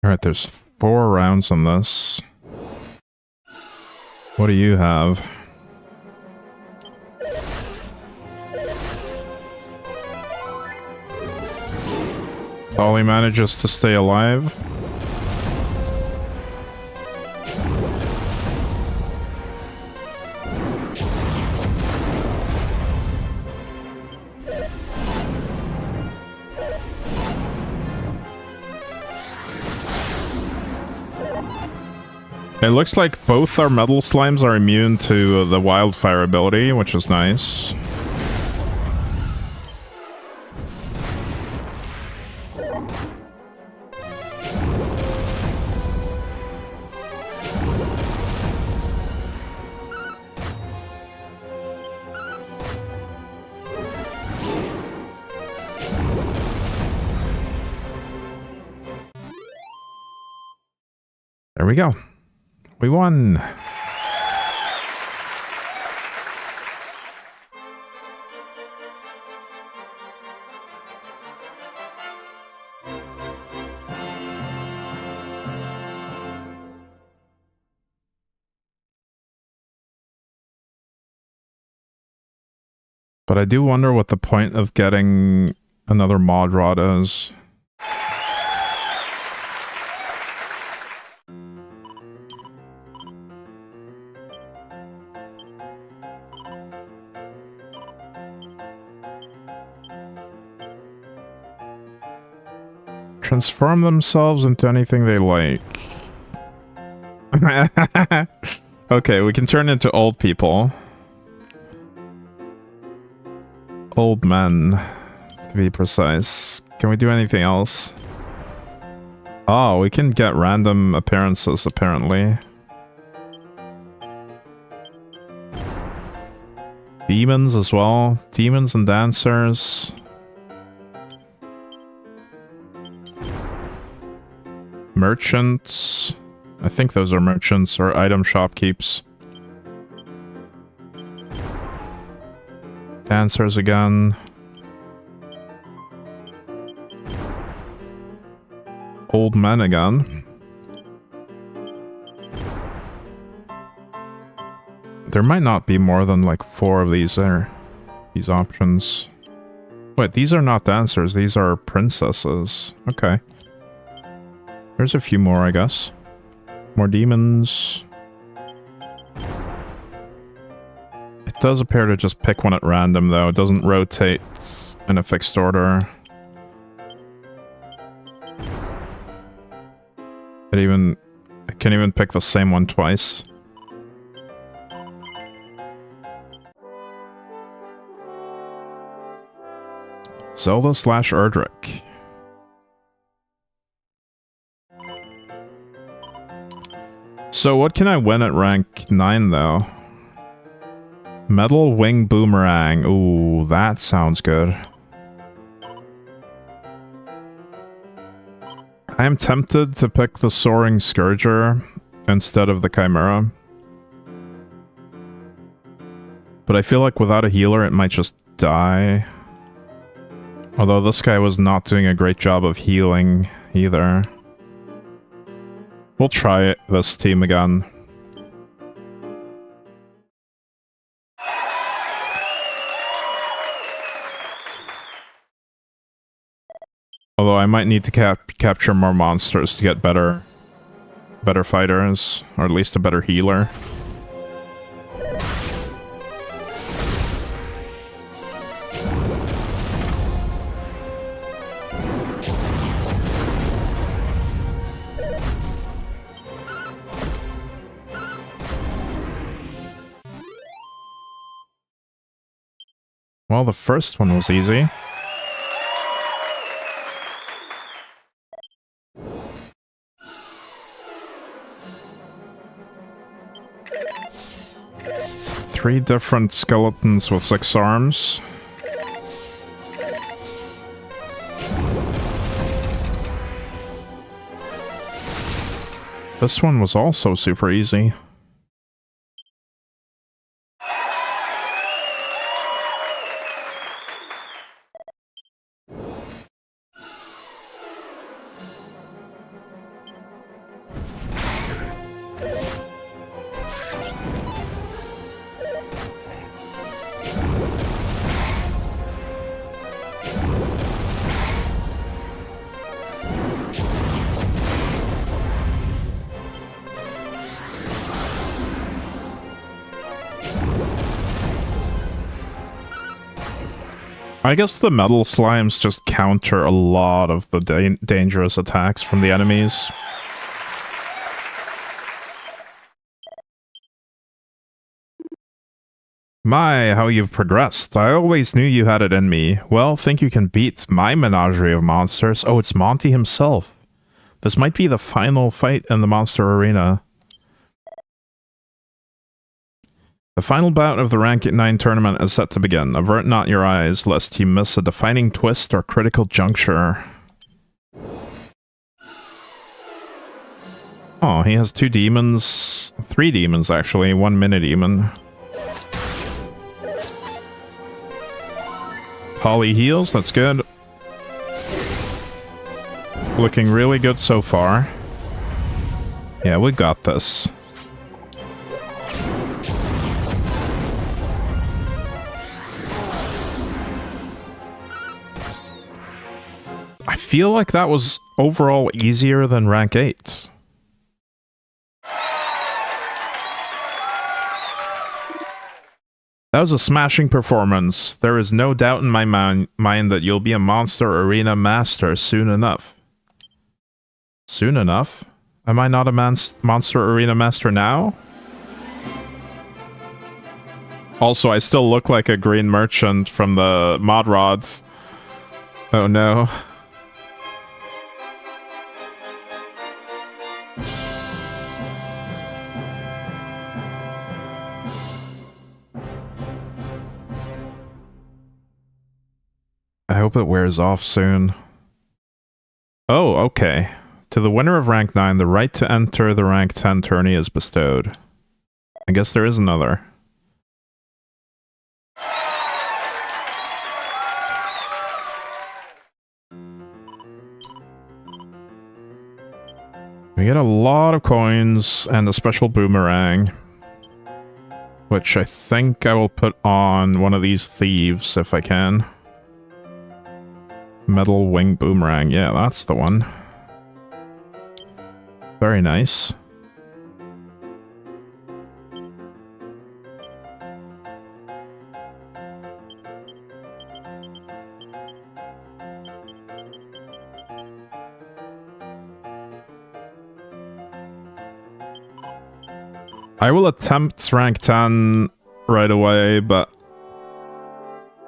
Speaker 2: Alright, there's 4 rounds on this. What do you have? Polly manages to stay alive. It looks like both our metal slimes are immune to the wildfire ability, which is nice. There we go. We won. But I do wonder what the point of getting another mod rod is. Transform themselves into anything they like. Okay, we can turn into old people. Old men, to be precise. Can we do anything else? Oh, we can get random appearances, apparently. Demons as well. Demons and dancers. Merchants. I think those are merchants or item shopkeepers. Dancers again. Old men again. There might not be more than like 4 of these there. These options. Wait, these are not dancers, these are princesses. Okay. There's a few more, I guess. More demons. It does appear to just pick one at random, though. It doesn't rotate in a fixed order. It can even pick the same one twice. Zelda / Erdrick. So what can I win at rank 9, though? Metal Wing Boomerang. Ooh, that sounds good. I am tempted to pick the Soaring Scourger instead of the Chimera. But I feel like without a healer, it might just die. Although this guy was not doing a great job of healing either. We'll try it, this team again. Although I might need to capture more monsters to get better fighters, or at least a better healer. Well, the first one was easy. Three different skeletons with 6 arms. This one was also super easy. I guess the metal slimes just counter a lot of the dangerous attacks from the enemies. My, how you've progressed. I always knew you had it in me. Well, think you can beat my menagerie of monsters? Oh, it's Monty himself. This might be the final fight in the monster arena. The final bout of the Rank 9 tournament is set to begin. Avert not your eyes, lest you miss a defining twist or critical juncture. Oh, he has 2 demons. 3 demons, actually. 1 mini-demon. Poly heals, that's good. Looking really good so far. Yeah, we got this. I feel like that was overall easier than rank 8. That was a smashing performance. There is no doubt in my mind that you'll be a Monster Arena Master soon enough. Soon enough? Am I not a Monster Arena Master now? Also, I still look like a green merchant from the mod rods. Oh no. I hope it wears off soon. Oh, okay. To the winner of rank 9, the right to enter the rank 10 tourney is bestowed. I guess there is another. We get a lot of coins and a special boomerang, which I think I will put on one of these thieves if I can. Metal wing boomerang, yeah, that's the one. Very nice. I will attempt rank 10 right away, but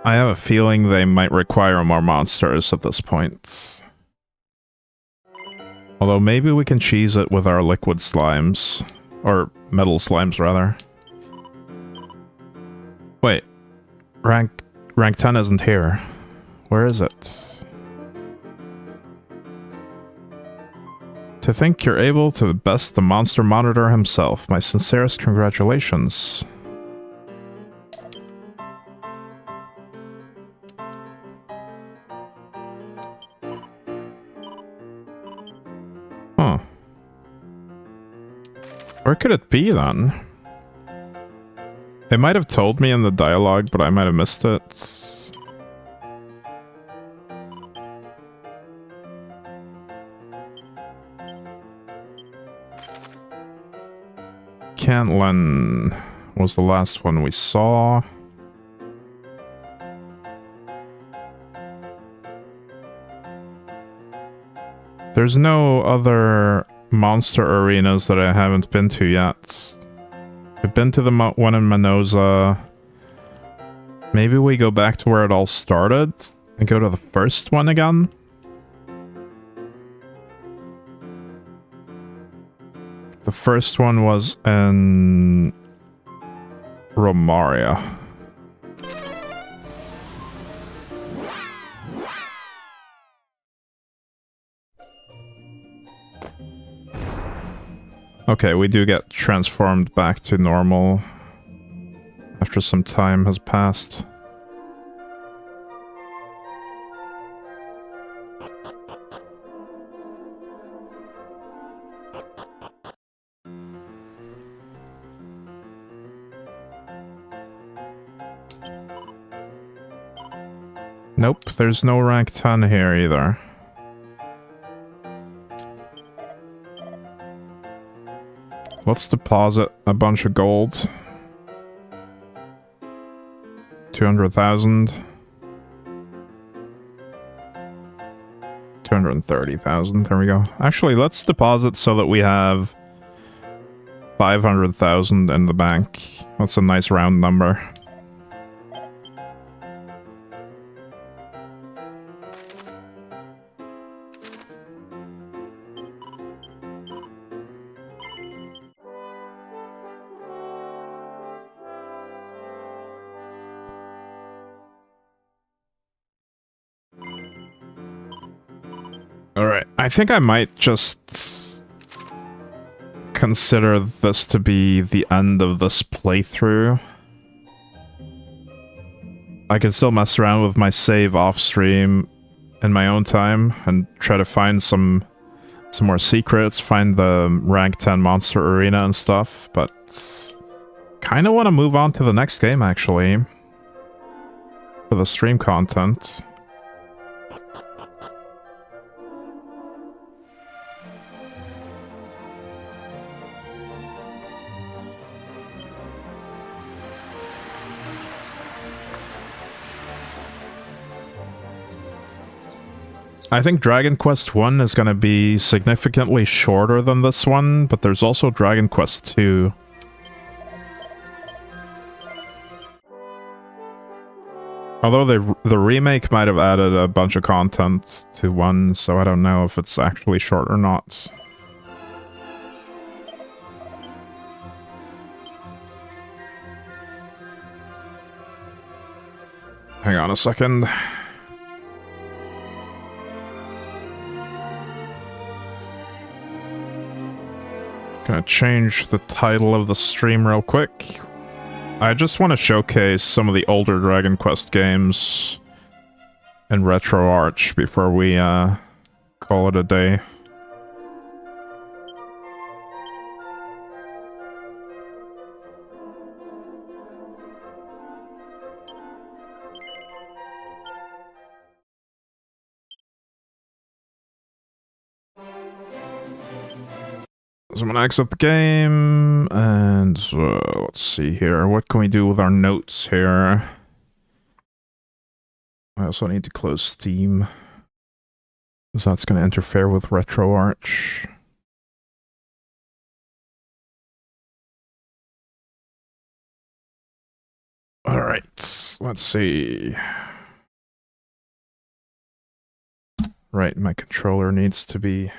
Speaker 2: I have a feeling they might require more monsters at this point. Although maybe we can cheese it with our liquid slimes. Or metal slimes, rather. Wait. Rank 10 isn't here. Where is it? To think you're able to best the monster monitor himself. My sincerest congratulations. Huh. Where could it be, then? It might have told me in the dialogue, but I might have missed it. Cantlen was the last one we saw. There's no other monster arenas that I haven't been to yet. I've been to the one in Minosa. Maybe we go back to where it all started and go to the first one again? The first one was in Romaria. Okay, we do get transformed back to normal after some time has passed. Nope, there's no rank 10 here either. Let's deposit a bunch of gold. 200,000. 230,000, there we go. Actually, let's deposit so that we have 500,000 in the bank. That's a nice round number. Alright, I think I might just consider this to be the end of this playthrough. I can still mess around with my save off stream in my own time and try to find some more secrets, find the rank 10 monster arena and stuff, but kind of want to move on to the next game actually for the stream content. I think Dragon Quest 1 is going to be significantly shorter than this one, but there's also Dragon Quest 2. Although the remake might have added a bunch of content to 1, so I don't know if it's actually short or not. Hang on a second. Gonna change the title of the stream real quick. I just want to showcase some of the older Dragon Quest games in RetroArch before we call it a day. So I'm gonna exit the game, and let's see here. What can we do with our notes here? I also need to close Steam, because that's going to interfere with RetroArch. Alright, let's see. Right, my controller needs to be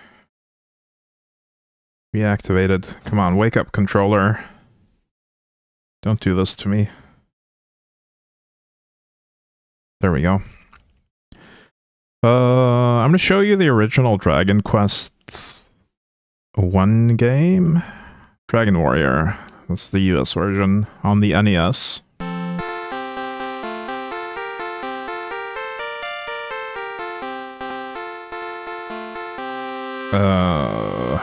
Speaker 2: reactivated. Come on, wake up, controller. Don't do this to me. There we go. I'm gonna show you the original Dragon Quest 1 game. Dragon Warrior. That's the US version on the NES.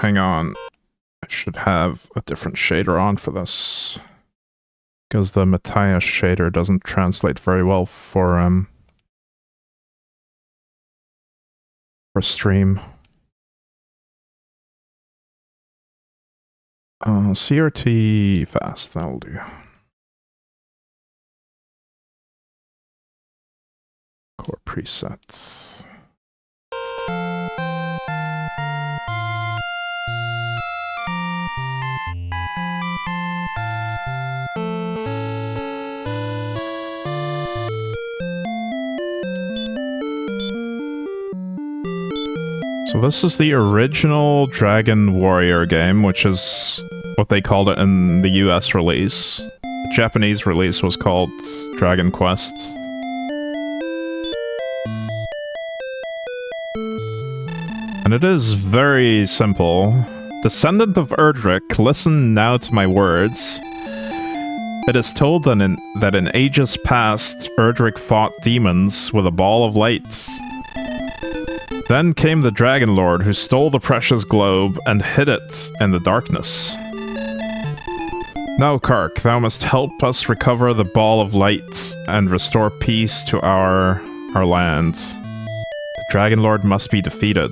Speaker 2: Hang on. I should have a different shader on for this, because the Matthias shader doesn't translate very well for stream. CRT fast, that'll do. Core presets. So this is the original Dragon Warrior game, which is what they called it in the US release. The Japanese release was called Dragon Quest. And it is very simple. Descendant of Erdrick, listen now to my words. It is told that in ages past, Erdrick fought demons with a ball of light. Then came the Dragon Lord, who stole the precious globe and hid it in the darkness. Now, Kark, thou must help us recover the ball of light and restore peace to our land. The Dragon Lord must be defeated.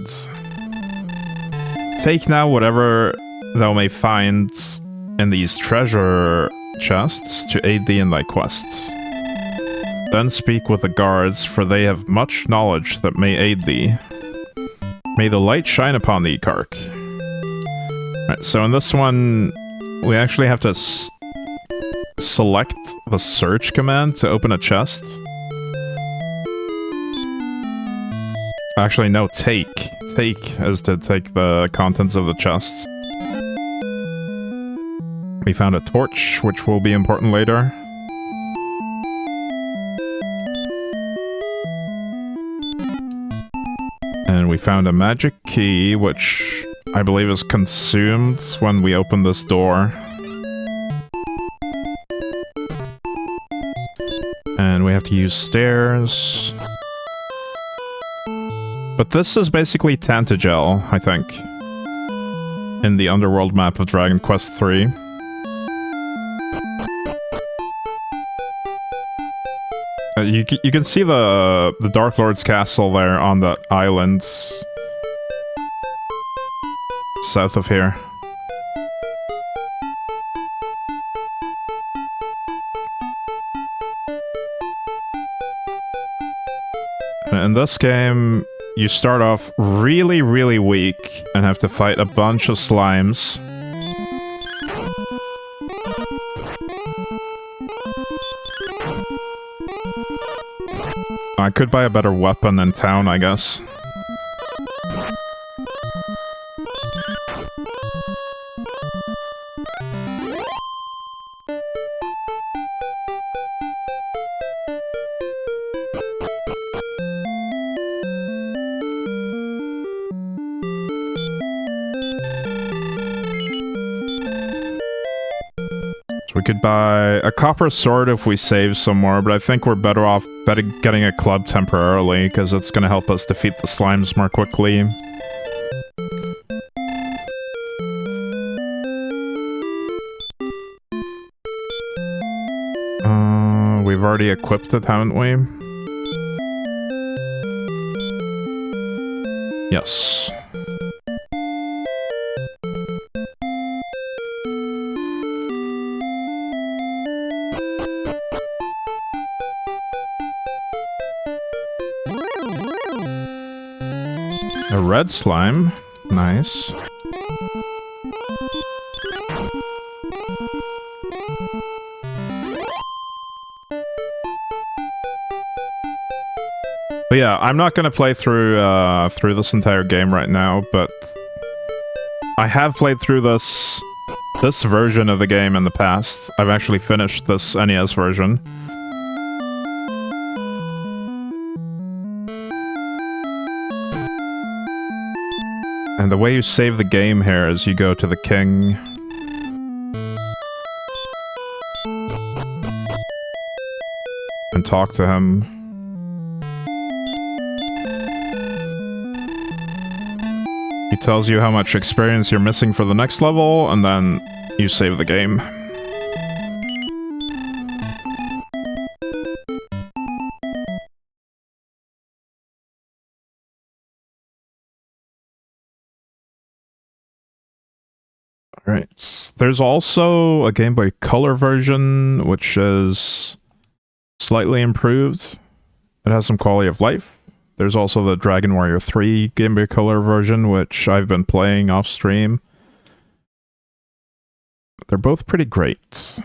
Speaker 2: Take now whatever thou may find in these treasure chests to aid thee in thy quests. Then speak with the guards, for they have much knowledge that may aid thee. May the light shine upon thee, Kark. Right, so in this one, we actually have to select the search command to open a chest. Actually, no, take. Take is to take the contents of the chests. We found a torch, which will be important later. And we found a magic key, which I believe is consumed when we open this door. And we have to use stairs. But this is basically Tantagel, I think, in the underworld map of Dragon Quest III. You can see the Dark Lord's castle there on the island south of here. In this game, you start off really, really weak and have to fight a bunch of slimes. I could buy a better weapon in town, I guess. We could buy a copper sword if we save some more, but I think we're better off getting a club temporarily, because it's going to help us defeat the slimes more quickly. We've already equipped it, haven't we? Yes. A red slime. Nice. But yeah, I'm not gonna play through this entire game right now, but I have played through this version of the game in the past. I've actually finished this NES version. And the way you save the game here is you go to the king. And talk to him. He tells you how much experience you're missing for the next level, and then you save the game. Alright, there's also a Game Boy Color version, which is slightly improved. It has some quality of life. There's also the Dragon Warrior 3 Game Boy Color version, which I've been playing off stream. They're both pretty great.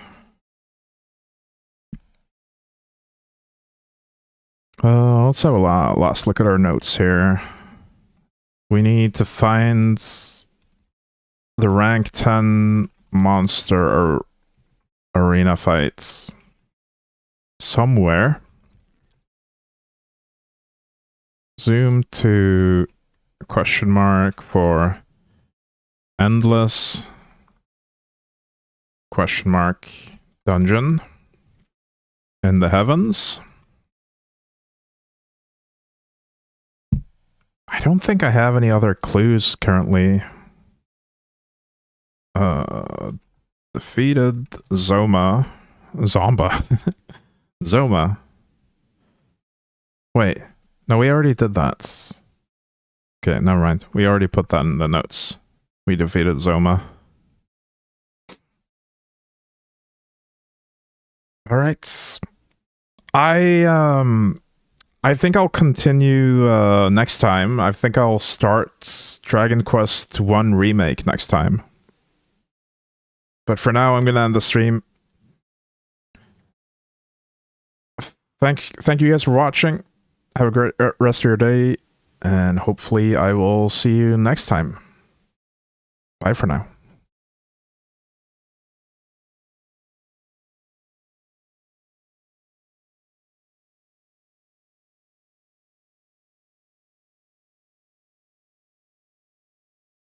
Speaker 2: Let's have a last look at our notes here. We need to find the rank 10 monster or arena fights somewhere. Zoom to question mark for endless question mark dungeon in the heavens. I don't think I have any other clues currently. Defeated Zoma. Zoma. Wait. No, we already did that. Okay, never mind. We already put that in the notes. We defeated Zoma. Alright. I think I'll continue next time. I think I'll start Dragon Quest 1 Remake next time. But for now, I'm gonna end the stream. Thank you guys for watching. Have a great rest of your day, and hopefully I will see you next time. Bye for now.